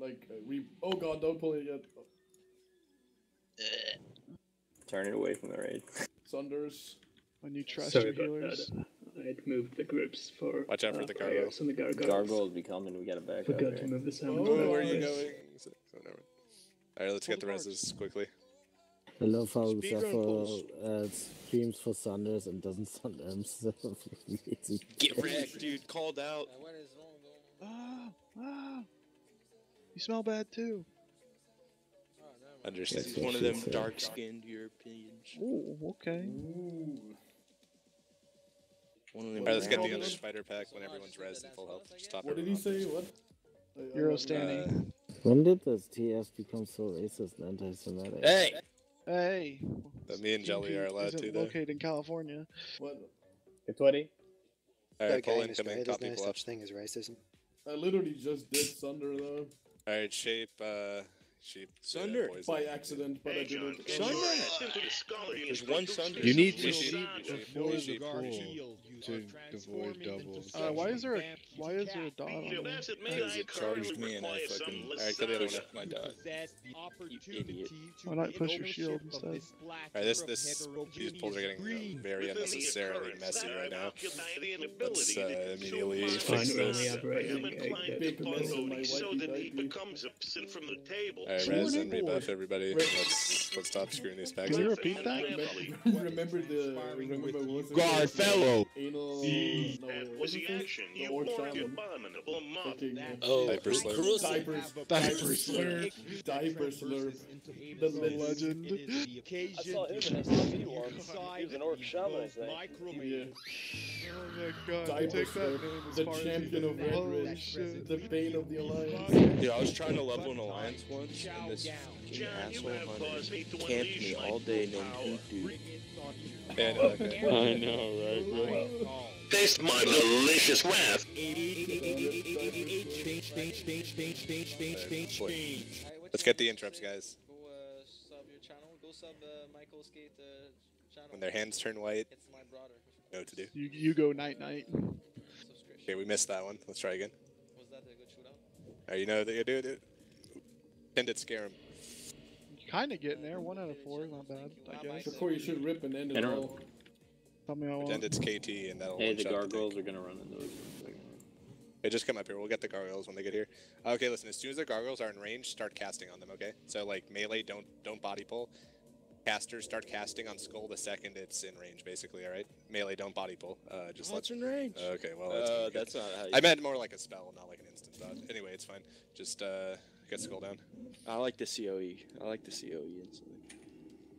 Oh god, don't pull it yet. Turn it away from the raid. Sunders. When you trust Sorry your about healers. that. I'd moved the groups for Watch out for the prayers and the gargoyles. Gargoyle will be coming. We gotta back up. Forgot here. to move the sound. Oh, Oh, where are you Yes. going? Oh, never mind. All right, let's get the reses quickly. I love how Speedrun Zephyr pulls. screams for Sanders and doesn't Sun himself. Get wrecked, dude. Called out. What is wrong though? Ah. You smell bad too. Oh, never mind. Understand. He's one of them dark-skinned Europeans. Oh, okay. Ooh. One of them. All right, let's get the brown- other spider pack when everyone's res and full health. Just top What did he everyone say? off. What? Euro haven't- standing. When did this TS become so racist and anti-Semitic? Hey. Hey. Me and Jelly are allowed isn't to, though. located in California. What? It's 20. All right, pull Okay, in incoming, Australia, top there's no people off. such thing as racism. I literally just did Sunder though. All right, shape. sheep. Sunder. Poison. By accident, but I did it. There's one Sunder. You need to Sheep. before the Sheep. pull to avoid doubles. Why is there a dot on there? Because it charged me and I fucking Alright, kill the other one. my dot. You idiot. Why not push your shield instead? Alright, these pulls are getting very unnecessarily messy right now. Let's immediately fix this. Big mess in my whitey Alright, res and rebuff everybody. Let's stop screwing these packs. Can you repeat that? Remember what was it? Garfello. Anal. Was the action? You orc warned shaman. abominable Oh, Diaper slurp. Diaper slurp. Diaper slurp. The legend. I saw him in SCP once. He was an orc shaman, I think. Yeah. Oh my god, Diaper take that slurp. name as The far as champion you of can. Red Holy Ridge. shit. The bane of the alliance. Dude, I was trying to level an alliance once, and this fucking asshole hunter camped me all day named Heat Dude. I know, right, bro? Taste my delicious wrath. Let's get the interrupts, guys. Go sub your channel. Go sub Michael Skate channel. When their hands turn white, It's my brother. know what to do. You go night night. Okay, we missed that one. Let's try again. Was that a good shootout? Alright, you know that you do it. Tend to scare him. Kind of getting there. 1 out of 4 is not bad, I guess. Before you should rip and end it Interrupt. all. Tell me how Pretend it's KT and that'll Hey, the one-shot gargoyles tank. are gonna run into us. Hey, just come up here. We'll get the gargoyles when they get here. Okay, listen. As soon as the gargoyles are in range, start casting on them. Okay. So like melee, don't body pull. Casters start casting on skull the second it's in range. Basically, all right. Melee, don't body pull. Just What's in range? Okay, well that's, That's not how you... I meant more like a spell, not like an instant dot. Anyway, it's fine. Just get skull down. I like the COE. I like the COE instantly.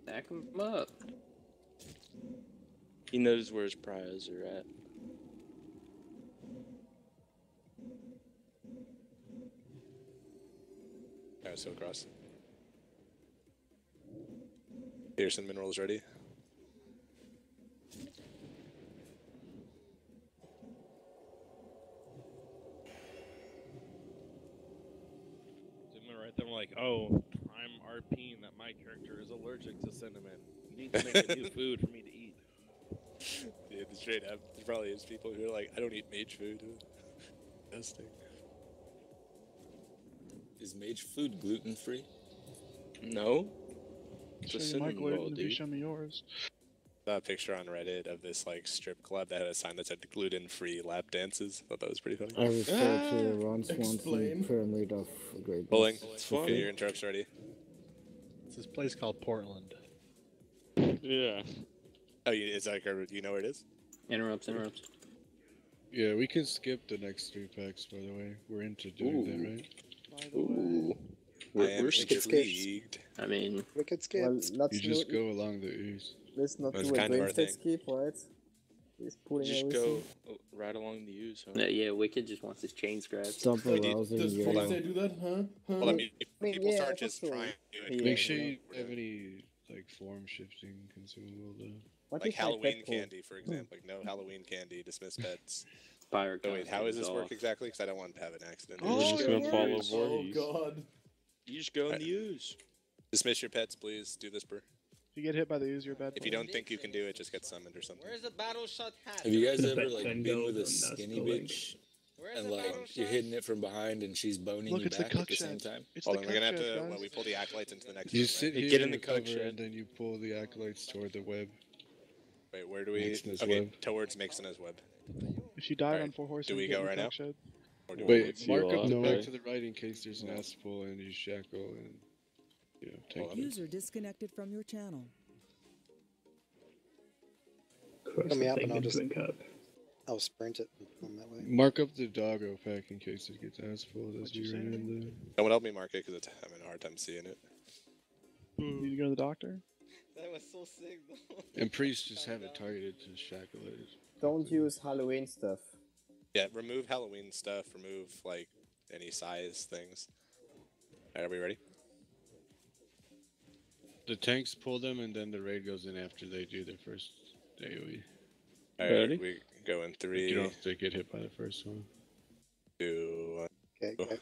Back him up. He knows where his priors are at. Alright, so across. Pearson minerals ready. Right there, I'm like, oh, I'm RPing that my character is allergic to cinnamon. You need to make a new food for me to eat. Dude, straight up, there probably is people who are like, I don't eat mage food. Disgusting. Is mage food gluten free? No. It's a Show me cinnamon Michael roll, and you dude. show me yours. Saw a picture on Reddit of this like strip club that had a sign that said gluten-free lap dances. Thought that was pretty funny. I refer to Ron Swanson Explain. Pyramid of Greatness. Bowling. It's Okay, funny. your interrupts ready. It's this place called Portland. Yeah. Oh, it's like, you know where it is? Interrupts. Yeah, we can skip the next 3 packs, by the way. We're into doing that, right? By the way. We're skip. intrigued. I mean, Wicked skip. Well, let's You just not, go along the ooze. let's not That's do a kind of our brain state thing. skip, right? He's pulling Just everything. go right along the ooze, huh? yeah, Wicked just wants his chain scratched. Stop arousing Does your... Forte do that, huh? Well, I mean, if I mean, people yeah, start for just sure. trying to do Yeah. it, Make sure yeah. you have any, like, form shifting consumable, though. What like if I Halloween pet pull? candy, for example. Like, no Halloween candy, dismiss pets. Fire. Oh, wait, how does this work off. exactly? Because I don't want to have an accident. Oh, We're just it gonna follow works. Oh Voorhees. god. You just go in the ooze. Dismiss your pets, please. Do this, bro. If you get hit by the ooze, you're bad. If you don't think you can do it, just get summoned or something. Where's the battle shot hat? Have you guys The ever vet like then been goes with a and that's skinny the link. bitch Where's and the battle like you're shot? hitting it from behind and she's boning Look, you it's the back at cuck the same shed. time? It's Hold the on, we're gonna cuck have shed, to. guys. Well, we pull the acolytes into the next You room, sit right? here get in in the the cuck cover, shed. and then you pull the acolytes toward the web. Wait, where do we? Mixing his Okay, web. towards Mixina's web. If you died Alright, on 4 horses, do we get go in the right cuck now? shed. Or do Wait, it's mark you up off, the No. back right? to the right in case there's an ass pull and you shackle and take it. User disconnected from your channel. Cross Come me the up thing and I'll and just- link up. I'll sprint it on that way. Mark up the doggo pack in case it gets ass pulled as What'd you we say, run man? in there. Someone help me mark it because I'm having a hard time seeing it. You need to go to the doctor. That was so sick, though. And priests just have it targeted to shackle it. Don't use Halloween stuff. Yeah, remove Halloween stuff. Remove like any size things. Alright, are we ready? The tanks pull them and then the raid goes in after they do their first AoE. Alright, Ready? we go in You 3, don't have to get hit by the first one. 2, 1. Okay, Oh. go.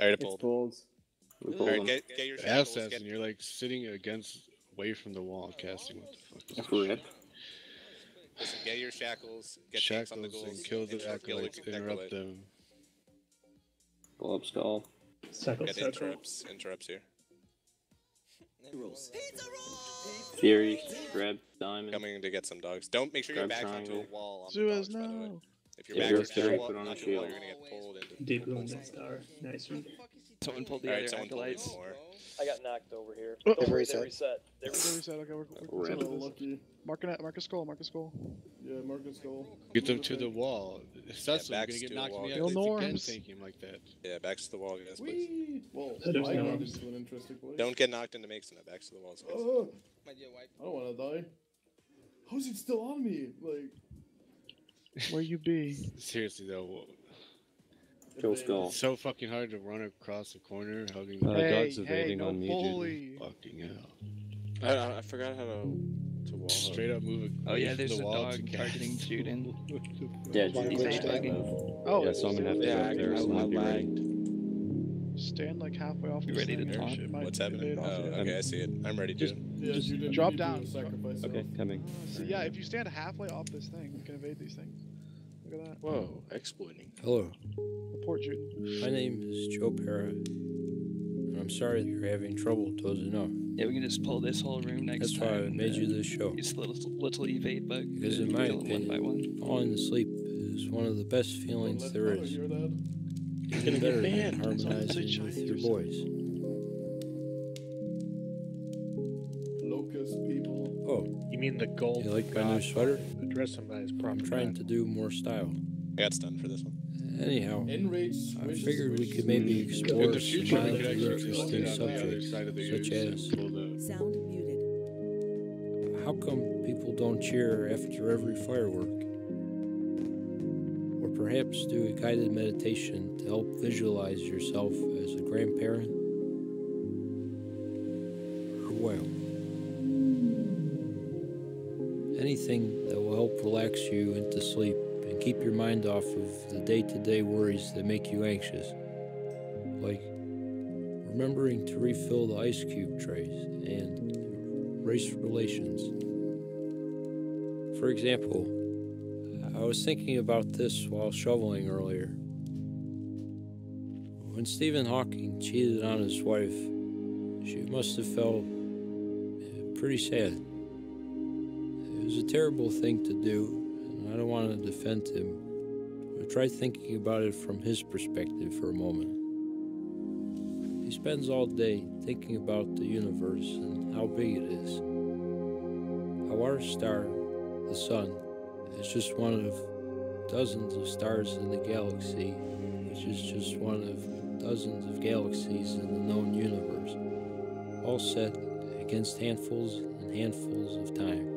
Alright, It's pulled. pulled. Alright, get your shackles. Assassin, Get... you're like sitting away from the wall casting. What the fuck is this Rip. shit? Listen, get your shackles. Get tanks on the Shackles ghouls. and kill the kill acolytes, interrupt them. Blow up skull. Get interrupts here. Fury, grab diamond. Coming to get some dogs. Don't make sure your Grab back's onto a triangle. wall on the Suez, dogs, by the way. no. If your Yeah, back you're is to the Fury, wall, put on a not the wall, shield. you're gonna get pulled into. Deep blue and star. Nice one. Someone pulled the Alright, other someone pulled in acolytes. more. I got knocked over here. Oh. Don't worry, Reset. they reset. They They reset. reset. Okay, we're Rip. settled this. Lucky. Mark a skull. Mark a skull. Yeah, Marcus go. Get them to the wall. Assassin, you're backs gonna get to knocked the in wall. the Bill acolytes again, Norms. tank him like that. Yeah, backs to the wall, guys, please. Whee! Well, There's my no god arms. is to an interesting place. Don't get knocked into making it. Backs to the walls, guys. Oh, Might get wiped. I don't want to die. How's it still on me? Like, Where you be? Seriously though, Kill skull. it's so fucking hard to run across the corner hugging Hey, the hey, no bully. fucking hell. I forgot how to wall hug. Straight up move it. Oh away yeah, from there's the a wall dog to targeting Juden. Yeah, One Judy's glitch back down. move. Oh, Yeah, so I'm gonna have to Yeah, go there, so I I'll be ready. lagged. stand like halfway off. You this ready to thing, taunt? shit might What's happening? evade Oh, off you. okay, I see it. I'm ready, Just- dude. yeah, Just you didn't drop need to down. sacrifice Okay, self. coming. So yeah, if you stand halfway off this thing, you can evade these things. Look at that. Whoa, exploiting. Hello, Report Juden. my name is Joe Para, and I'm sorry that you're having trouble dozing off. Yeah, we can just pull this whole room next That's time. why I and, made you this show. Use the little evade bug. Because to in my kill them one by one. opinion, falling asleep is one of the best feelings Let there Tyler is. hear that. Even better than banned. harmonizing Someone with say your Chinese or boys. Locust people. Oh, You mean the gold? you like my new sweater? Address him by his proper I'm trying to do more style. I got stunned for this one. Anyhow, Enrage I swish, figured we swish, could maybe swish. explore In the some future, we mildly could actually interesting look on the other subjects, side of the such use as and pull the Sound muted. how come people don't cheer after every firework? Or perhaps do a guided meditation to help visualize yourself as a grandparent or well. Anything that will help relax you into sleep and keep your mind off of the day-to-day worries that make you anxious. Like remembering to refill the ice cube trays and race relations. For example, I was thinking about this while shoveling earlier. When Stephen Hawking cheated on his wife, she must have felt pretty sad. It was a terrible thing to do, and I don't want to defend him, but try thinking about it from his perspective for a moment. He spends all day thinking about the universe and how big it is. How our star, the sun, is just one of dozens of stars in the galaxy, which is just one of dozens of galaxies in the known universe, all set against handfuls and handfuls of time.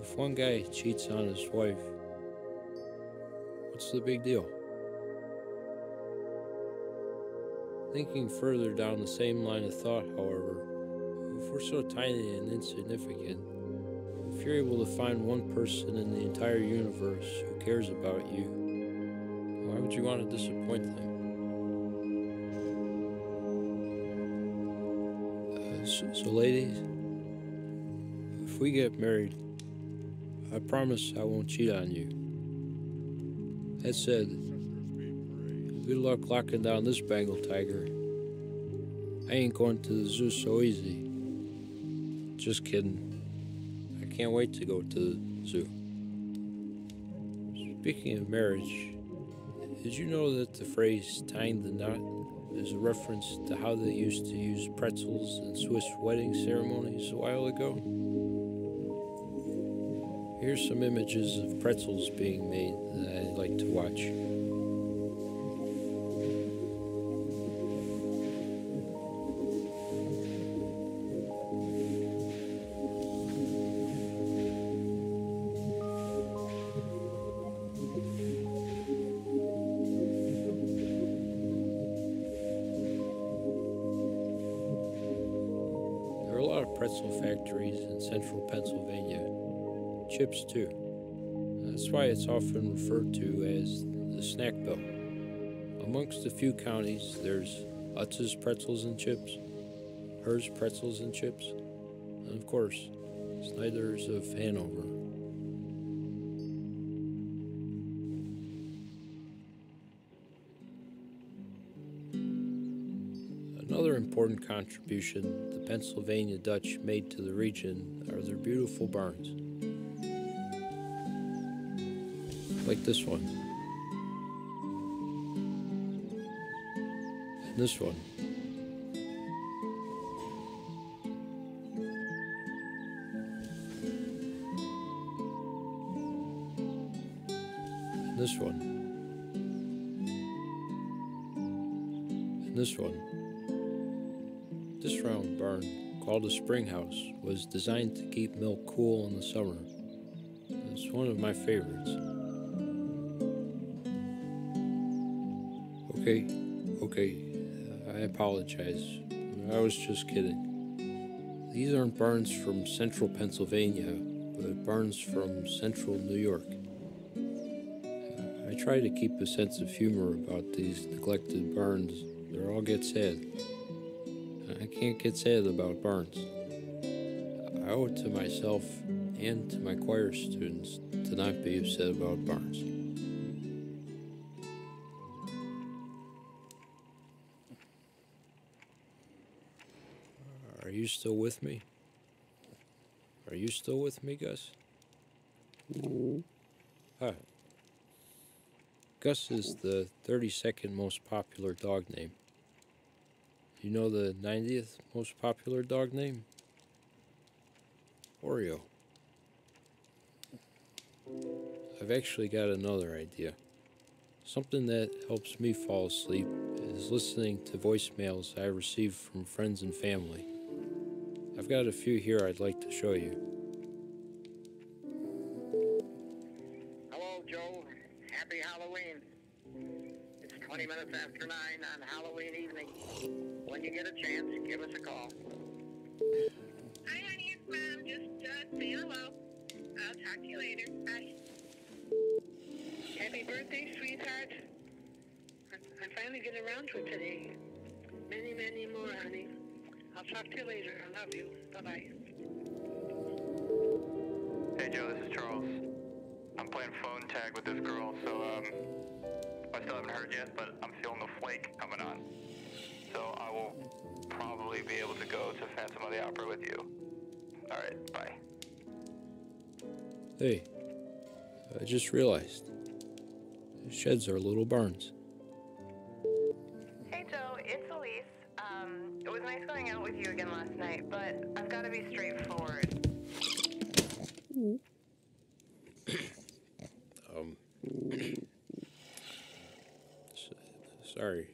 If one guy cheats on his wife, what's the big deal? Thinking further down the same line of thought, however, if we're so tiny and insignificant, if you're able to find one person in the entire universe who cares about you, why would you want to disappoint them? So ladies, if we get married, I promise I won't cheat on you. That said, good luck locking down this Bengal tiger. I ain't going to the zoo so easy. Just kidding. I can't wait to go to the zoo. Speaking of marriage, did you know that the phrase tying the knot is a reference to how they used to use pretzels in Swiss wedding ceremonies a while ago? Here's some images of pretzels being made that I like to watch. There are a lot of pretzel factories in central Pennsylvania. Chips too. That's why it's often referred to as the snack belt. Amongst a few counties, there's Utz's Pretzels and Chips, Hers Pretzels and Chips, and of course, Snyder's of Hanover. Another important contribution the Pennsylvania Dutch made to the region are their beautiful barns. Like this one. And this one. And this one. And this one. This round barn, called a spring house, was designed to keep milk cool in the summer. It's one of my favorites. Okay, I apologize. I was just kidding. These aren't barns from central Pennsylvania, but barns from central New York. I try to keep a sense of humor about these neglected barns. They all get sad. I can't get sad about barns. I owe it to myself and to my choir students to not be upset about barns. Are you still with me? Are you still with me, Gus? Hi. Gus is the 32nd most popular dog name. You know the 90th most popular dog name? Oreo. I've actually got another idea. Something that helps me fall asleep is listening to voicemails I receive from friends and family. I've got a few here I'd like to show you. Hello, Joe. Happy Halloween. It's 20 minutes after 9 on Halloween evening. When you get a chance, give us a call. Hi, honey. It's Mom. Just saying hello. I'll talk to you later. Bye. Happy birthday, sweetheart. I'm finally getting around to it today. Many, many more, honey. I'll talk to you later. I love you. Bye-bye. Hey, Joe, this is Charles. I'm playing phone tag with this girl, so, I still haven't heard yet, but I'm feeling the flake coming on. So I will probably be able to go to Phantom of the Opera with you. Alright, bye. Hey, I just realized. Sheds are little barns. Hey Joe, it's Elise. It was nice going out with you again last night, but I've got to be straightforward. Sorry.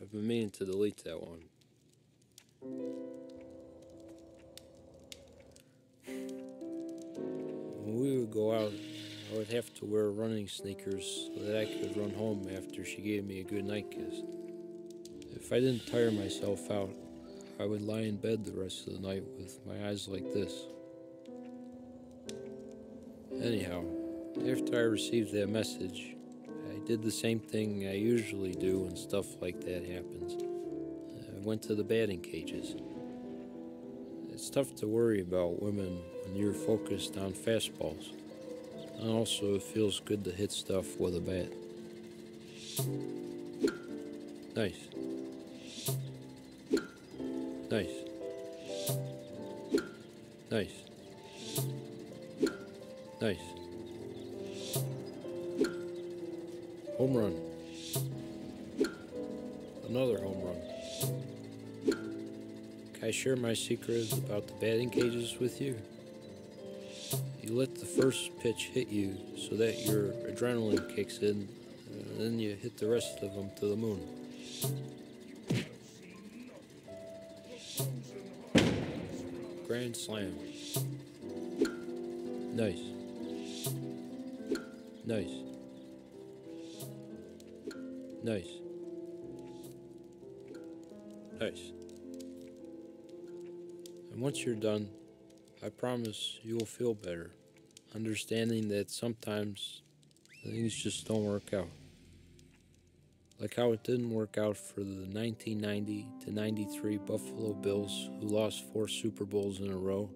I've been meaning to delete that one. When we would go out, I would have to wear running sneakers so that I could run home after she gave me a good night kiss. If I didn't tire myself out, I would lie in bed the rest of the night with my eyes like this. Anyhow, after I received that message, I did the same thing I usually do when stuff like that happens. I went to the batting cages. It's tough to worry about women when you're focused on fastballs. And also, it feels good to hit stuff with a bat. Nice. Nice. Nice. Nice. Home run. Another home run. Can I share my secret about the batting cages with you? You let the first pitch hit you so that your adrenaline kicks in, and then you hit the rest of them to the moon. Grand slam. Nice. Nice. Nice. Nice. And once you're done, I promise you'll feel better. understanding that sometimes things just don't work out. Like how it didn't work out for the 1990 to 93 Buffalo Bills who lost 4 Super Bowls in a row,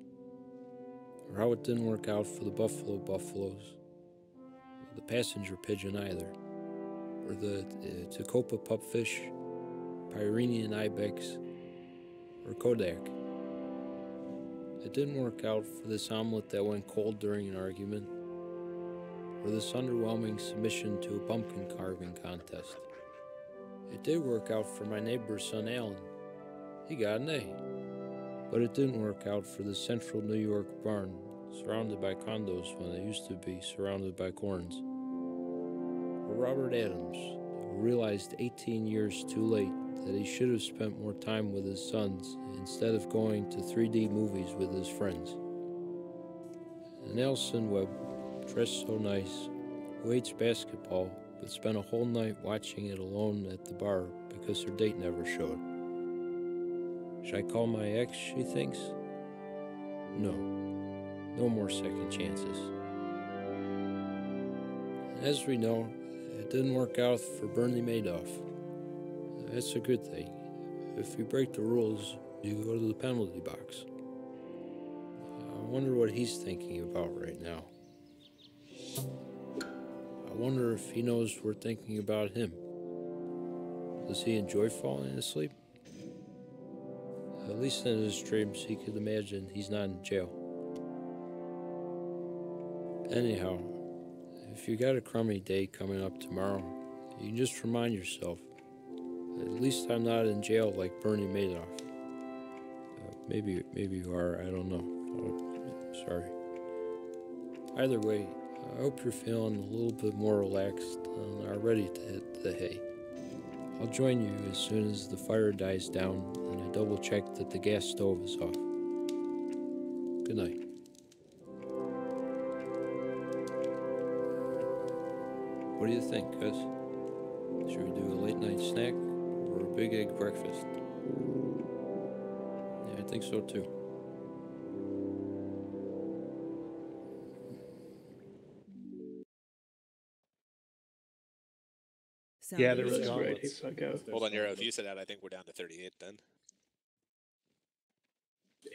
or how it didn't work out for the Buffalo Buffaloes, the passenger pigeon either, or the Tacoma pupfish, Pyrenean ibex, or Kodak. It didn't work out for this omelet that went cold during an argument, or this underwhelming submission to a pumpkin carving contest. It did work out for my neighbor's son Alan. He got an A. But it didn't work out for the central New York barn, surrounded by condos when it used to be surrounded by corns. Or Robert Adams, who realized 18 years too late that he should have spent more time with his sons instead of going to 3D movies with his friends. And Nelson Webb, dressed so nice, who hates basketball but spent a whole night watching it alone at the bar because her date never showed. Should I call my ex, she thinks? No. No more second chances. As we know, it didn't work out for Bernie Madoff. That's a good thing. If you break the rules, you go to the penalty box. I wonder what he's thinking about right now. I wonder if he knows we're thinking about him. Does he enjoy falling asleep? At least in his dreams, he could imagine he's not in jail. Anyhow, if you got a crummy day coming up tomorrow, you can just remind yourself, at least I'm not in jail like Bernie Madoff. Maybe you are, I don't know. Sorry. Either way, I hope you're feeling a little bit more relaxed and are ready to hit the hay. I'll join you as soon as the fire dies down and I double check that the gas stove is off. Good night. What do you think, Gus? Should we do a late night snack or a big egg breakfast? Yeah, I think so too. Yeah, there was That's great. gauntlets. If I go. Hold on, Euro. If you said that, I think we're down to 38 then.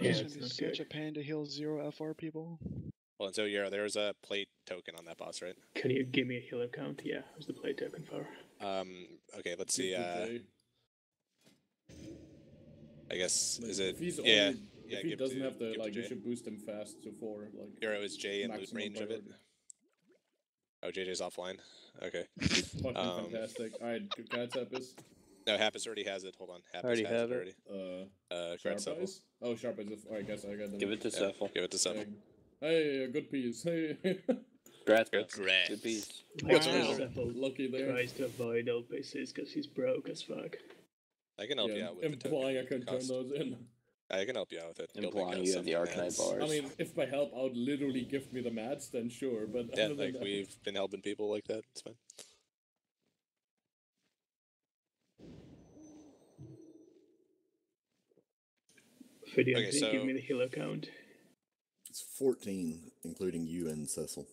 Yeah, It's it's gonna be not such good. a pain to heal 0 FR people. Well, and so Euro, there's a plate token on that boss, right? Can you give me a healer count? Yeah, who's the play token for? Okay, let's see. Okay. I guess is it? If he's Yeah, only, yeah. if he give doesn't to, have the give to like, you Jay. should boost him fast to 4. Like Euro is Jay in loot maximum range of it. priority. Oh, JJ's offline. Okay. Fucking fantastic. Alright, can I tap this? No, Happus already has it. Hold on. Happus already has have it it. already. Sharp Great eyes? Oh, sharp eyes. Alright, guess I got them. Give it to Cephal. Give it to Cephal. Hey, a good piece. Hey. Congrats, Good. Good piece. Wow. Wow. Lucky there. Tries to avoid all pieces because he's broke as fuck. I can help you out with implying the I can turn cost. those in. I can help you out with it. Building Implying us you have the some Arcanite mats. bars. I mean, if my help out literally give me the mats, then sure. But Yeah, other than like that, we've been helping people like that. It's fine. Video, Okay, can you give so- me the healer count? It's 14, including you and Cecil.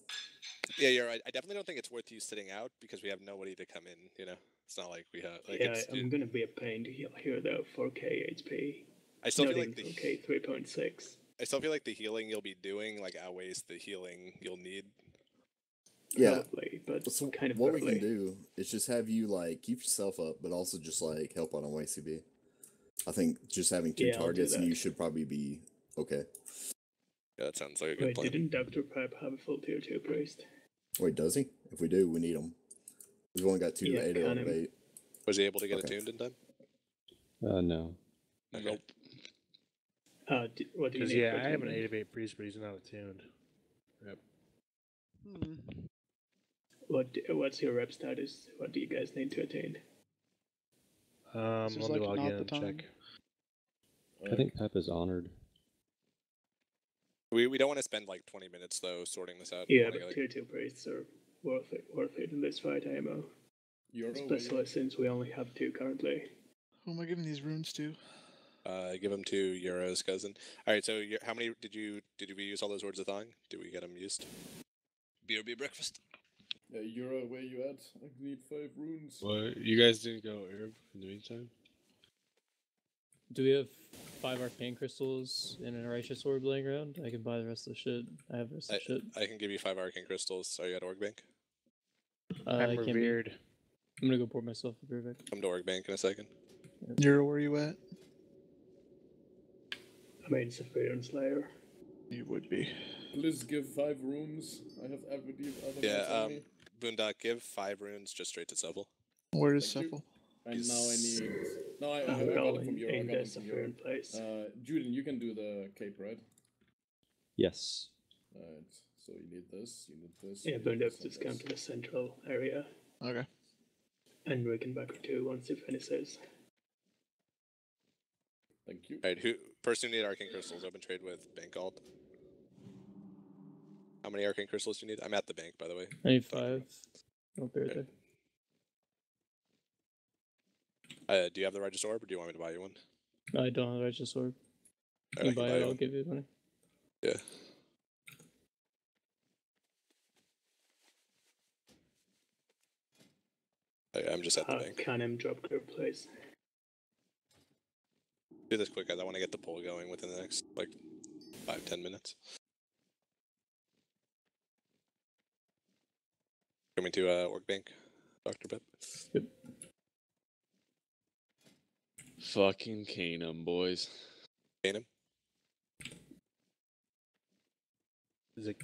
Yeah, you're right. I definitely don't think it's worth you sitting out because we have nobody to come in. You know, it's not like we have. Like, Yeah, it's, I'm gonna be a pain to heal here though. 4k HP. I still Not feel even like the 4k 3.6. I still feel like the healing you'll be doing like outweighs the healing you'll need. Yeah. Probably, but So kind of what we early. can do is just have you like keep yourself up, but also just like help on a YCB. I think just having 2 Yeah, I'll do targets and that. you should probably be okay. Yeah, that sounds like a good Wait, plan. didn't Dr. Pipe have a full tier 2 priest? Wait, does he? If we do, we need him. We've only got 2 Yeah, 8 can out of him. 8. Was he able to get Okay. attuned in time? No. Okay. What do you Because need? yeah, for I have an attunement? 8 of 8 priest, but he's not attuned. Yep. What's your rep status? What do you guys need to attain? Let This me is like log not in the and time. check. I think Pep is honored. We don't want to spend like 20 minutes though sorting this out. Yeah, Wanna but get, tier 2 priests are worth it in this fight, IMO. You're Especially since we only have 2 currently. Who am I giving these runes to? Give them to Euro's cousin. All right. So how many did we use all those words of thawing? Did we get them used? BRB breakfast. Yeah, Euro, where you at? I need 5 runes. What? You guys didn't go Arab in the meantime? Do we have 5 arcane crystals and a righteous orb laying around? I can buy the rest of the shit. I have the rest of the shit. I can give you 5 arcane crystals. Are you at Org Bank? I can't be. I'm gonna go pour myself a beer back. Come to Org Bank in a second. Euro, where you at? I mean, Saphirian Slayer. You would be. Please give 5 runes. I have every other Yeah, Boondock, give 5 runes just straight to Seville. Where is Sepul? And now I need. No, I got it from Euro. I got it from Euro. Julian, you can do the cape, right? Yes. Alright. So you need this. You need this. Yeah, Boondock, just come to the central area. Okay. And we can back her to once it finishes. Thank you. Alright, person who need arcane crystals, open trade with Bank Alt. How many arcane crystals do you need? I'm at the bank, by the way. I need 5. I'll be right there. Do you have the Righteous Orb, or do you want me to buy you one? I don't have the Righteous Orb. Right, You can buy it, I'll give you money. Yeah. Okay, I'm just at the bank. Can him drop her place? Do this quick, guys. I want to get the poll going within the next, 5-10 minutes. Coming to Org Bank, Dr. Pep. Yep. Fucking Canum, boys. Canum?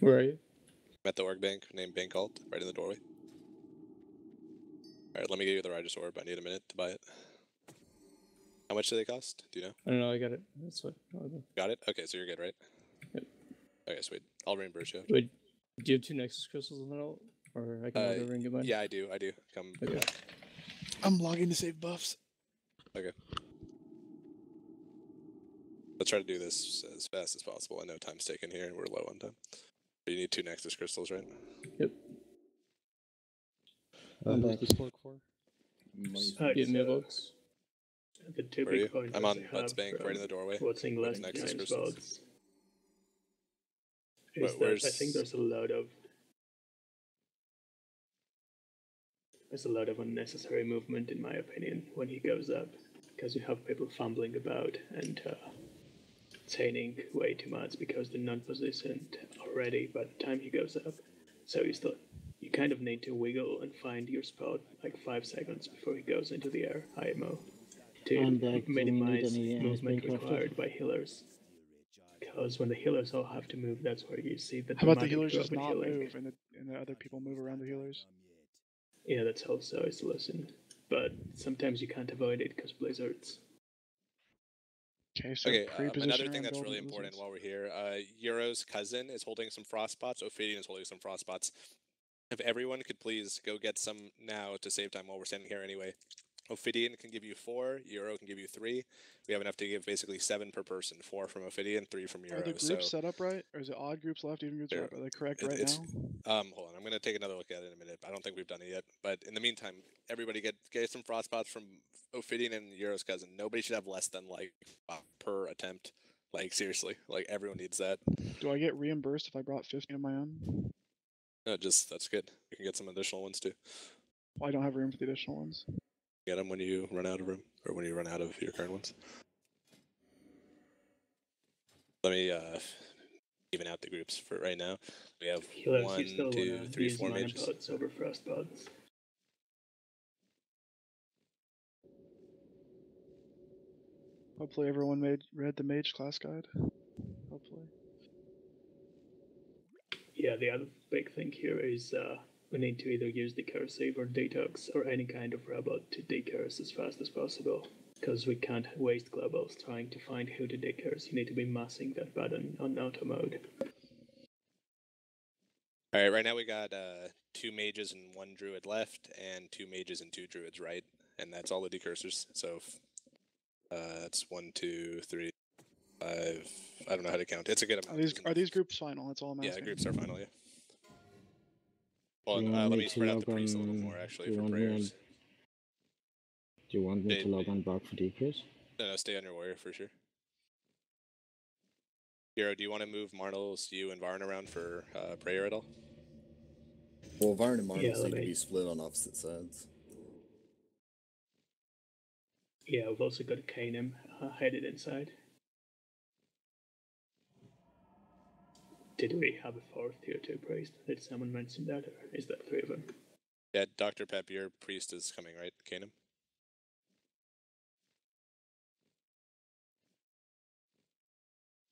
Where are you? I'm at the Org Bank, named Bank Alt, right in the doorway. Alright, let me give you the Righteous Orb. I need a minute to buy it. How much do they cost? Do you know? I don't know, I got it. That's fine. Got it? Okay, so you're good, right? Yep. Okay, sweet. I'll reimburse you. Wait, do you have 2 Nexus crystals in that alt? Or I can log over and get mine? Yeah, I do. Come Okay. back. I'm logging to save buffs. Okay. Let's try to do this as fast as possible. I know time's taken here and we're low on time. But you need 2 Nexus crystals, right? Yep. Who's this work for? Get mailbox. The 2 Where are you? big points I'm on I Let's have Bank, from right in the doorway. What's in with last Nexus giant crystals. spots. Is that I think there's a lot of unnecessary movement, in my opinion, when he goes up, because you have people fumbling about and obtaining way too much because they're not positioned already by the time he goes up. So you kind of need to wiggle and find your spot 5 seconds before he goes into the air, IMO, to minimize movement required by healers. Because when the healers all have to move, that's where you see the How about the dramatic healers drop just in not healing. move and the other people move around the healers? Yeah, that's also a solution. But sometimes you can't avoid it because blizzards. Okay, so Okay, pre-position another her thing and that's build really the important blizzards. while we're here, Euro's cousin is holding some frost spots, Ophidian is holding some frost spots. If everyone could please go get some now to save time while we're standing here anyway. Ophidian can give you 4, Euro can give you 3. We have enough to give basically 7 per person, 4 from Ophidian, 3 from Euro. Are the groups so set up right? Or is it odd groups left, even groups right? Are they correct right it's, now? hold on, I'm gonna take another look at it in a minute. I don't think we've done it yet. But in the meantime, everybody get some frost spots from Ophidian and Euro's cousin. Nobody should have less than per attempt. Seriously, everyone needs that. Do I get reimbursed if I brought 50 of my own? No, that's good. You can get some additional ones too. Well, I don't have room for the additional ones. Get them when you run out of room, or when you run out of your current ones. Let me even out the groups for right now. We have Healers, 1, you still 2, wanna 3, use 4 mana mages. pods over frost pods. Hopefully everyone read the mage class guide. Hopefully. Yeah, the other big thing here is we need to either use the cursive or detox or any kind of robot to decurse as fast as possible. Because we can't waste globals trying to find who to decurse. You need to be massing that button on auto mode. Alright, right now we got 2 mages and 1 druid left, and 2 mages and 2 druids right. And that's all the decursors. So that's 1, 2, 3, 5. I don't know how to count. It's a good amount. Are these groups final? That's all I'm asking. Yeah, groups are final, yeah. Well, Do you want let me me to spread out log the priests a little on- more, actually, do you for want me on- prayers. Do you want me They- to log on back for decrease? No, stay on your warrior for sure. Hero, do you want to move Marnels, you, and Varn around for prayer at all? Well, Varn and Marnels let need to me- be split on opposite sides. Yeah, we've also got Kanem headed inside. Did we have a fourth tier 2 priest? Did someone mention that, or is that 3 of them? Yeah, Dr. Pep, your priest is coming, right, Kanem?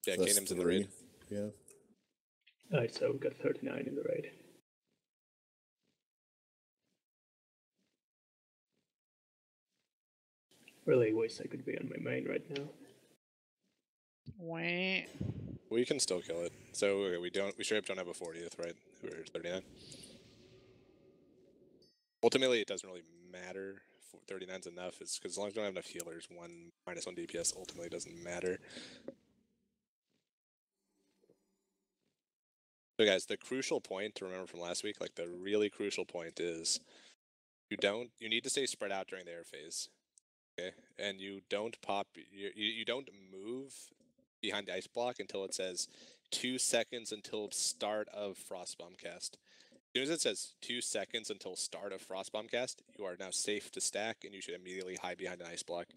Yeah, So that's Kanem's in the raid. 3. Yeah. Alright, so we've got 39 in the raid. Really wish I could be on my main right now. Wah. We can still kill it. So okay, we straight up don't have a 40th, right? We're 39. Ultimately, it doesn't really matter. 39's enough. It's because as long as we don't have enough healers, -1 DPS ultimately doesn't matter. So guys, the crucial point to remember from last week, like the really crucial point is you need to stay spread out during the air phase. Okay? And you don't pop you don't move behind the ice block until it says 2 seconds until start of Frostbomb cast. As soon as it says 2 seconds until start of Frostbomb cast, you are now safe to stack and you should immediately hide behind an ice block.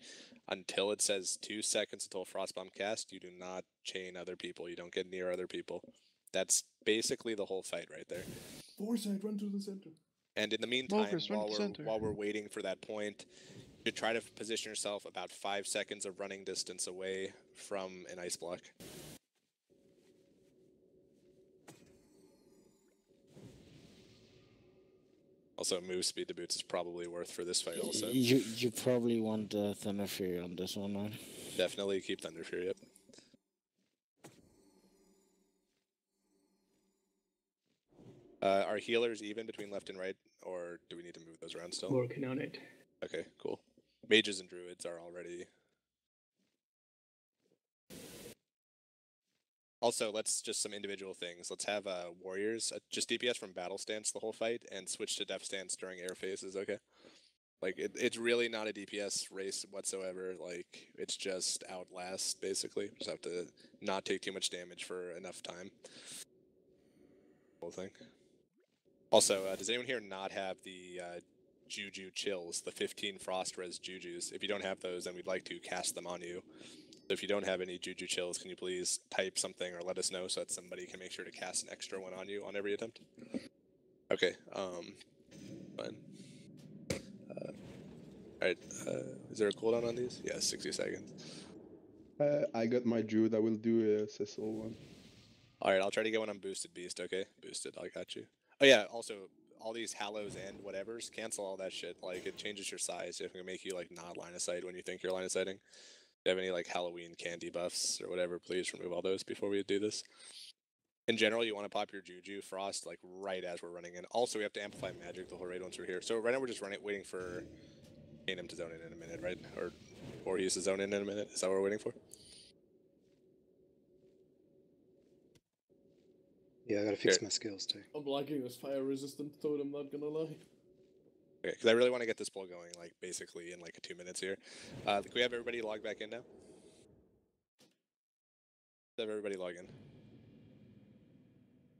Until it says 2 seconds until Frostbomb cast, you do not chain other people. You don't get near other people. That's basically the whole fight right there. Foresight, run to the center. And in the meantime, Smokers, run to the center. while we're waiting for that point, you should try to position yourself about 5 seconds of running distance away from an ice block. Also, move speed to boots is probably worth for this fight also. You probably want Thunder Fury on this one, right? Definitely keep Thunder Fury up. Are healers even between left and right, or do we need to move those around still? Working on it. Okay, cool. Mages and druids are already... Also, let's just some individual things. Let's have warriors just DPS from battle stance the whole fight, and switch to def stance during air phases, okay? Like, it's really not a DPS race whatsoever. Like, it's just outlast, basically. Just have to not take too much damage for enough time. Whole thing. Also, does anyone here not have the Juju chills, the 15 frost res Jujus? If you don't have those, then we'd like to cast them on you. So if you don't have any Juju chills, can you please type something or let us know so that somebody can make sure to cast an extra one on you on every attempt? Okay, fine. Alright, is there a cooldown on these? Yeah, 60 seconds. I got my Druid, I will do a Cecil one. Alright, I'll try to get one on Boosted Beast, okay? Boosted, I got you. Oh yeah, also, all these Hallows and whatevers, cancel all that shit. Like, it changes your size. It can make you, like, not line of sight when you think you're line of sighting. If you have any, like, Halloween candy buffs or whatever, please remove all those before we do this. In general, you want to pop your Juju Frost, like, right as we're running in. Also, we have to amplify magic the whole raid once we're here. So right now we're just waiting for Kanem to zone in a minute, right? Or he's to zone in a minute. Is that what we're waiting for? Yeah, I gotta fix my skills too. I'm liking this fire resistant totem, not gonna lie. Okay, because I really want to get this poll going, like, basically in, like, 2 minutes here. Can we have everybody log back in now? Let's have everybody log in.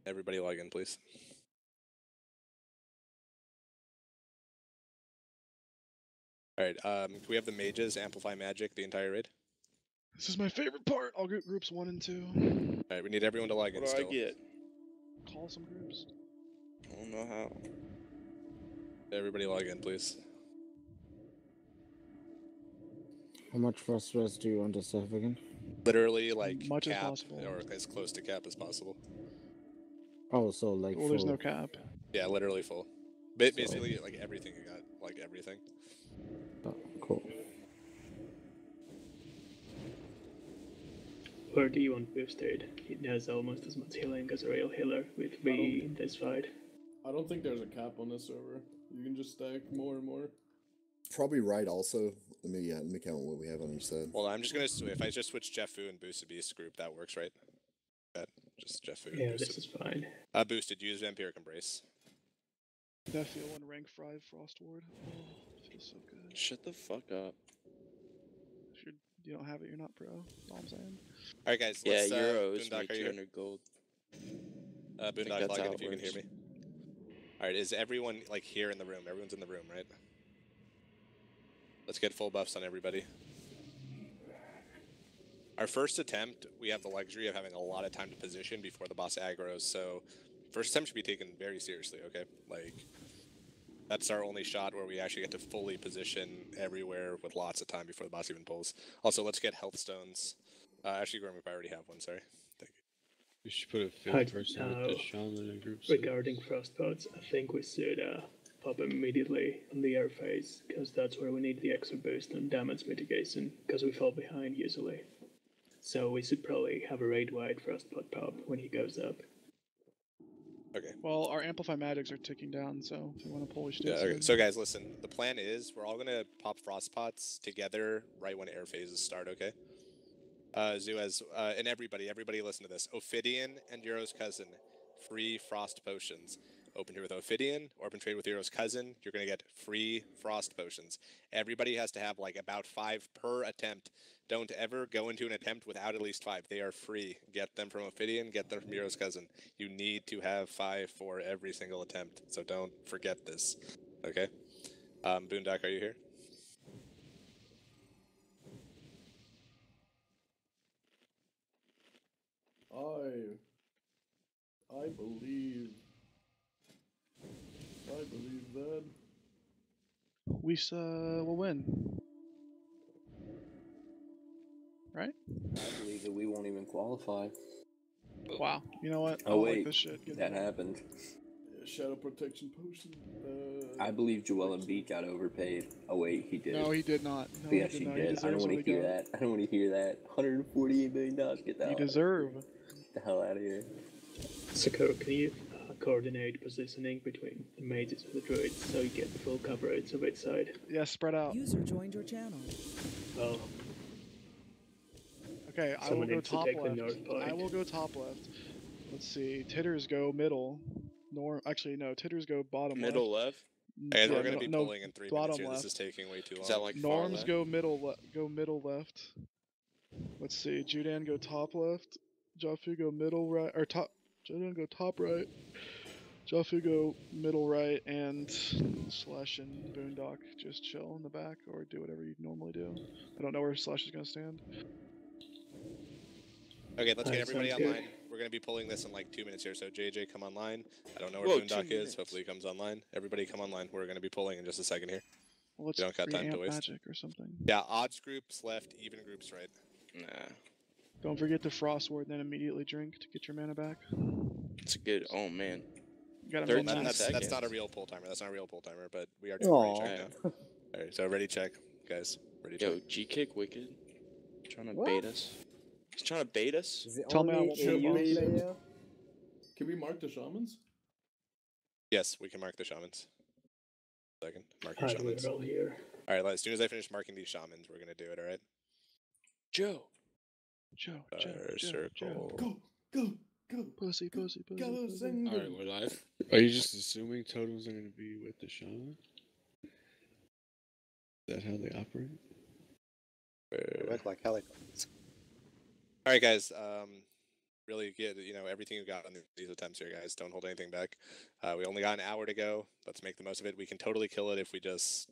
Everybody log in, please. Alright, can we have the mages amplify magic the entire raid? This is my favorite part. I'll get groups 1 and 2. Alright, we need everyone to log in What do still. I get? Call some groups. I don't know how. Everybody log in, please. How much frost res do you want to have again? Literally, like, Much as cap, possible. or as close to cap as possible. Oh, so like Well, there's full. no cap. Yeah, literally full. Basically, like, everything you got. Like, everything. Oh, cool. Where do you want boosted? It has almost as much healing as a real healer with me in this fight. I don't think there's a cap on this server. You can just stack more and more. Probably right also. Let me count what we have on each side. Well, I'm just gonna, if I just switch Jeff Fu and Boosted Beast group, that works, right? That, just Jeff Fu and Yeah, Boosted. this is fine. Boosted, use Vampiric Embrace. That feel 1 rank 5 frost ward. Oh, it feels so good. Shut the fuck up. If you're you don't have it, you're not pro. That's all I'm saying. All right, guys. Yeah, Let's, Euros Boondock, make are you here? 200 gold. Boondock, that's log how in it if you can hear works. me. All right, is everyone like here in the room? Everyone's in the room, right? Let's get full buffs on everybody. Our first attempt, we have the luxury of having a lot of time to position before the boss aggroes, so first attempt should be taken very seriously, okay? Like, that's our only shot where we actually get to fully position everywhere with lots of time before the boss even pulls. Also, let's get health stones. Actually, Grimip, I already have one, sorry. Thank you. You should put a Hi, fifth person with the shaman in groups. Regarding frostbots, I think we should pop them immediately on the air phase, because that's where we need the extra boost on damage mitigation, because we fall behind usually. So we should probably have a raid-wide frostbot pop when he goes up. Okay. Well, our amplify magics are ticking down, so if you want to pull, we should do Yeah, it okay. soon. So guys, listen, the plan is we're all gonna pop frost pots together right when air phases start, okay? Zuez, and everybody listen to this. Ophidian and Euro's cousin, free frost potions. Open here with Ophidian, or open trade with Euro's cousin, you're gonna get free frost potions. Everybody has to have like about 5 per attempt. Don't ever go into an attempt without at least 5. They are free. Get them from Ophidian, get them from Euro's cousin. You need to have 5 for every single attempt, so don't forget this. Okay? Boondock, are you here? I believe that We will win. Right? I believe that we won't even qualify. Wow. You know what? I Oh don't wait, like this shit. Get that rid of it. happened. shadow protection potion. I believe Joel Embiid got overpaid. Oh wait, he did. No, he did not. No, yes, he he did not. did. I don't deserves want what to he hear got. that. I don't want to hear that. $148 million. Get the You hell deserve. Get the hell out of here. Sakura, can you coordinate positioning between the mages and the druids so you get the full coverage of each side? Yeah, spread out. User joined your channel. Well, Okay, I will someone go needs to top take the left. north point. I will go top left. Let's see. Titters go middle. Actually, no. Titters go bottom Middle left? Guys, Yeah, we're going to be no, pulling in 3 bottom minutes here. left. This is taking way too long. Is that like far Norms left? go middle left. Let's see. Judan go top left. Jofu go middle right, or top. Judan go top right. Jofu go middle right, and Slash and Boondock just chill in the back or do whatever you normally do. I don't know where Slash is gonna stand. Okay, let's get everybody sounds good. online. We're going to be pulling this in like 2 minutes here, so JJ, come online. I don't know where Whoa, 2 Boondock is. minutes. Hopefully he comes online. Everybody come online. We're going to be pulling in just a second here. Well, let's We don't got time to preamp waste. magic or something. Yeah, odds groups left, even groups right. Nah. Don't forget to Frost Ward, then immediately drink to get your mana back. It's a good. Oh man. You gotta 13 min max. That's not a real pull timer. That's not a real pull timer, but we are doing ready check now. Alright, so ready check, guys. Ready check. Yo, G-Kick Wicked. Trying to What? bait us. He's trying to bait us. Is it Tell me I only won't a put you bombs. player? Can we mark the shamans? Yes, we can mark the shamans. Second, mark the Hi, shamans. we're all here. Alright, as soon as I finish marking these shamans, we're going to do it, alright? Joe. Joe, Circle. Go. Pussy. Go, pussy. sing. Alright, we're live. Are you just assuming totems are going to be with the shaman? Is that how they operate? They work like helicopters. Alright, guys, really get, everything you got on these attempts here, guys. Don't hold anything back. We only got an hour to go. Let's make the most of it. We can totally kill it if we just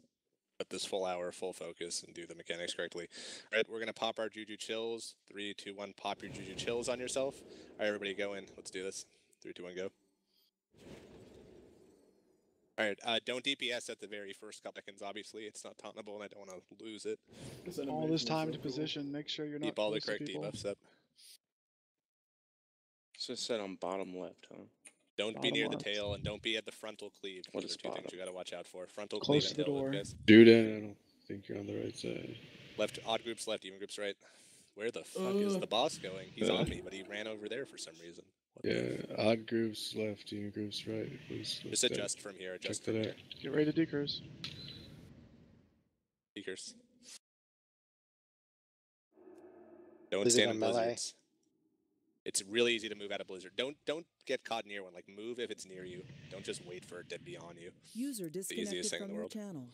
put this full hour, full focus, and do the mechanics correctly. Alright, we're going to pop our Juju Chills. 3, 2, 1, pop your Juju Chills on yourself. Alright, everybody go in. Let's do this. 3, 2, 1, go. Alright, don't DPS at the very first couple seconds, obviously. It's not tauntable, and I don't want to lose it. All this time to position. Make sure you're not Keep all the close to correct people. debuffs up. So it's set on bottom left, huh? Don't be Bottom near left. the tail, and don't be at the frontal cleave. What Those is are two bottom? things you gotta watch out for. Frontal Close cleave to and the tail door. whip, guys. Dude, I don't think you're on the right side. Left, odd groups left, even groups right. Where the fuck is the boss going? He's on me, but he ran over there for some reason. What the Yeah, odd groups left, even groups right. Please Just adjust from here, adjust Check from that here. out. Get ready to decurse. Speakers. Don't Blizzard stand on in melee. blizzards. It's really easy to move out of blizzard. Don't get caught near one. Like, move if it's near you. Don't just wait for it to be on you. User the disconnected easiest thing in from the your world. channel.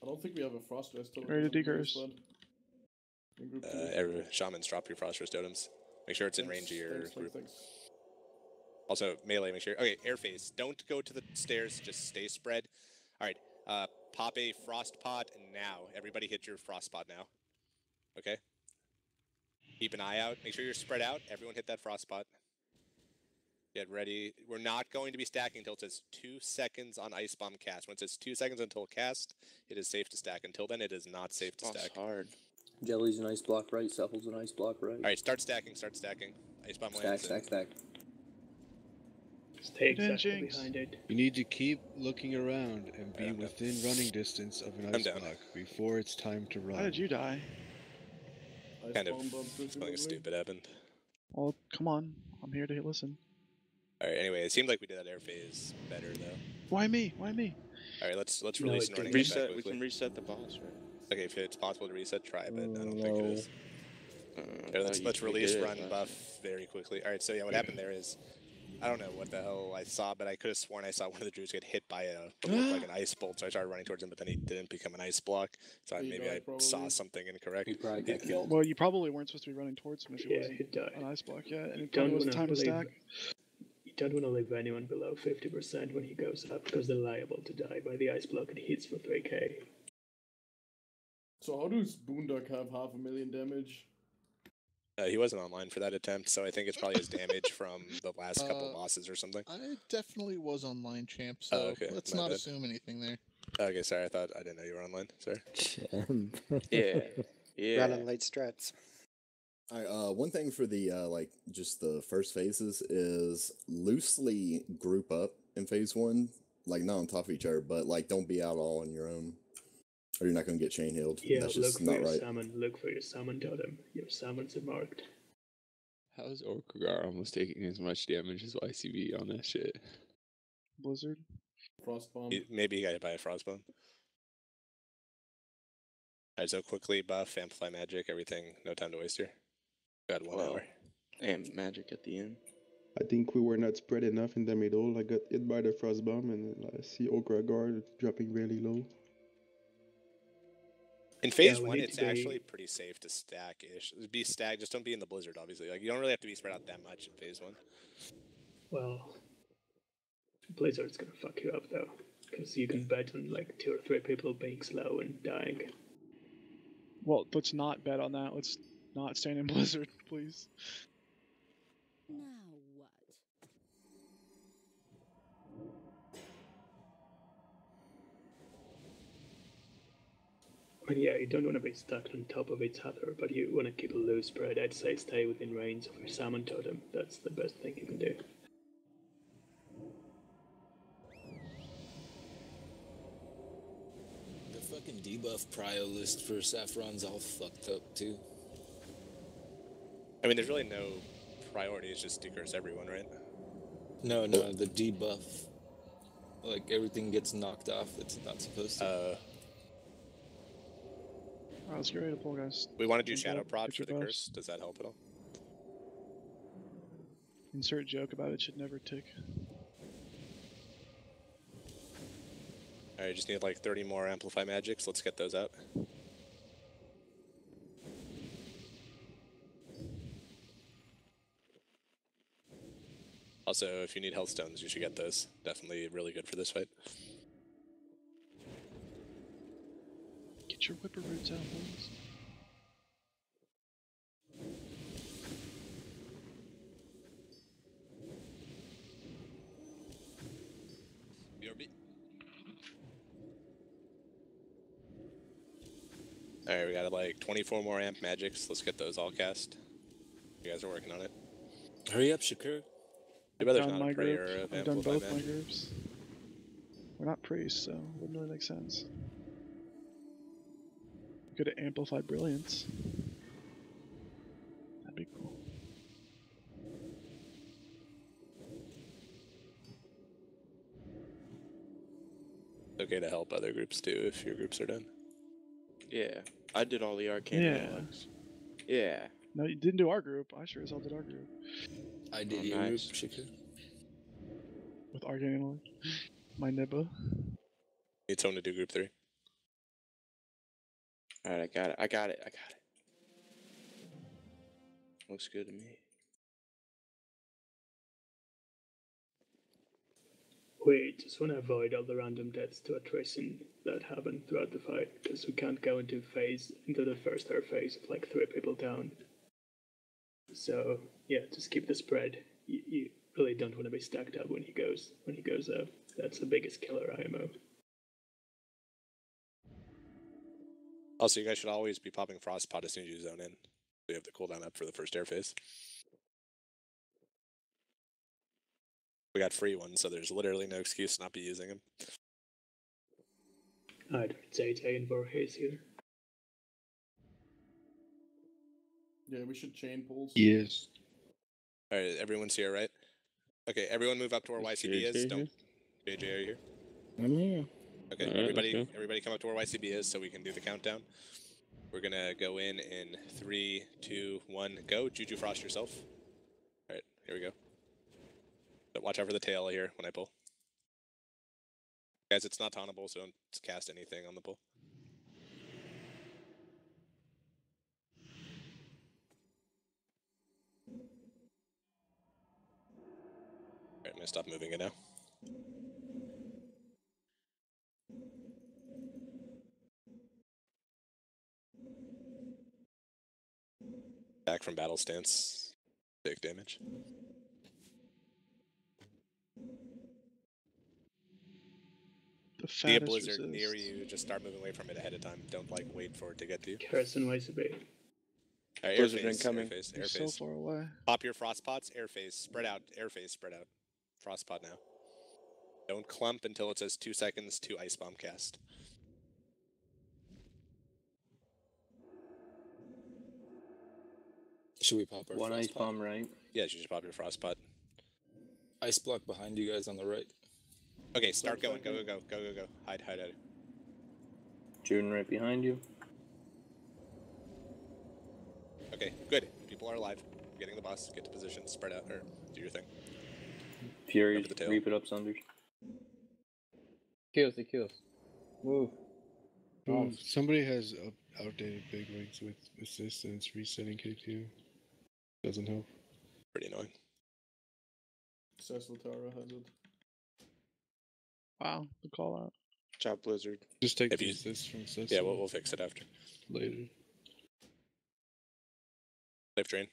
I don't think we have a Frost Rest totem. Ready to in this decurse. squad. In group two. Shamans, drop your Frost Rest totems. Make sure it's in range of your group. Thanks. Also, melee, make sure. Okay, air phase. Don't go to the stairs. Just stay spread. All right. Pop a frost pot now. Everybody hit your frost pot now. Okay. Keep an eye out. Make sure you're spread out. Everyone hit that frost pot. Get ready. We're not going to be stacking until it says 2 seconds on Ice Bomb cast. When it says 2 seconds until cast, it is safe to stack. Until then, it is not safe to stack. hard. Jelly's an ice block right. Supple's an ice block right. All right, start stacking. Start stacking. Ice Bomb lands. Stack. Stay exactly behind it. You need to keep looking around and be within running distance of an ice block before it's time to run. How did you die? Kind of something stupid happened. Well, come on. I'm here to listen. All right. Anyway, it seemed like we did that air phase better though. Why me? Why me? All right. Let's release and running reset. back We can reset the boss, right? Okay, if it's possible to reset, try, but I don't think it is. Let's release, run, buff very quickly. All right. So yeah, what happened there is, I don't know what the hell I saw, but I could have sworn I saw one of the druids get hit by what looked like an ice bolt. So I started running towards him, but then he didn't become an ice block. So maybe I saw something incorrect. He probably got killed. Well, you probably weren't supposed to be running towards him if he wasn't an ice block yet, and it probably wasn't time to stack. You don't want to leave anyone below 50% when he goes up, because they're liable to die by the ice block and hits for 3k. So how does Boondock have 500,000 damage? He wasn't online for that attempt, so I think it's probably his damage from the last couple bosses or something. I definitely was online, champ, so let's not assume anything there. Okay, sorry, I didn't know you were online. Sorry. Yeah. Running late strats. Alright, one thing for the just the first phases is loosely group up in phase 1, like not on top of each other, but like don't be out all on your own, or you're not going to get chain healed. Yeah, that's look just for not your right. summon. Look for your summon totem. Your summons are marked. How's Orkgar almost taking as much damage as YCB on that shit? Blizzard. Frostbomb. Maybe he got hit by a frostbomb. Alright, so quickly buff, amplify magic, everything. No time to waste here. Got 1 hour. And magic at the end. I think we were not spread enough in the middle. I got hit by the frostbomb and I see Ogragard dropping really low. In phase 1, it's actually pretty safe to stack-ish. Be stacked, just don't be in the blizzard, obviously. Like, you don't really have to be spread out that much in phase 1. Well, Blizzard's gonna fuck you up though, because you can bet on like 2 or 3 people being slow and dying. Well, let's not bet on that. Let's not stand in Blizzard, please. Now what? I mean, yeah, you don't want to be stuck on top of each other, but you want to keep a loose spread. I'd say stay within range of your summon totem. That's the best thing you can do. The fucking debuff prio list for Saffron's all fucked up too. I mean, there's really no priority, it's just decurse everyone, right? No, the debuff. Like, everything gets knocked off that's not supposed to. Alright, let's get ready to pull, guys. We want to do shadow Get props for your the buffs. curse. Does that help at all? Insert joke about it should never tick. Alright, just need like 30 more amplify magics. Let's get those out. Also, if you need health stones, you should get those. Definitely really good for this fight. Get your whipper roots out, boys. Alright, we got like 24 more amp magics. Let's get those all cast. You guys are working on it. Hurry up, Shakur. Too bad there's not a prayer of I've done amplify both my magic. groups. We're not priests, so it wouldn't really make sense. Good at Amplify Brilliance. That'd be cool. It's okay to help other groups too if your groups are done. Yeah, I did all the arcane Yeah. analogs. Yeah. No, you didn't do our group. I sure as hell did our group. I did Oh, your nice. group, Shakur. With Arcane Analog. My Nibba. Need someone to do group 3. Alright, I got it. I got it. Looks good to me. We just want to avoid all the random deaths to attrition that happen throughout the fight, because we can't go into the first third phase of like 3 people down. So yeah, just keep the spread. You really don't want to be stacked up when he goes up. That's the biggest killer IMO. Also, you guys should always be popping Frostpod as soon as you zone in. We have the cooldown up for the first air phase. We got free ones, so there's literally no excuse to not be using them. I don't say taking Voorhees here. Yeah, we should chain pulls. Yes. Alright, everyone's here, right? Okay, everyone move up to where YCB is. Don't. JJ, are you here? I'm here. Okay, Right, everybody come up to where YCB is so we can do the countdown. We're gonna go in 3, 2, 1, go. Juju Frost yourself. Alright, here we go. But watch out for the tail here when I pull. Guys, it's not tauntable, so don't cast anything on the pull. Alright, I'm gonna stop moving it now. Back from battle stance. Big damage. See a blizzard near you, just start moving away from it ahead of time. Don't like wait for it to get to you. Carson YCB. Alright, Blizzard air phase, incoming. air phase, air So phase. far away. Pop your frost pots, air phase, spread out, air phase, spread out. Frost pot now. Don't clump until it says 2 seconds to ice bomb cast. Should we pop our One frost ice pot? bomb, right? Yeah, you should just pop your frost pot. Ice block behind you guys on the right. Okay, start going. Go, go, go, go, go, go. Hide, hide, hide. Juden right behind you. Okay, good. People are alive. Getting the boss. Get to position. Spread out, or do your thing. Fury, reap it up, Sunders. Kills, he kills. Move. Somebody has outdated big wigs with assist and it's resetting K2. Doesn't help. Pretty annoying. Cecil Tara has it. Wow, the call out. Chop Blizzard. Just take If the you- assist from Cecil. Yeah, we'll fix it after. Later. Safe train.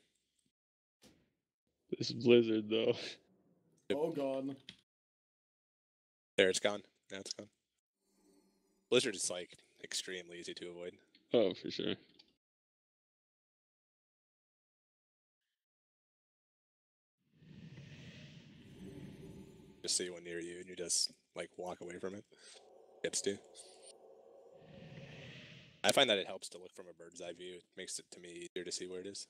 This blizzard, though. Oh god. There, it's gone. Now it's gone. Blizzard is like extremely easy to avoid. Oh, for sure. Just see one near you and you just like walk away from it. Gets to. I find that it helps to look from a bird's eye view. It makes it to me easier to see where it is.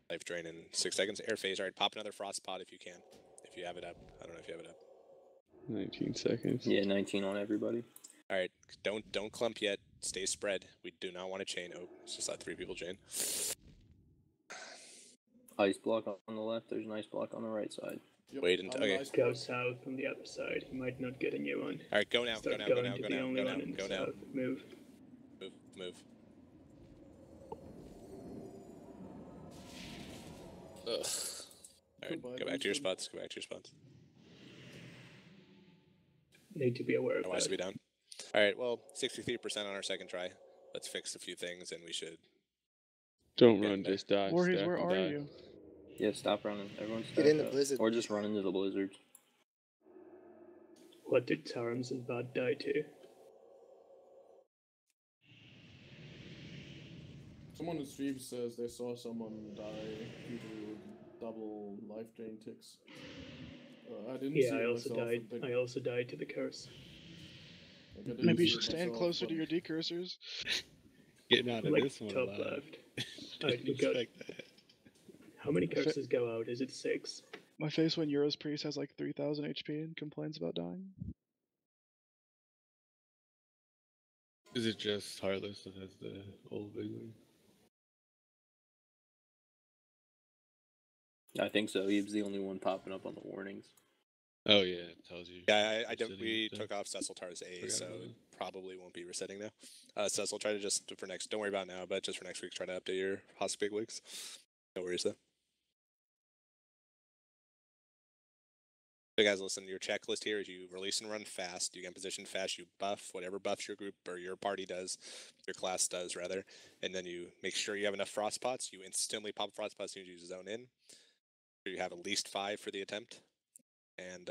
Life drain in 6 seconds. Air phase. All right, pop another frost pot if you can. If you have it up. I don't know if you have it up. 19 seconds. Yeah, 19 on everybody. All right, don't clump yet. Stay spread. We do not want to chain. Oh, it's just let 3 people chain. Ice block on the left. There's an ice block on the right side. Yep, Wait until okay. Go south from the other side. He might not get a new one. All right, go now. Go Start now. Go going now. to Go the now. only Go now. one in Go the now. south. Move. Move. Move. Ugh. All right, go back to your spots. Go back to your spots. Need to be aware of I want us that. to be down. All right, well, 63% on our second try. Let's fix a few things, and we should. Don't run, just die. Voorhees, stack where and are die. you? Yeah, stop running. Everyone Get in the up. blizzard. Or just run into the blizzards. What did Tarams and Bud die to? Someone in stream says they saw someone die due to double life drain ticks. I didn't see Yeah, it I also myself, died. but I also died to the curse. like, I didn't Maybe you see should it stand myself, closer but- to your decursors. Getting out of Like this one top alive. left. Didn't Alright, we got. expect that. How many curses go out? Is it 6? My face when Euros Priest has like 3,000 HP and complains about dying. Is it just Heartless that has the old big one? I think so. He was the only one popping up on the warnings. Oh yeah, it tells you. Yeah, I don't. We took off Ceciltar's A, so it probably won't be resetting now. Cecil, try to just for next. Don't worry about it now, but just for next week, try to update your Hosk big wigs. No worries though. So guys, listen. Your checklist here is you release and run fast. You get position fast. You buff whatever buffs your group or your party does, your class does rather, and then you make sure you have enough frost pots. You instantly pop frost pots as soon as you zone in. So you have at least 5 for the attempt. And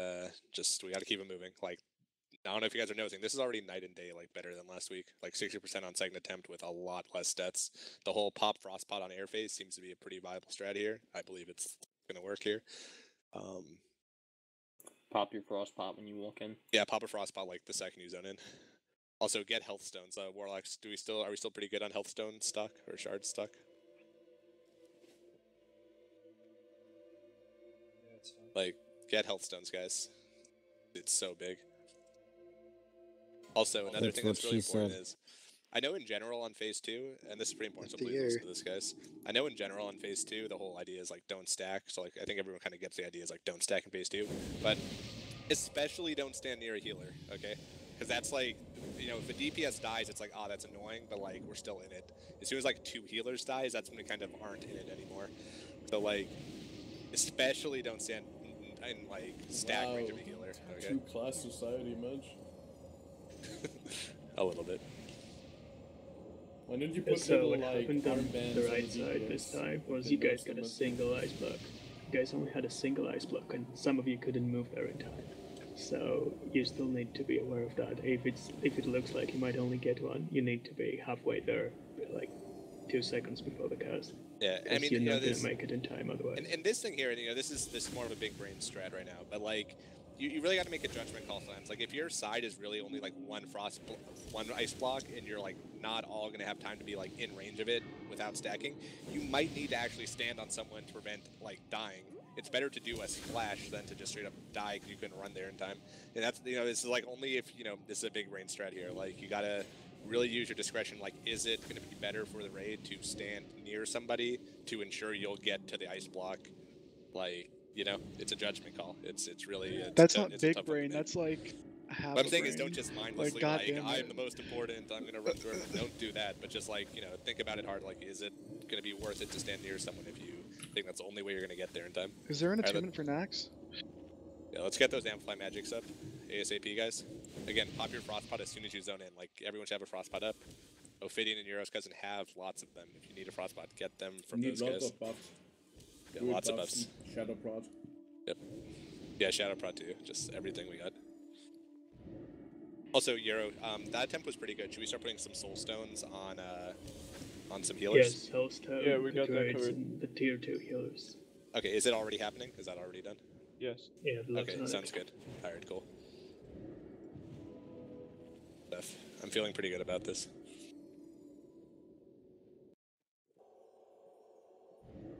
just we got to keep it moving. Like, I don't know if you guys are noticing, this is already night and day, like better than last week. Like 60% on second attempt with a lot less stats. The whole pop frost pot on air phase seems to be a pretty viable strat here. I believe it's gonna work here. Pop your frost pot when you walk in. Yeah, pop a frost pot like the second you zone in. Also get health stones. Warlocks, are we still pretty good on health stone stock or shard stock? Yeah, it's fine. Like, get health stones, guys. It's so big. Also, another thing that's really important is, I know in general on phase 2, and this is pretty important, so please listen to this, guys. I know in general on phase 2, the whole idea is like don't stack. So like I think everyone kind of gets the idea is like don't stack in phase 2, but especially don't stand near a healer, okay? Because that's like, you know, if a DPS dies, it's like, oh, that's annoying, but like we're still in it. As soon as like 2 healers dies, that's when we kind of aren't in it anymore. So like, especially don't stand in like stack range of a healer. Okay. 2-class society, Mudge. A little bit. Why didn't you put so little, what like, happened on armbands the on right the side DPS? this time was you guys got a single ice block. You guys only had a single ice block, and some of you couldn't move there in time. So you still need to be aware of that. If it looks like you might only get one, you need to be halfway there, like 2 seconds before the cast. Yeah, I mean, you're you know, not gonna this, make it in time otherwise. and this thing here, you know, this is more of a big brain strat right now, but like, you really got to make a judgment call sometimes. Like, if your side is really only like one ice block, and you're like not all gonna have time to be like in range of it without stacking, you might need to actually stand on someone to prevent like dying. It's better to do a splash than to just straight up die because you couldn't run there in time. And that's, you know, this is like only if, you know, this is a big brain strat here. Like, you gotta really use your discretion. Like, is it going to be better for the raid to stand near somebody to ensure you'll get to the ice block? Like, you know, it's a judgment call. It's really that's not big brain. That's like half. What I'm saying is, don't just mindlessly like I am the most important, I'm going to run through it. Don't do that. But just like, you know, think about it hard. Like, is it going to be worth it to stand near someone if you think that's the only way you're going to get there in time? Is there an attunement for Nax? Yeah, let's get those Amplify magics up ASAP, guys. Again, pop your frost pot as soon as you zone in. Like, everyone should have a frost pot up. Ophidian and Euros cousin have lots of them. If you need a frost pot, get them from those guys. Lots of buffs. Yeah, lots of buffs. Shadow prod. Yep. Yeah, shadow prod too. Just everything we got. Also, Euro, that attempt was pretty good. Should we start putting some soul stones on some healers? Yes, soul stone. Yeah, we got that covered. The tier 2 healers. Okay, is it already happening? Is that already done? Yes. Yeah. Okay, sounds good. All right, cool. Stuff. I'm feeling pretty good about this.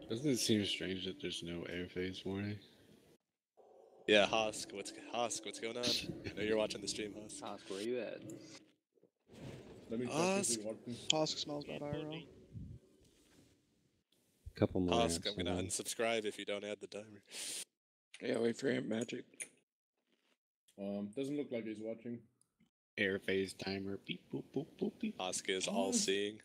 Doesn't it seem strange that there's no air phase warning? Yeah, Hosk, what's going on? I know you're watching the stream, Hosk. Hosk, where you at? Let me check Hosk. Hosk smells bad IRL. Couple more. Hosk, I'm gonna unsubscribe if you don't add the timer. Yeah, wait for Amp Magic. Doesn't look like he's watching. Air phase timer. Beep boop boop boop beep. Hosk is all seeing.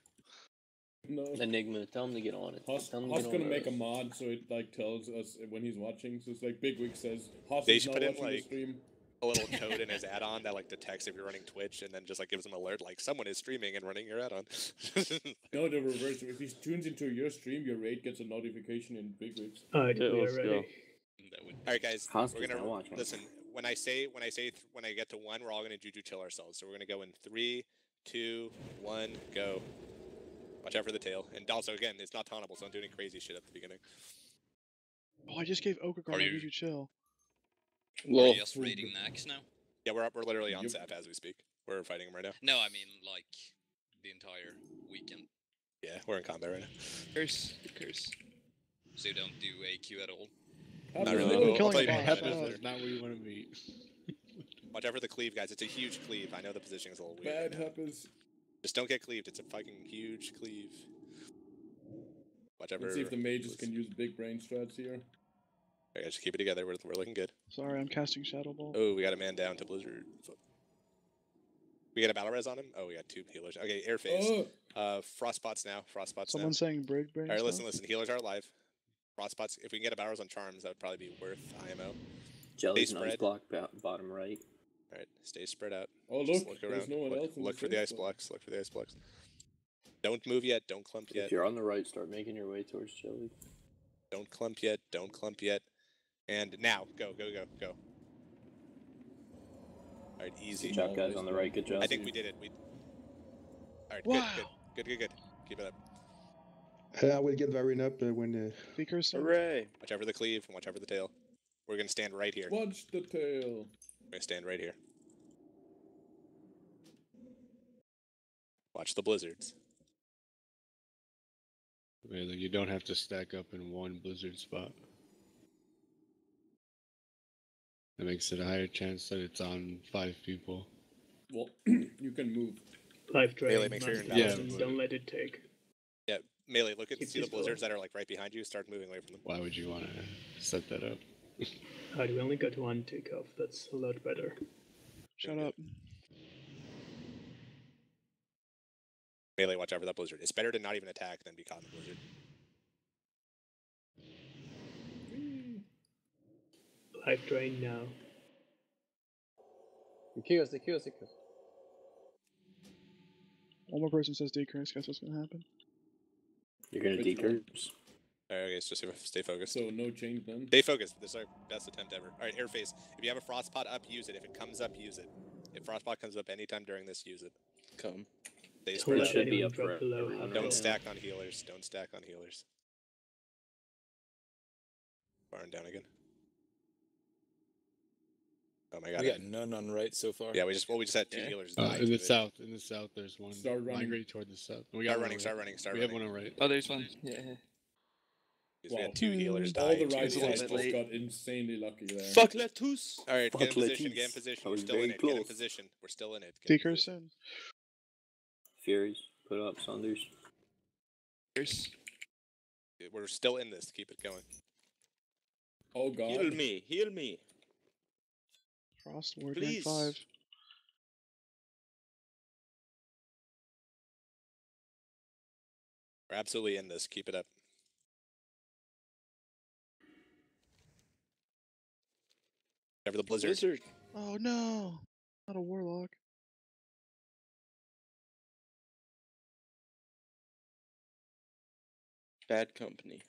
No. Enigma, tell him to get on it. Hosk's gonna make a mod so it like tells us when he's watching. So it's like Big Wig says, Hosk They is should not put in watching the like stream. a little code in his add-on that like detects if you're running Twitch and then just like gives him an alert like someone is streaming and running your add-on. No, the reverse. If he tunes into your stream, your raid gets a notification in Big Wigs. Alright, we are ready. All right, guys. Hosk We're is not gonna watching. listen. When I get to 1, we're all gonna juju chill ourselves. So we're gonna go in 3, 2, 1, go. Watch out for the tail. And also, again, it's not tauntable, so don't do any crazy shit at the beginning. Oh, I just gave Okagard a Juju chill. Are you just raiding Nax now? Yeah, we're literally on Sap as we speak. We're fighting him right now. No, I mean like the entire weekend. Yeah, we're in combat right now. Curse. So you don't do AQ at all? Not really. Oh, I'll killing tell you a more boss. about it after. Not where you want to be. Watch out for the cleave, guys. It's a huge cleave. I know the positioning is a little weird. Bad happens. Just don't get cleaved. It's a fucking huge cleave. Watch out for. Let's see if the mages can use big brain strats here. Alright, just keep it together. We're looking good. Sorry, I'm casting Shadow Ball. Oh, we got a man down to Blizzard. We got a battle res on him? Oh, we got 2 healers. Okay, air phase. Frostbots now. Frostbots Someone's saying Brig Brain. Alright, listen. Healers are alive. Frostbots, if we can get a battle res on Charms, that would probably be worth IMO. Jelly's nice block bottom right. Alright, stay spread out. Oh, Just look, look around. there's no one else in Look the for the safe ice spot. blocks. Look for the ice blocks. Don't move yet. Don't clump yet. If you're on the right, start making your way towards Jelly. Don't clump yet. Don't clump yet. And now, go. Alright, easy. Good job, guys, on the right. Good job. I think we did it. Alright, Wow. good. Keep it up. I will get Varian up when. Speakers. Hooray! Watch over the cleave and watch over the tail. We're gonna stand right here. Watch the tail. We're gonna stand right here. Watch the blizzards. Really, you don't have to stack up in one blizzard spot. That makes it a higher chance that it's on 5 people. Well, you can move. Life drain. Melee, make sure you're in Yeah, balance. Don't let it take. Yeah, Melee, look at Keep see the these blizzards that are like right behind you. Start moving away from them. Why would you want to set that up? How do we only got 1 takeoff? That's a lot better. Shut up. Melee, watch out for that blizzard. It's better to not even attack than be caught in the blizzard. Life drain now. They kill us. One more person says decurse. Guess what's gonna happen? You're gonna decurse. Alright, okay, so stay focused. So no change then. Stay focused. This is our best attempt ever. Alright, air phase. If you have a frostpot up, use it. If it comes up, use it. If frostpot comes up anytime during this, use it. Come. Stay It spread should out. be up for everyone. Don't stack on healers. Don't stack on healers. Barn down again. Oh my god. We got none on right so far. Yeah, we just had 2 healers die. In the south, there's one. Start running. Migrate toward the south. We Start got running, one start right. running, start We running. have one on right. Oh, there's one. Yeah. We had 2 healers die. All the 2 right It's a little sides bit just late. got insanely lucky there. Fuck Latus! Alright, get in Fuck position, Lettice. get in position. I We're was still in very it. Get in close. position. We're still in it. Get in Decurse position. in. Furies, put up Saunders. Here's We're still in this. Keep it going. Oh god. Heal me! Frost Ward Please. 5. We're absolutely in this. Keep it up. Cover the blizzard. Blizzard! Oh no! Not a warlock. Bad company.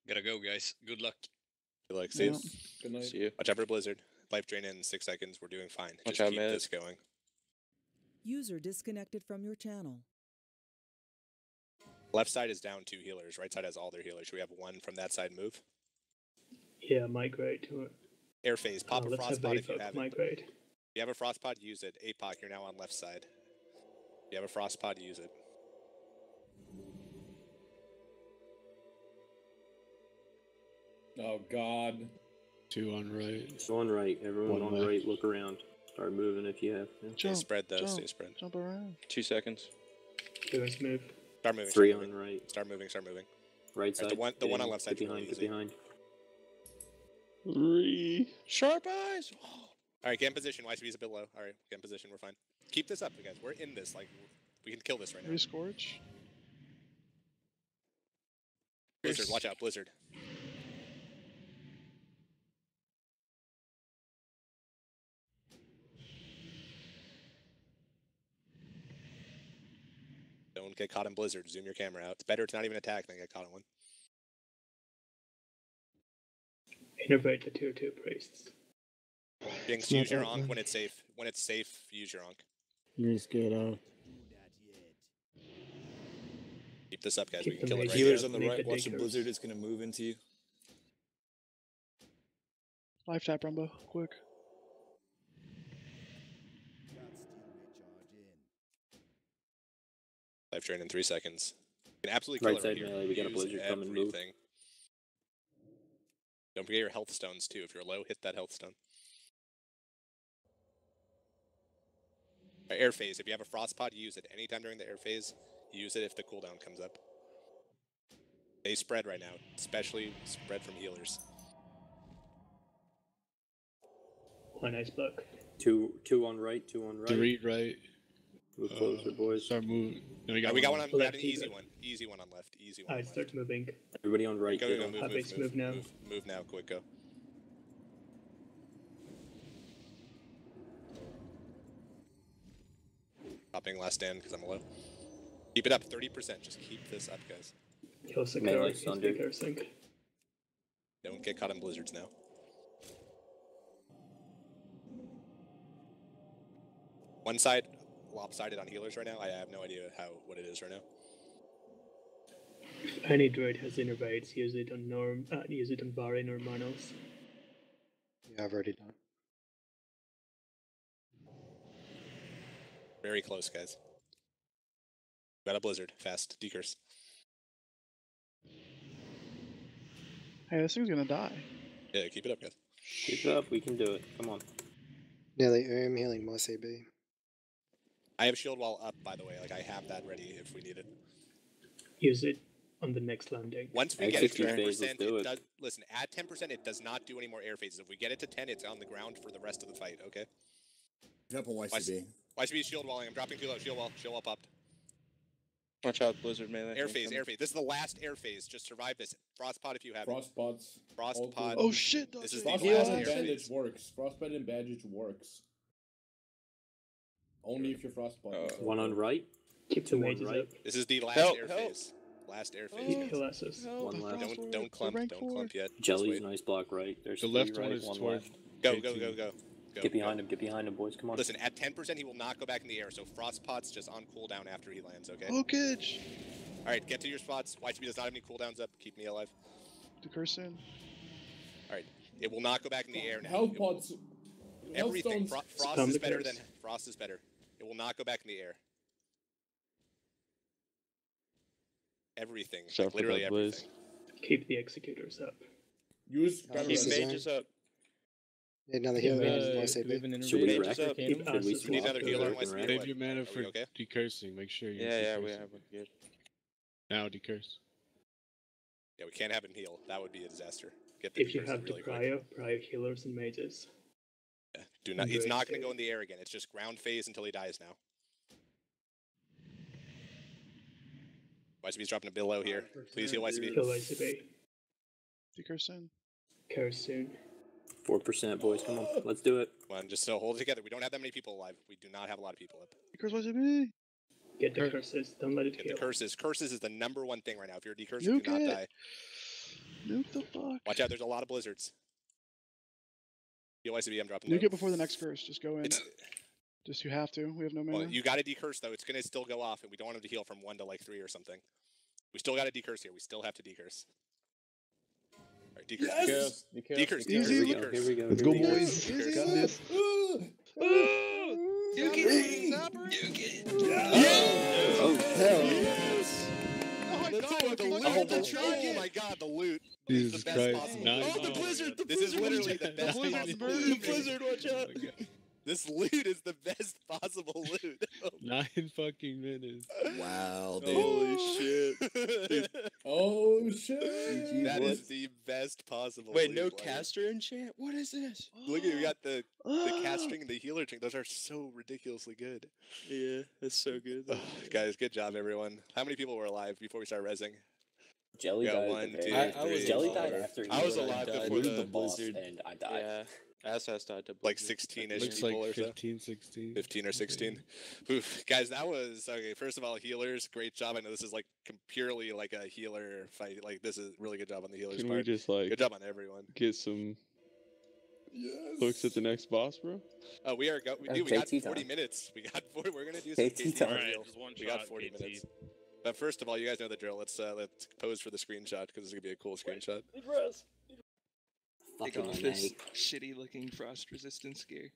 gotta go, guys. Good luck. Good luck. See you. Good night. See you. Watch out for blizzard. Life drain in 6 seconds. We're doing fine. Watch Just out, keep man. this going. User disconnected from your channel. Left side is down 2 healers. Right side has all their healers. Should we have 1 from that side move? Yeah, migrate to it. Air phase. Pop a Let's have frostpot if you APOC have it. migrate. If you have a frostpot, use it. APOC, you're now on left side. If you have a frostpot, use it. Oh god. 2 on right. On right. Everyone One on left. right, look around. Start moving if you have to. Stay Jump, spread though. jump, Stay spread. Jump around. 2 seconds. Let's move. Start moving. 3 start on moving. right. Start moving. Start moving. Right Alright, side. the one get on in, left get side's behind. really Get easy. behind. 3. Sharp eyes! Alright, get in position. YCB's a bit low. Alright, get in position. We're fine. Keep this up, you guys. We're in this. Like, we can kill this right now. Rescorch. Blizzard, watch out. Blizzard. Don't get caught in blizzard. Zoom your camera out. It's better to not even attack than get caught in one. Innovate the 2/2 priests. Jinx, Not use your that Ankh bad. when it's safe. When it's safe, use your Ankh. He's good. Keep this up, guys. Keep We can the kill it mage right Healers here. on the Leave right. the Watch the decurs. blizzard. It's gonna move into you. Life tap Rumbo. Quick. Life drain in 3 seconds. You can absolutely kill Right it right side here. melee, we got a Use blizzard coming, move. everything. Don't forget your health stones too. If you're low, hit that health stone. Air phase. If you have a frostpot, use it. Anytime during the air phase, use it if the cooldown comes up. They spread right now, especially spread from healers. One ice block. Two on right, 2 on right. 3 right. Move closer, boys. Start moving. No, We got one on. We got an easy one. Easy one on left. Easy one. I start moving. Everybody on right. Go, get go, on. move now. Move. Move now, quick, go. Popping last stand because I'm low. Keep it up, 30%. Just keep this up, guys. Kill Melee Sakura. Sunder. Don't get caught in blizzards now. One side lopsided on healers right now. I have no idea what it is right now. If any druid has innervates, use it on Norm. Use it on Barin or Manos. Yeah, I've already done. Very close, guys. Got a blizzard. Fast. Decurse. Hey, this thing's gonna die. Yeah, keep it up, guys. Keep it up. We can do it. Come on. Nearly healing my CB. I have shield wall up, by the way. Like, I have that ready if we need it. Use it on the next landing. Once we get it to 10%, it does, listen, at 10%, it does not do any more air phases. If we get it to 10, it's on the ground for the rest of the fight, okay? Jump on YCB. YCB shield walling. I'm dropping too low. Shield wall popped. Watch out, Blizzard melee. Air phase. This is the last air phase. Just survive this. Frostpot if you have Frostpots. it. Frostpot. Oh shit! This is the Frostbite last and air bandage phase. works. Frostbite and bandage works. Only if you're frostbite. One on right. Keep the mages up. This is the last air phase. Last air phase. Keep Colossus. One left. Don't clump. Don't clump yet. Jelly's nice block right. There's The 3 left right, one is one toward. left. Go. Get behind him. Get behind him, boys. Come on. Listen, at 10%, he will not go back in the air, so Frostpot's just on cooldown after he lands, okay? Okay. Alright, get to your spots. YCB does not have any cooldowns up. Keep me alive. Decurse in. Alright, it will not go back in the air now. Health pods. Everything. Frost Spam is the better curse. than... Frost is better. It will not go back in the air. Everything. Sorry Like, for literally that, everything. Blaze. Keep the executors up. Use Keep Battle mages up. Need another Do healer we on my have CB. an Should we innervate wreck? for Kingdom? Should we We swap need another the healer on Lurk and YCB. wreck? Save your mana Are for we okay? decursing. Make sure you. Yeah, we decursing. have one good. Now decurse. Yeah, we can't have him heal. That would be a disaster. Get the If you decurse have really the quick. prio healers and mages. Yeah, do not. He's Great not going to save. go in the air again. It's just ground phase until he dies now. YCB's dropping a below here. Please heal YCB. Kill ICB. Decurse in. Curse soon. 4%, boys. Come on. Let's do it. Come on, just hold it together. We don't have that many people alive. We do not have a lot of people up. Decurse YCB. Get the curses. Don't let it Get heal. the curses. Curses is the #1 thing right now. If you're a decurser, do Nuke not it. die. Nuke the fuck. Watch out, there's a lot of blizzards. Heal YCB, I'm dropping Nuke low. it before the next curse. Just go in. It's, Just you have to. We have no mana. well, you got to decurse, though. It's going to still go off, and we don't want him to heal from 1 to, like, 3 or something. We still got to decurse here. We still have to decurse. All right, decurse. Yes! Decurse. Here we go. Here we go. Let's here go, we go. boys. Got this. Oh, hell. Oh my god, the loot. Jesus the best Christ. possible. Nine. Oh, the blizzard. This is literally the best possible loot. Blizzard, watch out. This loot is the best possible loot. 9 fucking minutes. Wow, dude. Holy shit. Dude, Oh shit! that is the best possible Wait, loot, no like. caster enchant? What is this? Look at we got the cast string and the healer string. Those are so ridiculously good. Yeah, that's so good. Guys, good job, everyone. How many people were alive before we started rezzing? Jelly We got died. one, at the two, very- I was Jelly alive. died after. I was he alive died before with the boss, blizzard. and I died. Yeah, Assas died to Like blizzard. 16-ish Looks people like or so. 15, 16. 15 or 16. Oof. Guys, that was okay. First of all, healers, great job. I know this is like purely like a healer fight. Like this is really good job on the healers Can part. we just like Good job on everyone. get some looks at the next boss, bro? Oh, we are go. We, dude, we got 40 minutes. We got 40. We're gonna do some KT KT time. reveal. Alright, just one We got shot, 40 KT. minutes. But first of all, you guys know the drill. Let's pose for the screenshot because this is gonna be a cool screenshot. Take Fucking off NA. this shitty looking frost resistance gear.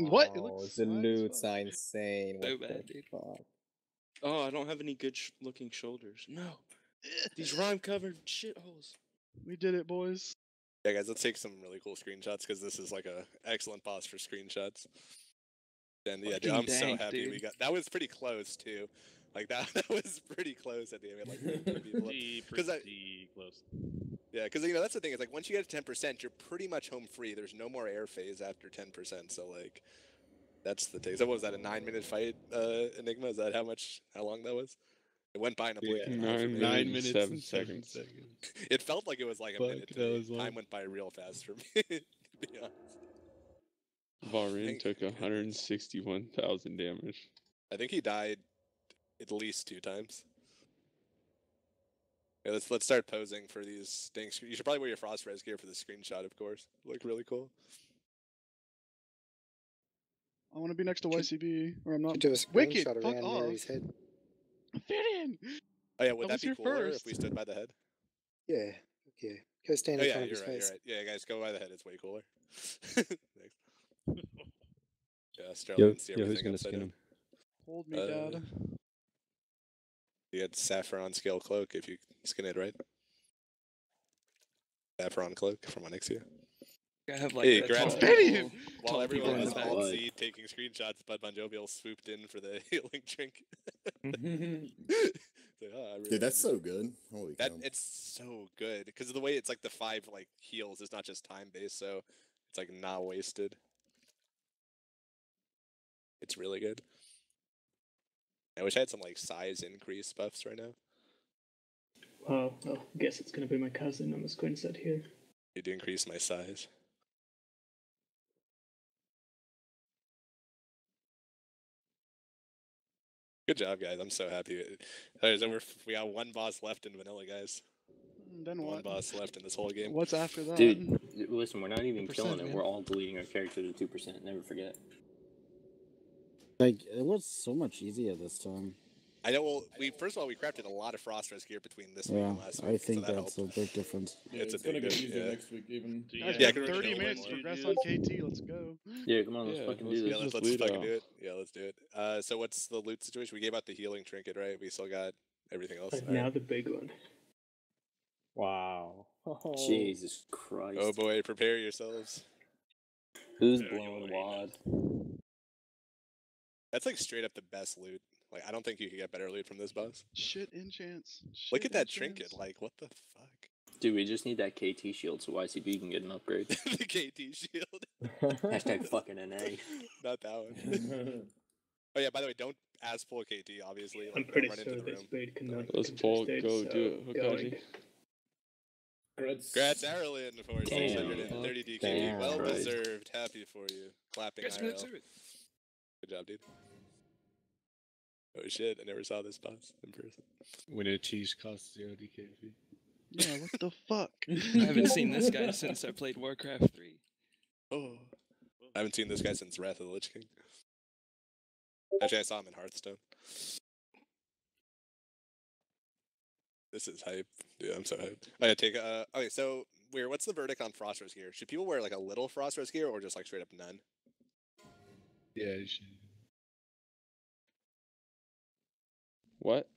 What? It Oh, looks the fine as loots fuck. are insane. So What bad, the dude. fuck? Oh, I don't have any good looking shoulders. No. These rhyme covered shitholes. We did it, boys. Yeah, guys, let's take some really cool screenshots because this is like a excellent boss for screenshots. And yeah, dude, I'm Fucking so dank, happy dude. we got. That was pretty close too. Like that was pretty close at the end. Like pretty close. Yeah, because you know that's the thing. Is like once you get to 10%, you're pretty much home free. There's no more air phase after 10%. So like, that's the thing. So what was that? A 9-minute fight, Enigma? Is that how long that was? It went by in a blink. Yeah, and a half for me. 9 minutes and 7 seconds. It felt like it was like a minute. To that me. was long. Time went by real fast for me. To be honest. Varyn took 161,000 damage. I think he died at least 2 times. Yeah, let's start posing for these things. You should probably wear your Frost Res gear for the screenshot, of course. Look really cool. I want to be next to YCB, or I'm not. Do a Wicked, screenshot fuck around off. near his head. Fit in. Oh yeah, would That that was be your cooler first. if we stood by the head? Yeah. Go stand Oh in yeah, front of you're his right. You're face. right. Yeah, guys, go by the head. It's way cooler. Thanks. Yeah, Sterling, see Yo, who's everything gonna upside skin down. him? Hold me, Dad. You get Saffron Scale Cloak if you skin it, right? Saffron Cloak from Onyxia. I have like Hey, a congrats. tall people- While tall everyone people in was the on back. seat taking screenshots, Bud Bon Jovial swooped in for the healing drink. Like, oh, I really Dude, that's need so good. Holy that cow. it's so good because of the way it's like the 5 like heals is not just time based, so it's like not wasted. It's really good. I wish I had some like size increase buffs right now. Well, I guess it's gonna be my cousin on the screenshot here. You'd increase my size. Good job, guys. I'm so happy. We got 1 boss left in vanilla, guys. Then One what? boss left in this whole game. What's after that? Dude, listen, we're not even 2%, killing it. man. We're all deleting our character to 2%. Never forget. Like, it was so much easier this time. I know. Well, first of all we crafted a lot of Frost Res gear between this week Yeah, and last week. I think so that that's helped. a big difference. Yeah, It's a it's gonna big get deal, easier yeah. next week even. Guys, Yeah, we I have can 30 really minutes do to it. progress on KT. Let's go. Yeah, come on, let's Yeah, fucking let's do Yeah, this. let's lead fucking off. do it. Yeah, let's do it. So what's the loot situation? We gave out the healing trinket, right? We still got everything else. But All now right. the big one. Wow. Jesus Christ. Oh boy, prepare yourselves. Who's blowing wad? That's like straight up the best loot. Like I don't think you could get better loot from this boss. Shit enchants. Look Shit at that enchants. trinket. Like what the fuck? Dude, we just need that KT shield so YCB can get an upgrade. The KT shield. Hashtag fucking NA. Not that one. Oh yeah, by the way, don't ask full KT. Obviously, like, I'm don't pretty run sure into the this room. bait cannot Let's be pull, contested, go so do it, going. Hokaji. Congrats, Arlen, for Damn. 630 DKB. Damn. Well Right. deserved. Happy for you. Clapping IRL. Good job, dude. Oh shit, I never saw this boss in person. When a cheese costs 0 DKB. Yeah, what the fuck? I haven't seen this guy since I played Warcraft 3. Oh. I haven't seen this guy since Wrath of the Lich King. Actually, I saw him in Hearthstone. This is hype. Dude, I'm so hyped. I gotta take okay, so Weir, what's the verdict on Frost Res gear? Should people wear like a little Frost Res gear or just like straight up none? Yeah, you should. What?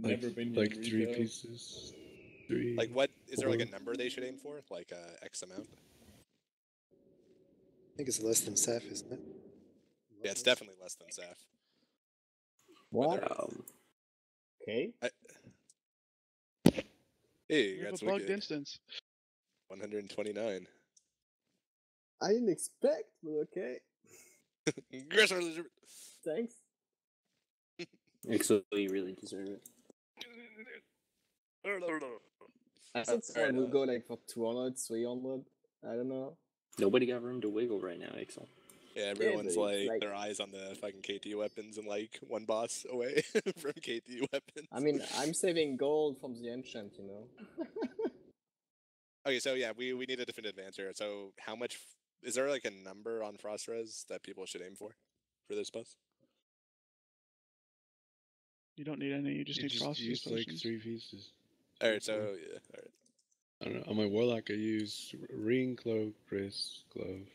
Like, Never been like in 3 retail. pieces. 3. Like what is there like a 4. number they should aim for? Like X amount? I think it's less than Saf, isn't it? Yeah, it's definitely less than Saf. What? Okay. Hey, We have that's a bugged wicked. instance. 129. I didn't expect, but okay. Aggressor lizard. Thanks. Actually, you really deserve it. I thought someone would go like for 200, 300. I don't know. Nobody got room to wiggle right now, Ixel. Yeah, everyone's but it's like like- their eyes on the fucking KT weapons and like one boss away from KT weapons. I mean, I'm saving gold from the enchant, you know. Okay, so yeah, we need a definitive answer. So how much is there like a number on Frost Res that people should aim for this boss? You don't need any, you just You need just frost use like potions. 3 pieces. All right, so yeah, all right. I don't know. On my warlock, I use ring, cloak, wrist, glove.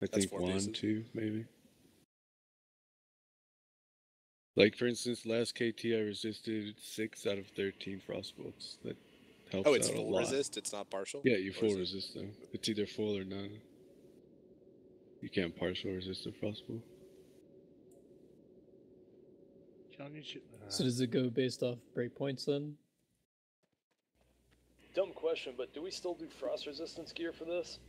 I That's think 4 1, pieces. 2, maybe. Like for instance, last KT I resisted 6 out of 13 frostbolts. That helps Oh, it's out a full lot. resist. It's not partial. Yeah, you Or full is it- resist them. It's either full or none. You can't partial resist the frostbow. So does it go based off breakpoints then? Dumb question, but do we still do frost resistance gear for this?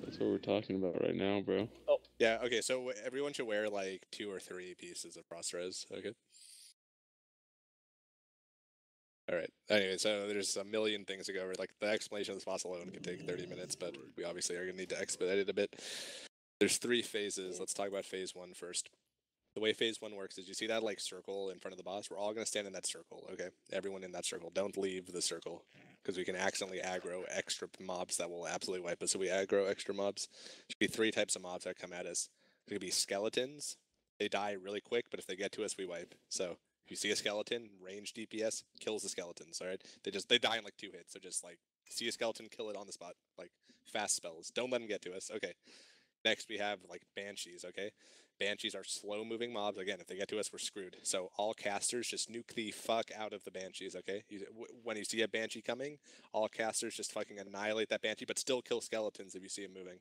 That's what we're talking about right now, bro. Oh. Yeah, okay, so everyone should wear like 2 or 3 pieces of frost res, okay? Alright, anyway, so there's a million things to go over. Like, the explanation of this boss alone can take 30 minutes, but we obviously are going to need to expedite it a bit. There's 3 phases. Let's talk about phase 1 first. The way phase 1 works is you see that, like, circle in front of the boss? We're all going to stand in that circle, okay? Everyone in that circle. Don't leave the circle, because we can accidentally aggro extra mobs that will absolutely wipe us. So we aggro extra mobs. There should be 3 types of mobs that come at us. There could be skeletons. They die really quick, but if they get to us, we wipe. So if you see a skeleton, range DPS kills the skeletons, alright? They die in like 2 hits, so just like see a skeleton, kill it on the spot. Like fast spells. Don't let them get to us. Okay. Next we have like banshees, okay? Banshees are slow moving mobs. Again, if they get to us, we're screwed. So all casters just nuke the fuck out of the banshees, okay? When you see a banshee coming, all casters just fucking annihilate that banshee, but still kill skeletons if you see it moving.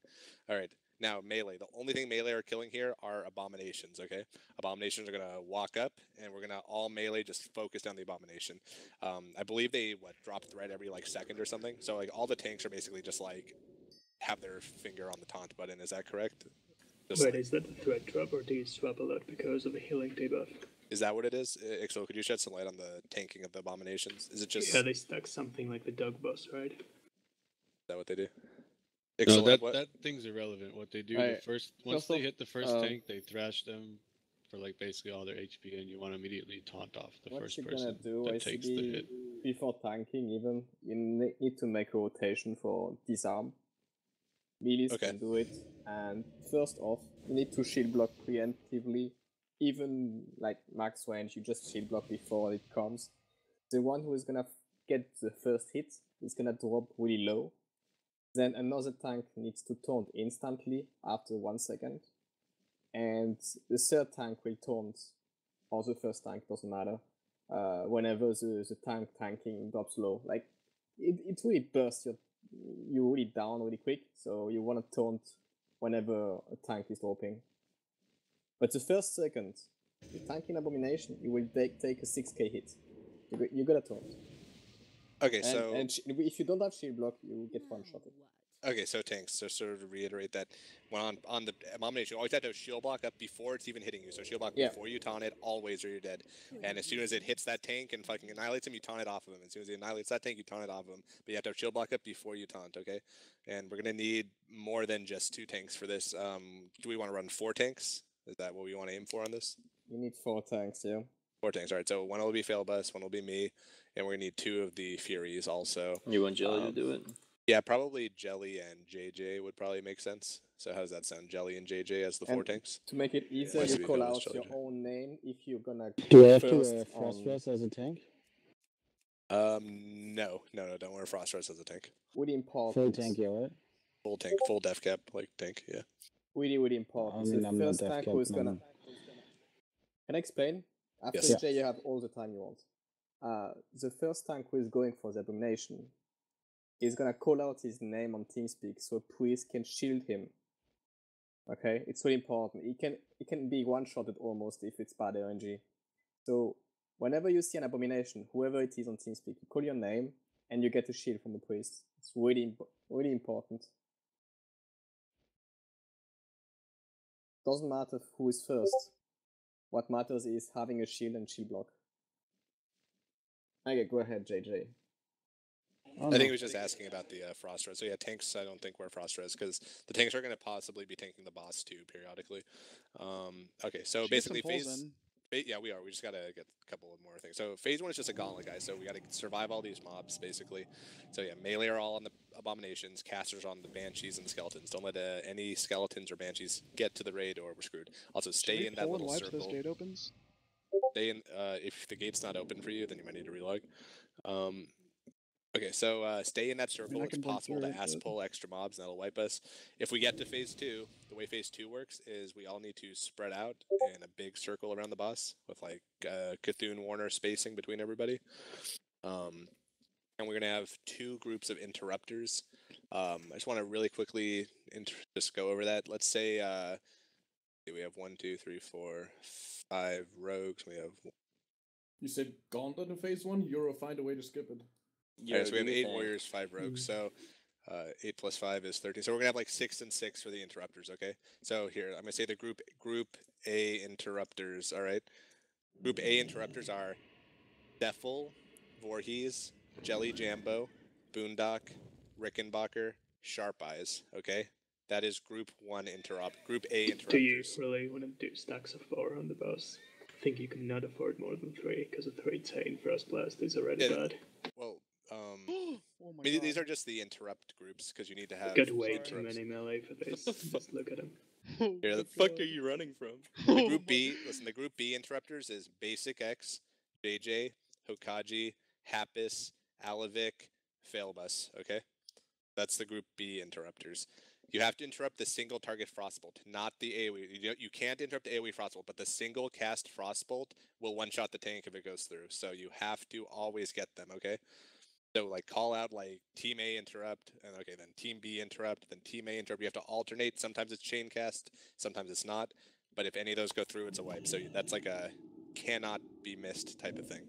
Alright. Now, melee. The only thing melee are killing here are abominations, okay? Abominations are going to walk up, and we're going to all melee just focus down the abomination. I believe they, drop threat every, like, second or something? So, like, all the tanks are basically just, like, have their finger on the taunt button. Is that correct? But is that the threat drop, or do you swap a lot because of a healing debuff? Is that what it is? Ixo, could you shed some light on the tanking of the abominations? Is it just... Yeah, they stuck something like the dog boss, right? Is that what they do? No, that thing's irrelevant. What they do, once they hit the first tank, they thrash them for like basically all their HP, and you want to immediately taunt off the first person that takes the hit. Before tanking, even you need to make a rotation for disarm. Melees can do it, and first off, you need to shield block preemptively. Even like max range, you just shield block before it comes. The one who is gonna get the first hit is gonna drop really low. Then another tank needs to taunt instantly after 1 second. And the third tank will taunt, or the first tank, doesn't matter, whenever the tanking drops low. Like, it really bursts you really down really quick, so you want to taunt whenever a tank is dropping. But the first second, the tanking abomination, you will take a 6k hit. You gotta taunt. Okay, so... And if you don't have shield block, you get one-shotted. Okay, so tanks, so sort of to reiterate that, when on the abomination, you always have to shield block up before it's even hitting you. So shield block before you taunt it, always or you're dead. And as soon as it hits that tank and fucking annihilates him, you taunt it off of him. As soon as it annihilates that tank, you taunt it off of him. But you have to have shield block up before you taunt, okay? And we're going to need more than just 2 tanks for this. Do we want to run 4 tanks? Is that what we want to aim for on this? You need 4 tanks, yeah. 4 tanks, alright. So 1 will be Failbus, 1 will be me, and we're going to need 2 of the Furies also. You want Jelly to do it? Yeah, probably Jelly and JJ would probably make sense. So how does that sound? Jelly and JJ as the 4 tanks? To make it easier, you call out your own name if you're gonna... Do I have to wear Frost Res as a tank? No, don't wear Frost Res as a tank. Really important. Full tank, yeah, right? Full tank, full def cap, like tank, yeah. Really important. I mean, the first tank who is gonna... Can I explain? After JJ, you have all the time you want. The first tank who is going for the abomination is gonna call out his name on TeamSpeak so a priest can shield him. Okay, it's really important. It can be one-shotted almost if it's bad RNG. So whenever you see an abomination, whoever it is on TeamSpeak, you call your name and you get a shield from the priest. It's really important. Doesn't matter who is first. What matters is having a shield and shield block. Okay, go ahead, JJ. I think he was just asking about the Frost Res. So yeah, tanks I don't think we're Frost Res because the tanks are going to possibly be tanking the boss too periodically. Okay, so basically phase... Yeah, we are. We just got to get a couple of more things. So phase 1 is just a gauntlet, guys. So we got to survive all these mobs, basically. So yeah, melee are all on the abominations, casters on the banshees and the skeletons. Don't let any skeletons or banshees get to the raid or we're screwed. Also, stay in that little circle. This gate opens? Stay in. If the gate's not open for you, then you might need to relog. Okay, so stay in that circle. It's possible to pull extra mobs, and that'll wipe us. If we get to phase 2, the way phase 2 works is we all need to spread out in a big circle around the boss with like Cthulhu Warner spacing between everybody. And we're going to have 2 groups of interrupters. I just want to really quickly just go over that. Let's say we have 1, 2, 3, 4, 5 rogues. We have. You said Gauntlet in phase 1. Euro find a way to skip it. Yeah, so we have 8 warriors, 5 rogues. So 8 plus 5 is 13. So we're gonna have like 6 and 6 for the interrupters. Okay. So here I'm gonna say the group A interrupters. All right. Group A interrupters are Defel, Voorhees, Jelly Jambo, Boondock, Rickenbacker, Sharp Eyes. Okay, that is Group 1 Group A interrupters. Do you really want to do stacks of 4 on the boss? I think you cannot afford more than 3 because a 3 Tain Frost Blast is already bad. Well, Oh I mean, these are just the interrupt groups because you need to have. Got way too many melee for this. Just look at them. Where the fuck are you running from? The Group B, listen, the Group B interrupters is Basic X, JJ, Hokage, Happus, Alavik, Failbus, okay? That's the Group B interrupters. You have to interrupt the single target Frostbolt, not the AoE. You can't interrupt the AoE Frostbolt, but the single cast Frostbolt will one-shot the tank if it goes through. So you have to always get them, okay? So like call out like Team A interrupt, and okay, then Team B interrupt, then Team A interrupt. You have to alternate. Sometimes it's chain cast, sometimes it's not. But if any of those go through, it's a wipe. So that's like a cannot be missed type of thing.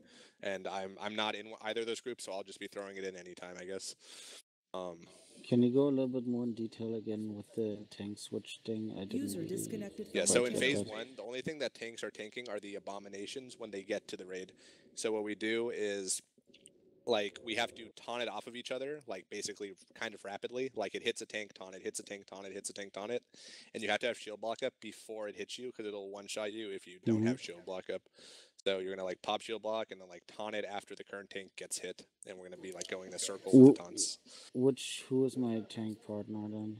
And I'm not in either of those groups, so I'll just be throwing it in anytime, I guess. Can you go a little bit more in detail again with the tank switch thing? I didn't. User disconnected. Yeah, so in phase 1, the only thing that tanks are tanking are the abominations when they get to the raid. So what we do is, like, we have to taunt it off of each other, like, basically kind of rapidly. Like, it hits a tank, taunt it, hits a tank, taunt it, hits a tank, taunt it. And you have to have shield block up before it hits you, because it'll one-shot you if you don't have shield block up. So you're going to, like, pop shield block and then, like, taunt it after the current tank gets hit. And we're going to be, like, going in a circle with the taunts. Who is my tank partner then?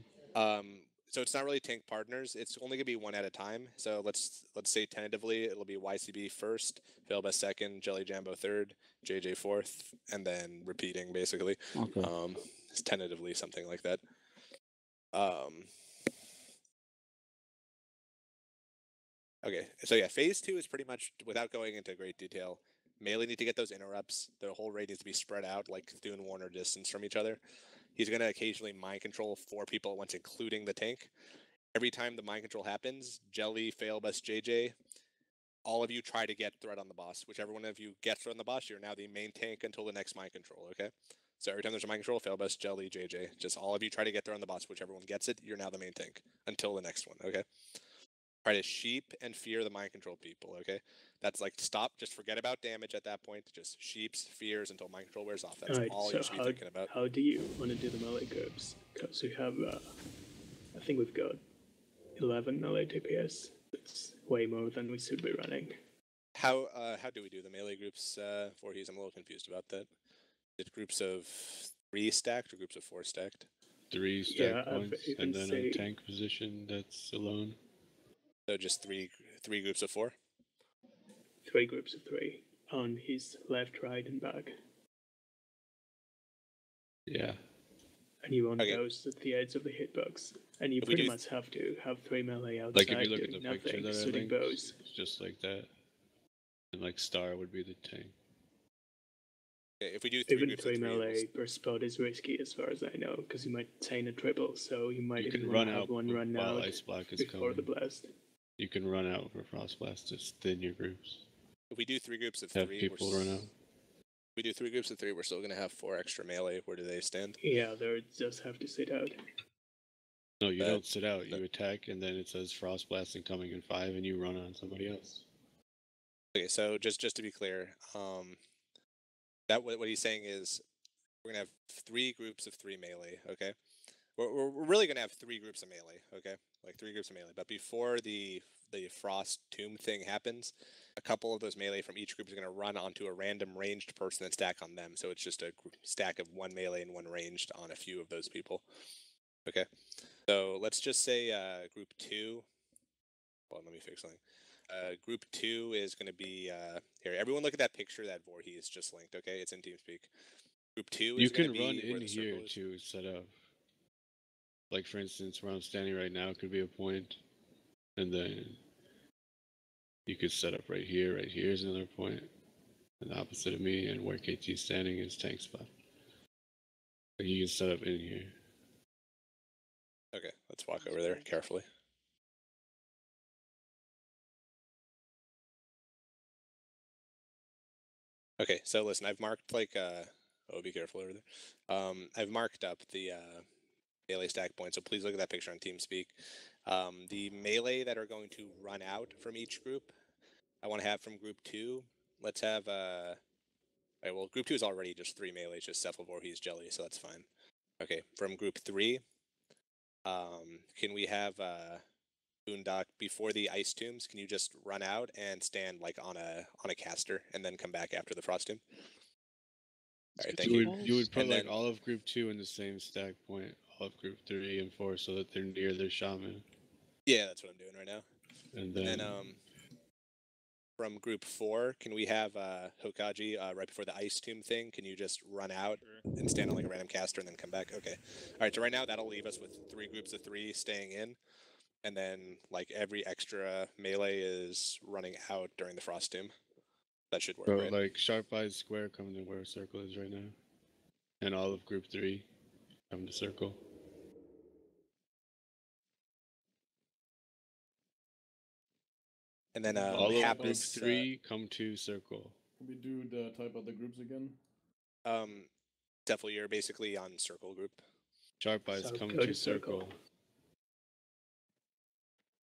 So it's not really tank partners. It's only gonna be one at a time. So let's say tentatively it'll be YCB first, Failbus second, Jelly Jambo third, JJ fourth, and then repeating basically. Okay. It's tentatively something like that. Okay, so yeah, phase 2 is pretty much, without going into great detail, melee need to get those interrupts. The whole raid needs to be spread out, like doing Warner distance from each other. He's going to occasionally mind control 4 people at once, including the tank. Every time the mind control happens, Jelly, Failbus, JJ, all of you try to get threat on the boss. Whichever one of you gets threat on the boss, you're now the main tank until the next mind control, okay? So every time there's a mind control, Failbus, Jelly, JJ, just all of you try to get threat on the boss. Whichever one gets it, you're now the main tank until the next one, okay? Try to sheep and fear the mind control people, okay? That's like, stop, just forget about damage at that point. Just sheeps, fears until mind control wears off. That's all you should be thinking about. How do you want to do the melee groups? Because we have, I think we've got 11 melee DPS. It's way more than we should be running. How do we do the melee groups, Voorhees? I'm a little confused about that. Is it groups of 3 stacked or groups of 4 stacked? 3 stacked points, and then a tank position that's alone. So just three groups of 4? 3 groups of 3 on his left, right, and back. Yeah. And you want those at the edge of the hitbox. And you pretty much have to have 3 melee outside. Like if you look at the picture that I linked, bows. it's just like that. And like Star would be the tank. Okay, if we do 3 even groups 3 of 3 melee per spot is risky as far as I know, because you might chain a triple, so you might even run have out one run while out Ice Block is before coming. the blast. You can run out for Frost Blast to thin your groups. If we do 3 groups of Have 3, people run out. If we do 3 groups of 3, we're still going to have 4 extra melee. Where do they stand? Yeah, they just have to sit out. No, you don't sit out. You attack, and then it says Frost Blasting coming in 5, and you run on somebody else. Okay, so just to be clear, that what he's saying is we're going to have 3 groups of 3 melee, okay? We're really going to have 3 groups of melee, okay? Like 3 groups of melee. But before the Frost Tomb thing happens, a couple of those melee from each group is going to run onto a random ranged person and stack on them. So it's just a stack of 1 melee and 1 ranged on a few of those people. Okay? So let's just say group 2. Well, let me fix something. Group 2 is going to be here. Everyone look at that picture that Voorhees just linked, okay? It's in TeamSpeak. Group 2 is you going to can be run where in the here circle is. to set up. Like for instance, where I'm standing right now could be a point, and then you could set up right here. Right here is another point, and the opposite of me, and where KT's standing is tank spot. So you can set up in here. Okay, let's walk over there carefully. Okay, so listen, I've marked like oh, be careful over there. I've marked up the melee stack points, so please look at that picture on TeamSpeak. The melee that are going to run out from each group, I want to have from group 2. Let's have all right, well, group 2 is already just 3 melee, just Cephalvor, he's Jelly, so that's fine. Okay, from group 3, can we have Boondock before the ice tombs? Can you just run out and stand like on a caster and then come back after the frost tomb? All right, thank you. You would put like all of group 2 in the same stack point, all of group 3 and 4, so that they're near their shaman. Yeah, that's what I'm doing right now. And then from group 4, can we have Hokage right before the ice tomb thing? Can you just run out and stand on like a random caster and then come back? Okay. All right, so right now that'll leave us with 3 groups of 3 staying in. And then like every extra melee is running out during the frost tomb. That should work, so, right? like Sharp Eyes Square come to where Circle is right now. And all of group 3 come to Circle. And then all of Happus, group 3 come to Circle. Can we do the type of the groups again? Definitely, you're basically on Circle group. Sharp Eyes come to Circle.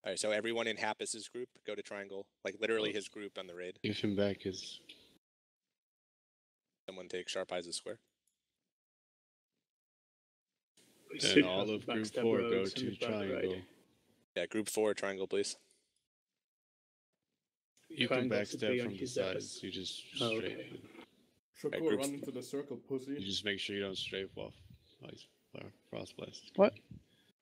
All right, so everyone in Happus's group go to Triangle, like literally his group on the raid. Give him back his. Someone take Sharp Eyes' square. And all of group 4 go to Triangle. Yeah, group 4 Triangle, please. You can backstab from the sides. You just strafe. Shakur, run into the circle, pussy. You just make sure you don't strafe off Frost Blast. What?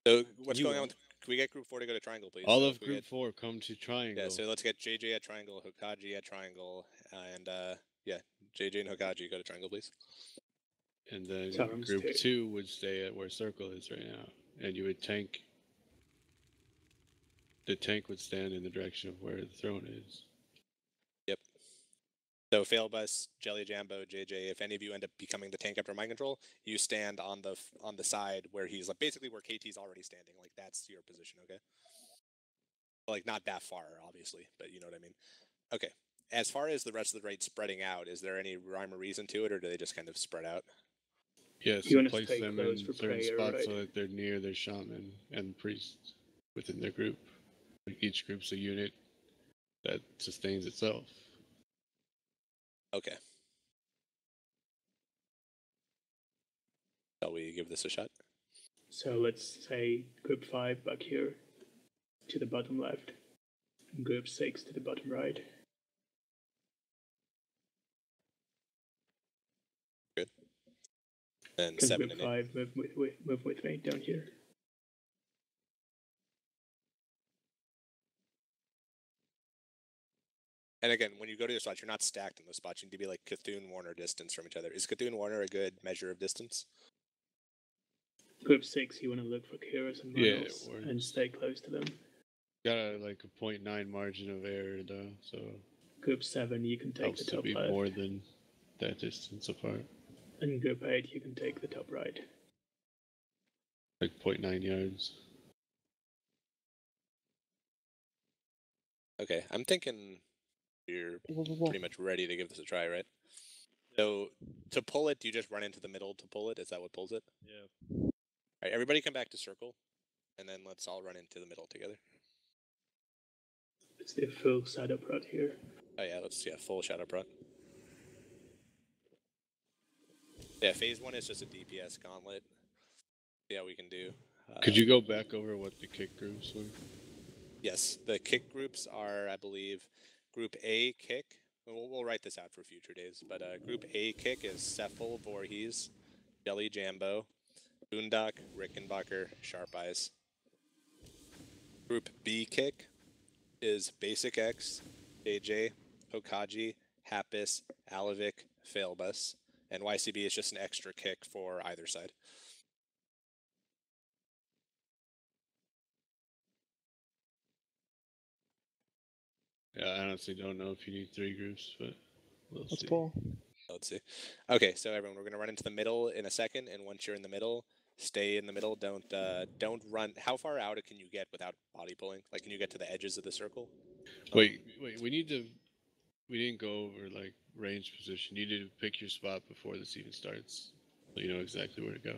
So what's going on with? Can we get group 4 to go to Triangle, please? All of group 4 come to Triangle. Yeah, so let's get JJ at Triangle, Hokage at Triangle, and yeah, JJ and Hokage go to Triangle, please. And then group 2 would stay at where Circle is right now, and you would tank. The tank would stand in the direction of where the throne is. Yep. So Failbus, Jelly Jambo, JJ, if any of you end up becoming the tank after mind control, you stand on the side where he's like basically where KT's already standing. Like that's your position, okay? Like not that far, obviously, but you know what I mean. Okay. As far as the rest of the raid spreading out, is there any rhyme or reason to it, or do they just kind of spread out? Yes, yeah, so place them in certain spots so that they're near their shaman and priest within their group. Like each group's a unit that sustains itself. Okay. Shall we give this a shot? So let's say group 5 back here to the bottom left, and group 6 to the bottom right. Good. And 7 group and 5 move with me down here. And again, when you go to your spots, you're not stacked in those spots. You need to be like Cthulhu-Warner distance from each other. Is Cthulhu-Warner a good measure of distance? Group 6, you want to look for Kyrus and Runnels and stay close to them. Got like a 0.9 margin of error though, so. Group 7, you can take the top left. left. More than that distance apart. And group 8, you can take the top right. Like 0.9 yards. Okay, I'm thinking you're pretty much ready to give this a try, right? So to pull it, do you just run into the middle to pull it? Is that what pulls it? Yeah. All right, everybody come back to circle, and then let's all run into the middle together. Let's do a full shadow prot here. Oh yeah, let's full shadow prot. Yeah, phase 1 is just a DPS gauntlet. See how we can do. Could you go back over what the kick groups were? Yes, the kick groups are, I believe, Group A kick. We'll write this out for future days, but Group A kick is Cephal, Voorhees, Jelly Jambo, Boondock, Rickenbacker, Sharp Eyes. Group B kick is Basic X, JJ, Hokage, Happus, Alavik, Failbus, and YCB is just an extra kick for either side. Yeah, I honestly don't know if you need 3 groups, but we'll see. Paul. Let's see. Okay, so everyone, we're going to run into the middle in a second, and once you're in the middle, Stay in the middle. Don't run. How far out can you get without body pulling? Like, can you get to the edges of the circle? Wait. We didn't go over like range position. You need to pick your spot before this even starts, so you know exactly where to go.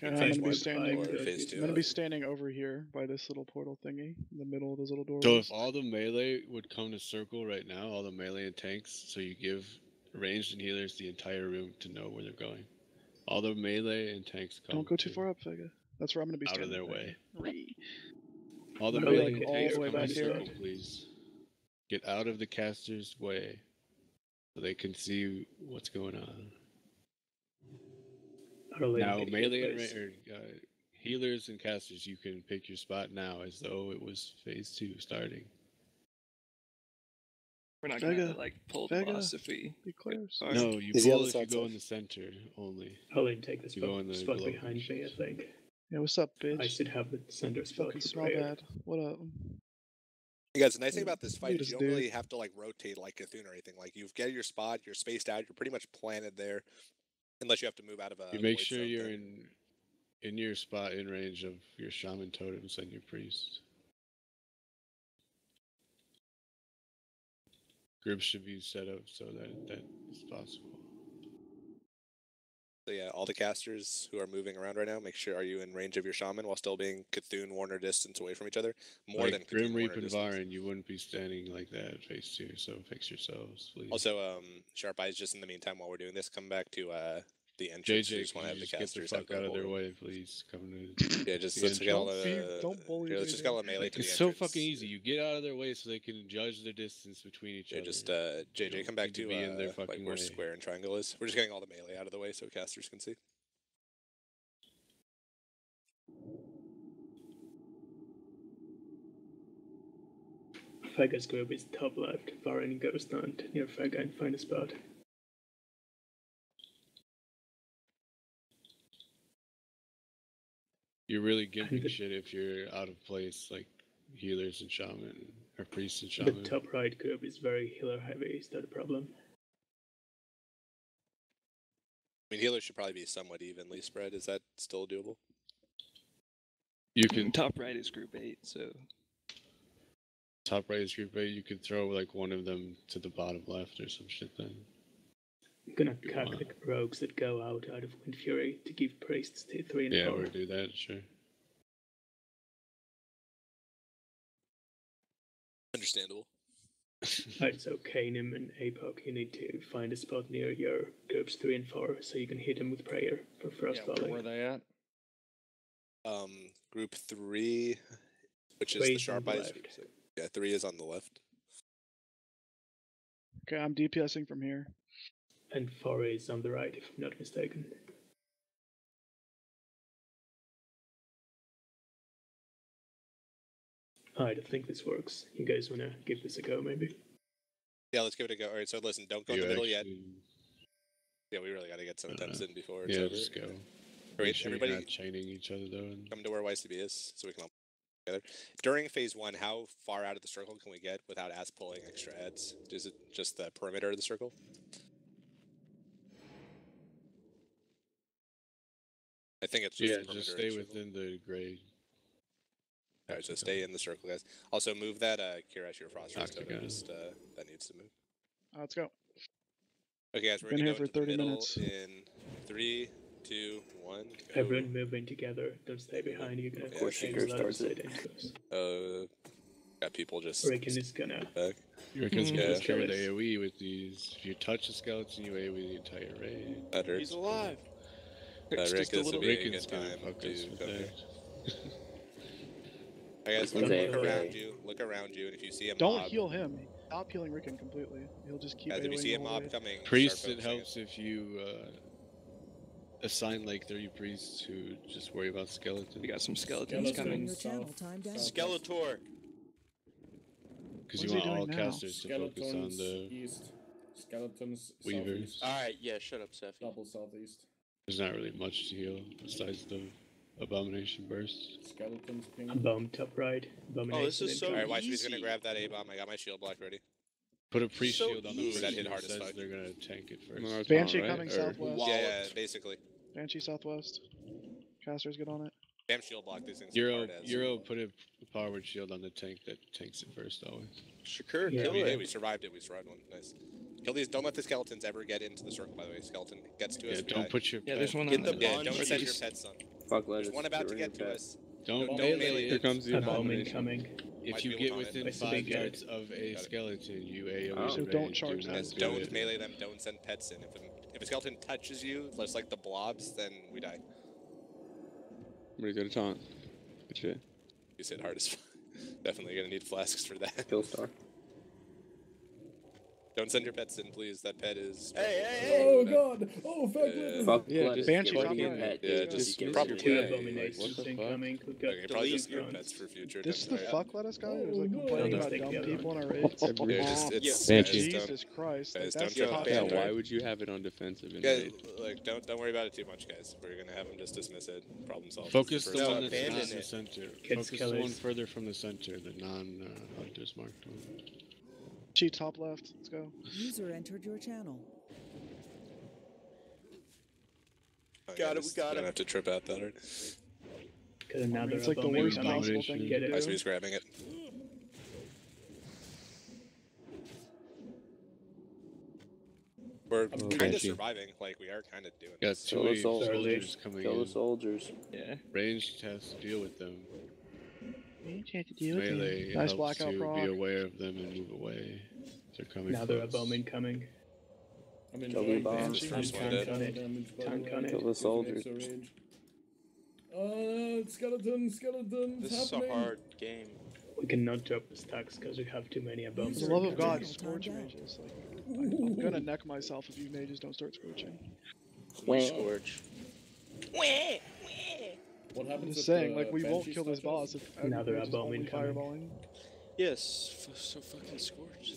Okay, I'm gonna be standing over here by this little portal thingy in the middle of those little doors. So if all the melee would come to circle right now, all the melee and tanks, so you give ranged and healers the entire room to know where they're going. All the melee and tanks come. Don't go too far up, Vega. That's where I'm gonna be out standing. of their way. Re. All the I'm melee like and all tanks the way come back to here. circle, please. Get out of the caster's way, so they can see what's going on. Now, melee and healers and casters, you can pick your spot now as though it was phase 2 starting. We're not gonna have to like pull the boss if we. No, you pull if you go in the center only. I'll even take this You go in the spot glow behind me, I think. Yeah, what's up, bitch? I should have the center spot. Fucking smell bad. What up? You guys, the nice thing about this fight Look at is you this don't dude. really have to like rotate like Cthulhu or anything. Like you've get your spot, you're spaced out, you're pretty much planted there, unless you have to move out of a. You make void sure zone you're thing. in your spot in range of your shaman totems and your priest. Groups should be set up so that is possible. So yeah, all the casters who are moving around right now, make sure are you in range of your shaman while still being Cthulhu Warner distance away from each other. More Like than Grim Cthulhu Reap Warner and distance. Varn, you wouldn't be standing like that at phase 2, so fix yourselves, please. Also, Sharp Eyes, just in the meantime while we're doing this, come back to the entrance. We JJ, just want to have the just get the casters fuck the out of their portal. way, please. Come to Yeah, just the let's get all entrance. the. Don't bully Here, let's just JJ. get all the melee to the It's so entrance. fucking easy. You get out of their way so they can judge the distance between each other. Just You JJ, don't come back need to be in their like fucking where way. square and triangle is. We're just getting all the melee out of the way so casters can see. Fega's group is top left. Varren goes down near Fega and find a spot. You're really gimping shit if you're out of place, like healers and shaman, or priests and The shaman. top right group is very healer heavy. Is that a problem? I mean, healers should probably be somewhat evenly spread. Is that still doable? You can Top right is group 8, so top right is group 8. You could throw like one of them to the bottom left or some shit then. I'm gonna cut the rogues that go out of Wind Fury to give priests to 3 and Yeah, 4. we'll do that, sure. Understandable. Alright, so Kanim and Apoc, you need to find a spot near your groups 3 and 4 so you can hit them with prayer for Frost Volley. Where are they at? Group 3, which is 3 the is on Sharp the Eyes. left. So, yeah, 3 is on the left. Okay, I'm DPSing from here. And 4 is on the right, if I'm not mistaken. Alright, I think this works. You guys wanna give this a go, maybe? Yeah, let's give it a go. All right, so listen, don't go in You the middle yet. actually- Yeah, we really got to get some attempts in before it's Yeah, over. just go. All right, Make sure everybody, you're not chaining each other though. And come to where YCB is so we can all together. During phase 1, how far out of the circle can we get without ass pulling extra heads? Is it just the perimeter of the circle? I think it's just yeah, the perimeter just of stay the circle. within the grade. Alright, so stay in the circle, guys. Also, move that Kirash your Frost Rest Octagon. totem. Just that needs to move. Let's go. Okay, guys, we're Been gonna here go for into the 30 middle minutes. in 3, 2, 1. Go. Everyone move in together. Don't stay behind. You're gonna Yeah, change a lot of side intros. Got people just Rickon is gonna. back. You can Yeah. trigger the AoE with these. If you touch a skeleton, you AoE the entire raid. That hurts. He's alive. Rick, just a this would little be a Rickon's good gonna time fuck to us with come here. that. Alright, guys, He's look AFK. around you. Look around you, and if you see a Don't mob, heal him. Stop healing Rickon completely. He'll just keep guys, if you AoEing see a all the mob way. coming, Priests, start it focusing helps if you assign like 30 priests who just worry about skeletons. we got some skeletons coming. Your channel timed out. Skeletor. Because What's you he want all doing now? casters to focus on Skeletons the. east. Skeletons Weavers. southeast. Alright, yeah, shut up, Seth. Double southeast. There's not really much to heal besides the abomination burst. Skeletons ping. Bomb top right. Abomination. this is so intro. Alright, YCB's gonna easy. grab that A-bomb. I got my shield block ready. Put a priest So shield on the easy. first That hit that hard as says fuck. they're gonna tank it first. Marathon, Banshee right? coming Or- southwest. Yeah, basically. Banshee southwest. Casters get on it. Damn shield block these things. Euro put a powered shield on the tank that tanks it first always. Shakur, Yeah, kill we it. did. We survived it. We survived one. Nice. Kill these. Don't let the skeletons ever get into the circle. By the way, skeleton gets to us. Yeah, we don't die. put your there's one Get on the the Yeah, bond don't cheese. send your pets on. Fuck There's lettuce. one about to rid get of to that. us. Don't melee Here it. comes the Abomin abomination. coming. If Might you be get able to within That's a 5 big guy. yards of a skeleton, you AoE Oh. the So don't range. charge Do them. not Yes, do don't it. melee them. Don't send pets in. If a skeleton touches you, just like the blobs, then we die. Somebody got a taunt. Good shit. You said hard as fuck. Definitely gonna need flasks for that. Kill star. Don't send your pets in, please. That pet is. Oh god! Oh fuck! Fuck Yeah, lettuce. Banshee, Get top rid of right. that, Yeah, dude. just Get rid probably- of Two that. abominations what the fuck? incoming. We've got Okay, probably just delete screw drones. pets for future. This is don't the worry. fuck lettuce guy who's like no. complaining Don't about take dumb the other people on one. our raids. Yeah, just it's Banshee. guys, Jesus Christ! guys, Like, that's don't the joke. top Yeah, Banshee. why would you have it on defensive? In Guys, raid? like don't worry about it too much, guys. We're gonna have them just dismiss it. Problem solved. Focus It's the first one time. that's not in abandon the it. center. Kids Focus the one killers. further from the center, the non-hunters marked one. Cheat top left. Let's go. User entered your channel. Oh, Got it, we just got don't it. have to trip out that hard. Got another It's like the abomin worst coming. possible thing Get to it. do. Nice, we're just grabbing it. We're kind of Banshee. surviving. Like we are kind of doing. Got this. Kill two the soldiers. soldiers coming Kill the in. soldiers. Yeah. Ranged has to deal with them. You have to deal with him. Melee Nice helps blackout to proc. be aware of them and move away. They're coming Another close. abomin coming. I'm Kill enjoying the bombs. Banshee. First one Tank dead. on it. Damage, by the Tank way. on it. Kill the With an soldiers. extra range. Skeletons. This is a happening. hard game. We cannot drop the stacks because we have too many For aboms. the love of User God, entered scorch your channel. mages. Like, I'm gonna neck myself if you mages don't start scorching. Scorch. What I'm happens just if saying, the like, we won't Banshee kill this stuff boss is- if Another everybody's just only abomin coming. fireballing. Yes, so fucking scorch.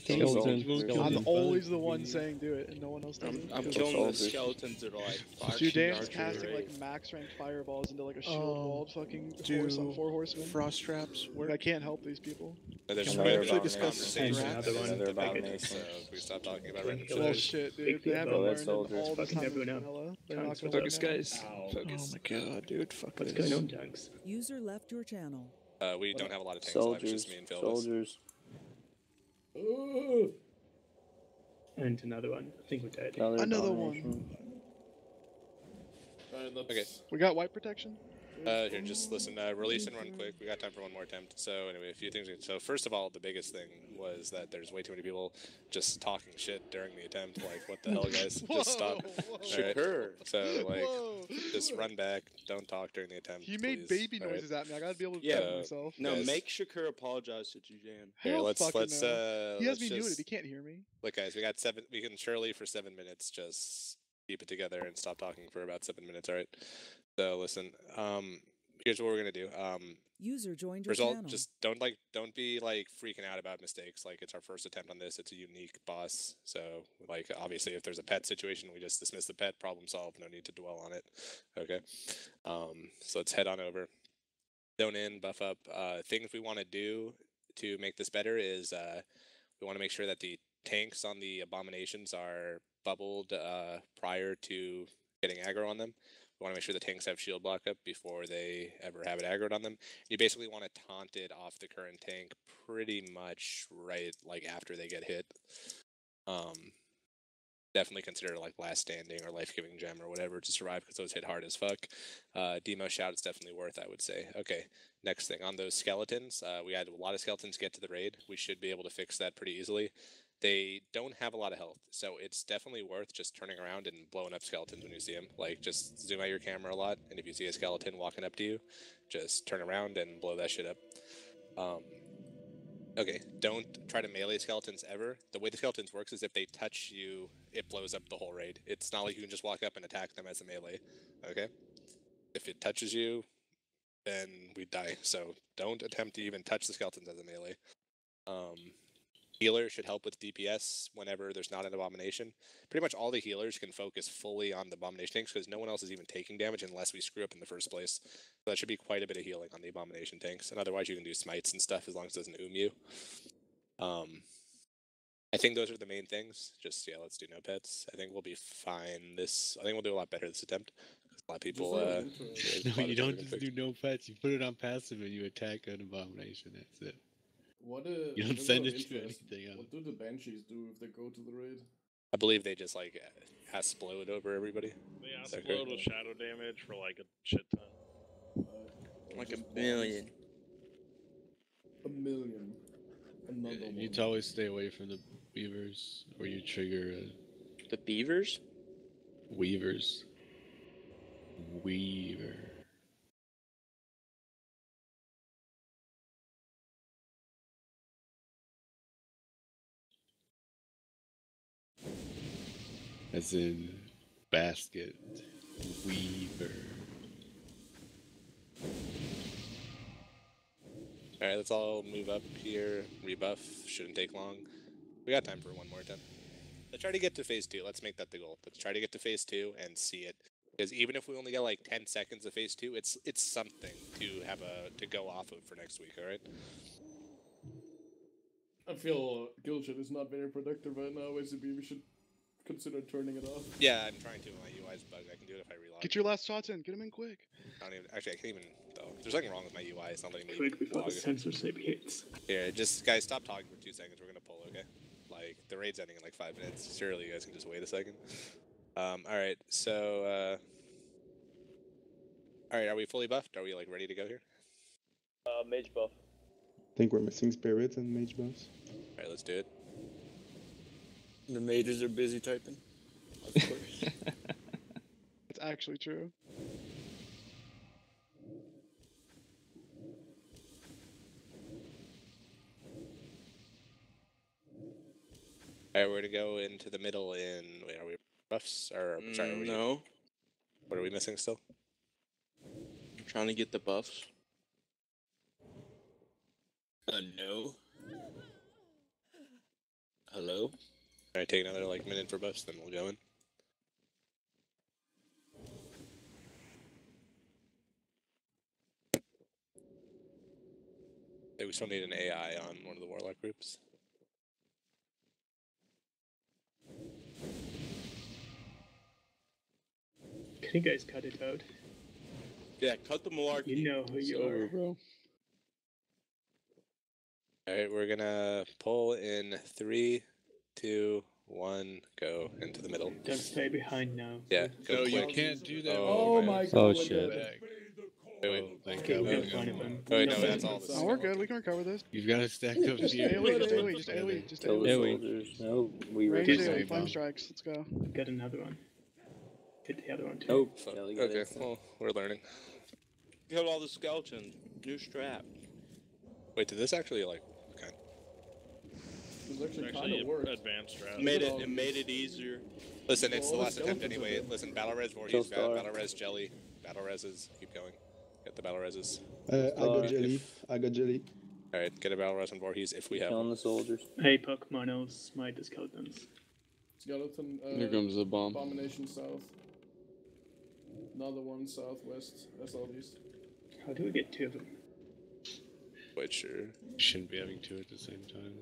Kill soldiers. I'm always the one saying do it, and no one else does it. I'm Kill killing the soldiers. skeletons that are like Judean's archery casting raid. like max ranked fireballs into like a shield Oh, walled fucking do horse on 4 horsemen. frost traps Like, I can't help these people. And there's Another random abomination. conversation. Another one. Another Another abomination. So we stop talking about random Kill shit. Bullshit, dude. Big They haven't deal. learned That's in soldiers. all this Fucking time everyone in up. vanilla. They're Tanks not for gonna Focus, learn now. guys. Ow. Focus. Oh my god, dude, fuck What's this. going on, tanks? User left your channel. We don't have a lot of tanks left. It's Soldiers. just me and Phil. Soldiers. And another one. I think we're dead. Another abomination. one. Alright, let's... Okay. We got white protection? Here, just listen. Release and run quick. We got time for one more attempt. So anyway, a few things. So first of all, the biggest thing was that there's way too many people just talking shit during the attempt. Like, what the hell, guys? Just stop. All right. Shakur. So like, Whoa. just run back. Don't talk during the attempt. He made please. baby All right. noises at me. I gotta be able to Yeah. defend myself. No, Guys. make Shakur apologize to Jujan. Here, Hell let's fucking let's no. He has let's me muted. just- He can't hear me. Look, guys, we got 7. We can surely for 7 minutes just keep it together and stop talking for about 7 minutes. All right. So listen. Here's what we're gonna do. User joined your Result. channel. Just don't be like freaking out about mistakes. Like, it's our first attempt on this. It's a unique boss. So like, obviously, if there's a pet situation, we just dismiss the pet. Problem solved. No need to dwell on it. Okay. So let's head on over. Zone in, buff up. Things we want to do to make this better is we want to make sure that the tanks on the abominations are bubbled prior to getting aggro on them. We want to make sure the tanks have shield block up before they ever have it aggroed on them. You basically want to taunt it off the current tank pretty much right like after they get hit. Definitely consider like last standing or life-giving gem or whatever to survive because those hit hard as fuck. Demo shout is definitely worth, I would say. Okay, next thing on those skeletons. We had a lot of skeletons get to the raid. We should be able to fix that pretty easily. They don't have a lot of health, so it's definitely worth just turning around and blowing up skeletons when you see them. Like, just zoom out your camera a lot, and if you see a skeleton walking up to you, just turn around and blow that shit up. Okay, don't try to melee skeletons ever. The way the skeletons works is if they touch you, it blows up the whole raid. It's not like you can just walk up and attack them as a melee, okay? If it touches you, then we die. So don't attempt to even touch the skeletons as a melee. Healer should help with DPS whenever there's not an abomination. Pretty much all the healers can focus fully on the abomination tanks because no one else is even taking damage unless we screw up in the first place. So that should be quite a bit of healing on the abomination tanks. And otherwise you can do smites and stuff as long as it doesn't you. I think those are the main things. Just, yeah, let's do no pets. I think we'll be fine I think we'll do a lot better this attempt. A lot of people. No, you don't just do no pets. You put it on passive and you attack an abomination. That's it. You don't send it to anything else. What do the Banshees do if they go to the raid? I believe they just like explode over everybody. They explode with shadow damage for like a shit ton. Like a million. A million. Another You need to always stay away from the weavers, or you trigger the beavers. Weavers. Weaver. As in basket. Weaver. Alright, let's all move up here. Rebuff. Shouldn't take long. We got time for one more attempt. Let's try to get to phase 2. Let's make that the goal. Let's try to get to phase 2 and see it. Because even if we only get like 10 seconds of phase 2, it's something to go off of for next week, alright? I feel Guildship is not very productive right now. ACB, we should consider turning it off. Yeah, I'm trying to. My UI's bugged. I can do it if I relog. Get your last shots in. Get them in quick. I can't even, though. There's nothing wrong with my UI. It's not letting me Quick before the log. censorship hits. Here, just, guys, stop talking for 2 seconds. We're going to pull, okay? Like, the raid's ending in like 5 minutes. Surely you guys can just wait a second. Alright, so, alright, are we fully buffed? Are we, like, ready to go here? Mage buff. I think we're missing spirits and mage buffs. Alright, let's do it. The mages are busy typing. Of course. It's actually true. Alright, we're gonna go into the middle in. Wait, are we buffs? Or sorry, are we, No. What are we missing still? I'm trying to get the buffs. No. Hello? Alright, take another like minute for buffs, then we'll go in. Hey, we still need an AI on one of the warlock groups. Can you guys cut it out? Yeah, cut the malarkey. You know who you are. Bro. Alright, we're gonna pull in 3, 2, 1, go into the middle. Don't stay behind now. Yeah, go No, quick. you can't do that. Oh my god. Oh shit. Wait, Thank Okay, God. we got one of them. Oh, wait, no, that's all. Oh, we're good. We can recover this. You've got to stack up Just here. AoE, just AoE, just AoE, just Kill the AoE. soldiers. No, we Range raised AoE, it. flame strikes. Let's go. Got another one. Hit the other one too. Oh, Fuck. Kelly got Okay, instant. well, we're learning. Kill all the skeletons. New strap. Wait, did this actually, like, okay. It actually kind Actually, of worked. advanced strat. It made it easier. Listen, it's the Well, last attempt skeletons are anyway. good. Listen, Battle Res Voorhees, Killstar. Battle Res Jelly, Battle Reses, keep going. Get the Battle Reses. I got jelly. I got jelly. Alright, get a Battle Res on Voorhees if we have Killing one. the soldiers. Hey, Pokemon, I'll smite the skeletons. Skeleton. Here comes the bomb. Abomination south. Another one southwest. Southeast. How do we get 2 of them? Quite sure. Shouldn't be having two at the same time.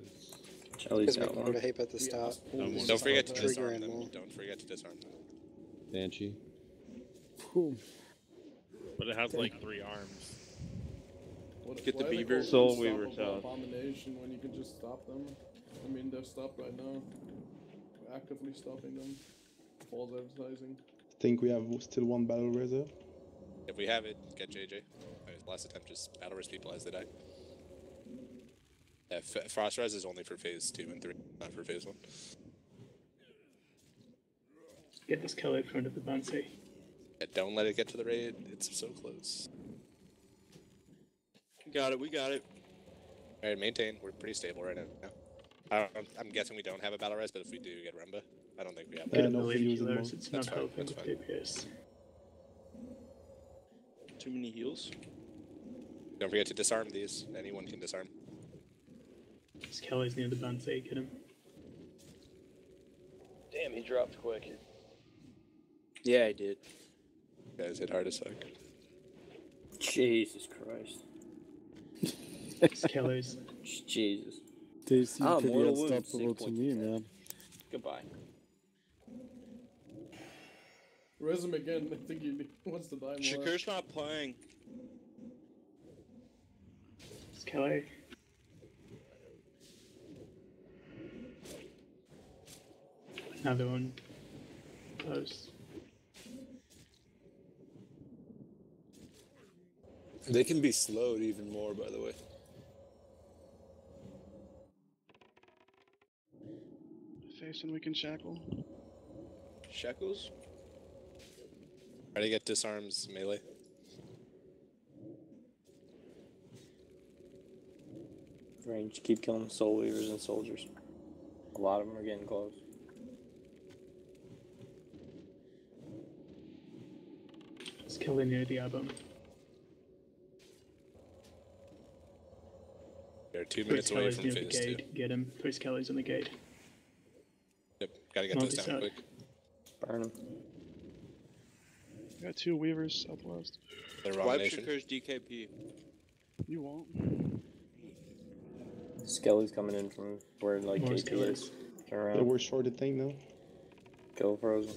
Charlie's Because we got can one. put a heap at the start. Don't forget to Trigger disarm and them. more. Don't forget to disarm them. Banshee. But it has like 3 arms. Get the Why are they beaver. called Soul Unstoppable Weaver south. Abomination when you can just stop them. I mean, they're stopped right now. We're actively stopping them. False advertising. Think we have still one battle reserve. If we have it, get JJ. Alright, last attempt, just Battle Res people as they die. Yeah, Frost Res is only for phase 2 and 3, not for phase 1. Get this kill in front of the Bansai. Yeah, don't let it get to the raid. It's so close. Got it. We got it. Alright, maintain. We're pretty stable right now. I'm guessing we don't have a Battle Res, but if we do get Rumba, I don't think we have Get a that. no million free using healers, more. it's That's not fine, helping that's with DPS. Too many heals. Don't forget to disarm these. Anyone can disarm. This Kelly's near the Bansai, get him. Damn, he dropped quick. Yeah, I did. Guys hit hard as fuck. Jesus Christ. This Kelly's. Jesus. They seem Ah, pretty mortal wounds, unstoppable to 6.2. me, man. Goodbye. Res him again. I think he wants to die more. Shakur's not playing. Skelly. Another one. Close. They can be slowed even more, by the way. Face and we can shackle. Shackles? Try to get disarms melee. Range, keep killing soul weavers and soldiers. A lot of them are getting close. Skelly near the album. They're 2 minutes away from near the phase 2. gate. Get him. 3 Skellies on the gate. Yep, gotta get those down quick. Burn them. Got 2 weavers southwest. They're wrong Wipe nation. Shakur's DKP. You won't. Skelly's coming in from where like More KT is. Turn around. Yeah, we're short of thing now. Go Frozen.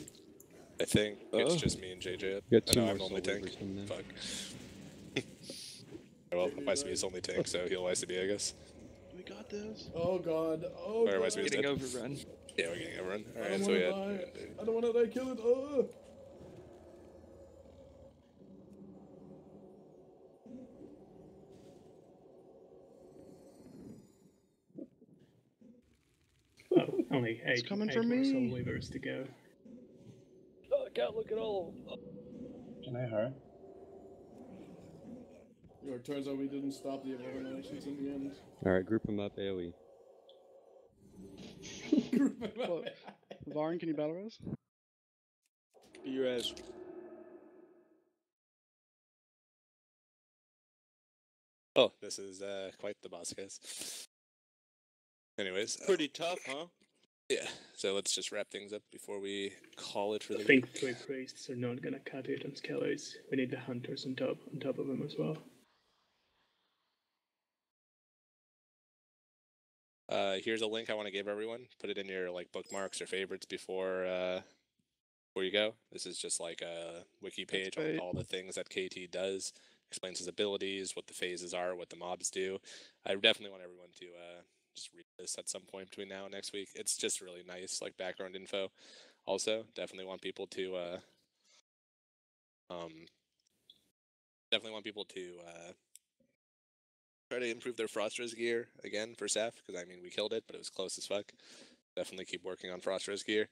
I think it's just me and JJ. Got I two know more I'm only soul tank. weavers coming in. Fuck. Well, YCB is only tank, so he'll YCB, I guess. We got this. Oh god. Oh Or god. YCB is Getting dead. overrun. Yeah, we're getting overrun. I Alright, don't so we wanna had. die. I don't wanna die. Kill it. Oh. Oh, only 8, coming 8 for more me. Soul Weavers to go. Oh, I can't look at all. Can I hurry? It turns out we didn't stop the abominations in the end. Alright, group them up AoE. Well, Varn, can you battle res? BRS. Oh, this is quite the boss, guys. Anyways. Pretty tough, huh? Yeah, so let's just wrap things up before we call it for the I think 3 priests are not gonna cut it on Skellies. We need the hunters on top of them as well. Here's a link I want to give everyone. Put it in your like bookmarks or favorites before you go. This is just like a wiki page on all the things that KT does. Explains his abilities, what the phases are, what the mobs do. I definitely want everyone to just read this at some point between now and next week. It's just really nice, like background info. Also, definitely want people to try to improve their Frost Res gear again for Seth, because I mean we killed it, but it was close as fuck. Definitely keep working on Frost Res gear.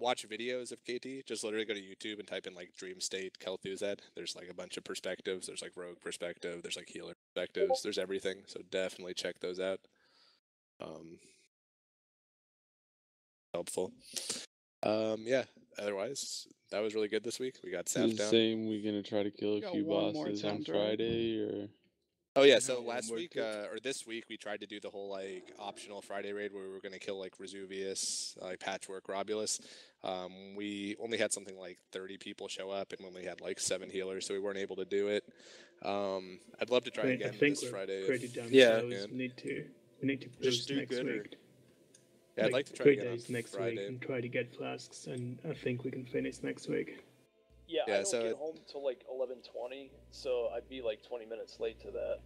Watch videos of KT. Just literally go to YouTube and type in like Dream State Kel'Thuzad. There's like a bunch of perspectives. There's like rogue perspective. There's like healer perspectives. There's everything. So definitely check those out. Helpful. Yeah. Otherwise, that was really good this week. We got Is Seth the down. same, we gonna try to kill a Got few one more bosses on attempt, right? Friday, or? Oh yeah, so one last more week or this week we tried to do the whole like optional Friday raid where we were gonna kill like Resuvius, like Patchwork, Robulus. We only had something like 30 people show up, and we only had like 7 healers, so we weren't able to do it. I'd love to try again I think this we're Friday. pretty damn Yeah, close. We need to Just boost do next gooder. week. Yeah, I'd like to try 3 again on days next Friday. week and try to get flasks, and I think we can finish next week. Yeah, Yeah, I don't so get it- home till like 11:20, so I'd be like 20 minutes late to that.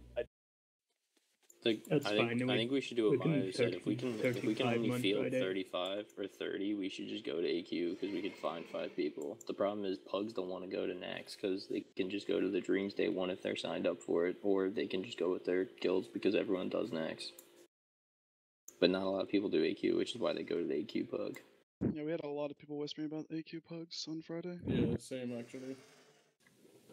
That's I think we should do we what can Maya said. If we can 35 only on field Friday. 35 or 30, we should just go to AQ because we could find 5 people. The problem is Pugs don't want to go to Nax because they can just go to the Dream State one if they're signed up for it, or they can just go with their guilds because everyone does Nax. But not a lot of people do AQ, which is why they go to the AQ Pug. Yeah, we had a lot of people whispering about AQ pugs on Friday. Yeah, same actually.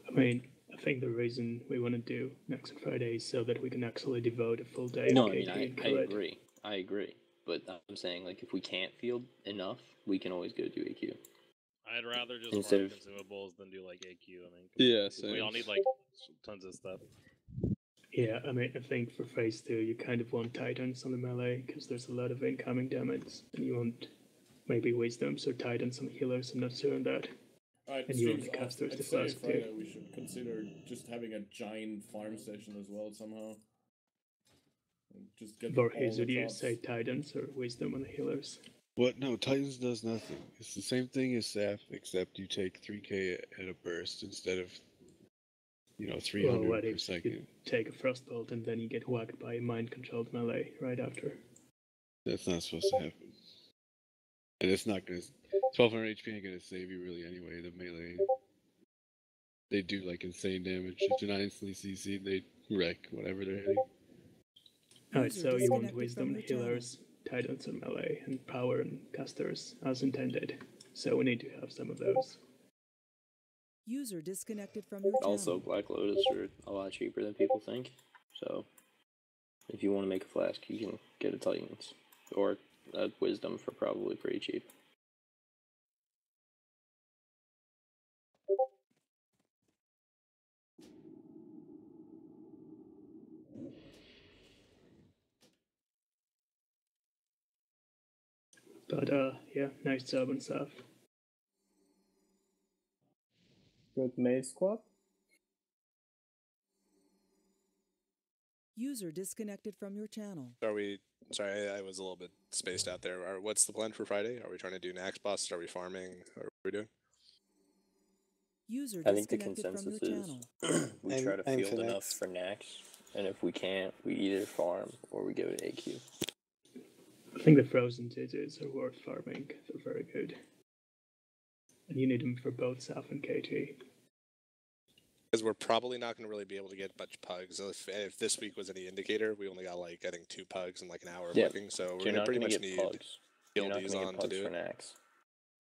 I mean, I think the reason we want to do next Friday is so that we can actually devote a full day No, to I mean, KT I and kill it. agree. I agree. But I'm saying, like, if we can't field enough, we can always go do AQ. I'd rather just Instead farm of- consumables than do like AQ. I mean, Yeah, 'cause we same. all need like tons of stuff. Yeah, I mean, I think for phase 2, you kind of want Titans on the melee because there's a lot of incoming damage, and you want maybe Wisdoms or Titans on healers. I'm not sure on that. Alright, And you want streams the off. casters I'd to say flask Friday too. we should consider just having a giant farm session as well somehow. And just get all Voorhees, the would you drops. say Titans or Wisdom on the healers? What? No, Titans does nothing. It's the same thing as Saf, except you take 3k at a burst instead of, 300 what per if second. you take a Frostbolt and then you get whacked by a mind-controlled melee right after? That's not supposed to happen. And it's not gonna. 1200 HP ain't gonna save you really anyway. The melee, they do like insane damage. If they're not instantly CC'd, they wreck whatever they're hitting. Alright, so you want Wisdom, Healers, Titans and Melee, and Power and Casters as intended. So we need to have some of those. User disconnected from your channel. Also, Black Lotus are a lot cheaper than people think. So, if you want to make a flask, you can get a Titans. Or a Wisdom for probably pretty cheap. But yeah, nice job and stuff. Good maid squad. User disconnected from your channel. Are we? Sorry, I was a little bit spaced out there. What's the plan for Friday? Are we trying to do Nax boss? Are we farming? Or what are we doing? User I think the disconnected from consensus your is channel. we try to Aim field for enough Nax. for Nax, and if we can't, we either farm or we go to AQ. I think the Frozen Digits are worth farming. They're very good. And you need them for both Saf and KT. Because we're probably not going to really be able to get much pugs. If this week was any indicator, we only got like I think 2 pugs in like an hour of working. So we're You're gonna not pretty gonna much get need pugs. You're not guildies gonna on get to pugs do for it. Nax.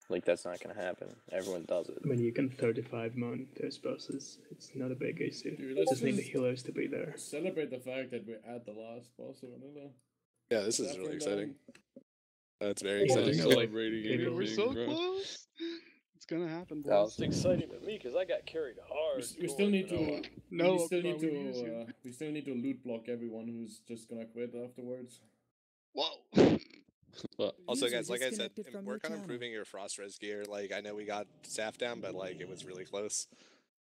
Like, that's not gonna happen. Everyone does it. I mean, you can 35 mon those bosses. It's not a big issue. Dude, let's Just need the just healers to be there. celebrate the fact that we're at the last boss of Vanilla. Yeah, this is That really went exciting. down. That's very Yeah, exciting. I know. Celebrating Dude, we're so everything, bro. close. It's gonna happen, That boys. It's exciting to me because I got carried hard. We still need to. No, we still bro, need we use to. you. We still need to loot block everyone who's just gonna quit afterwards. Whoa. Well, Also, User guys, like I said, disconnected from your work on channel. improving your frost res gear. Like I know we got Saf down, but like it was really close.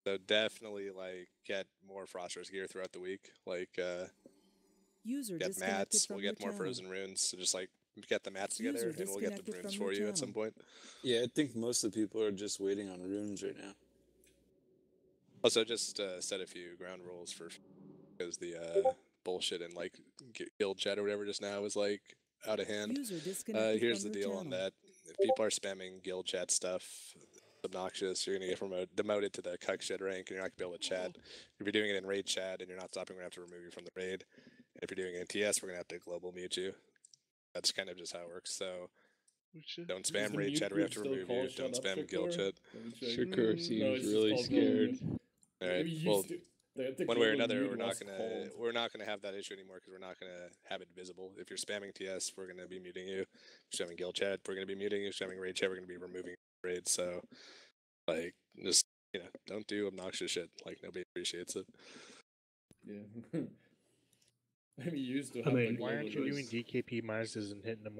So definitely like get more frost res gear throughout the week. Like User get disconnected mats. from We'll your get more channel. frozen runes. So just like get the mats together, User and we'll get the disconnected runes from for your you at some channel. point. Yeah, I think most of the people are just waiting on runes right now. Also, just set a few ground rules for because the bullshit in like guild chat or whatever just now was like out of hand. User disconnected Here's the from your deal on channel. that: if people are spamming guild chat stuff, it's obnoxious. You're gonna get demoted to the cuck shit rank, and you're not gonna be able to chat. If you're doing it in raid chat and you're not stopping, we're gonna have to remove you from the raid. And if you're doing it in TS, we're gonna have to global mute you. That's kind of just how it works. So don't Is spam the raid mute chat. We have group to still remove you. called Don't Shut Up spam guild Shakur? chat. Let me check. Shakur No, seems it's just really called scared. All right. Maybe Well, used to- the one way or global another, mute we're not was gonna called. have that issue anymore because we're not gonna have it visible. If you're spamming TS, we're gonna be muting you. If you're spamming guild chat, we're gonna be muting you. If you're spamming raid chat, we're gonna be removing raids. So, like, just don't do obnoxious shit. Like nobody appreciates it. Yeah. Maybe used to I have mean, the why global aren't You're you mute. doing DKP minuses and hitting them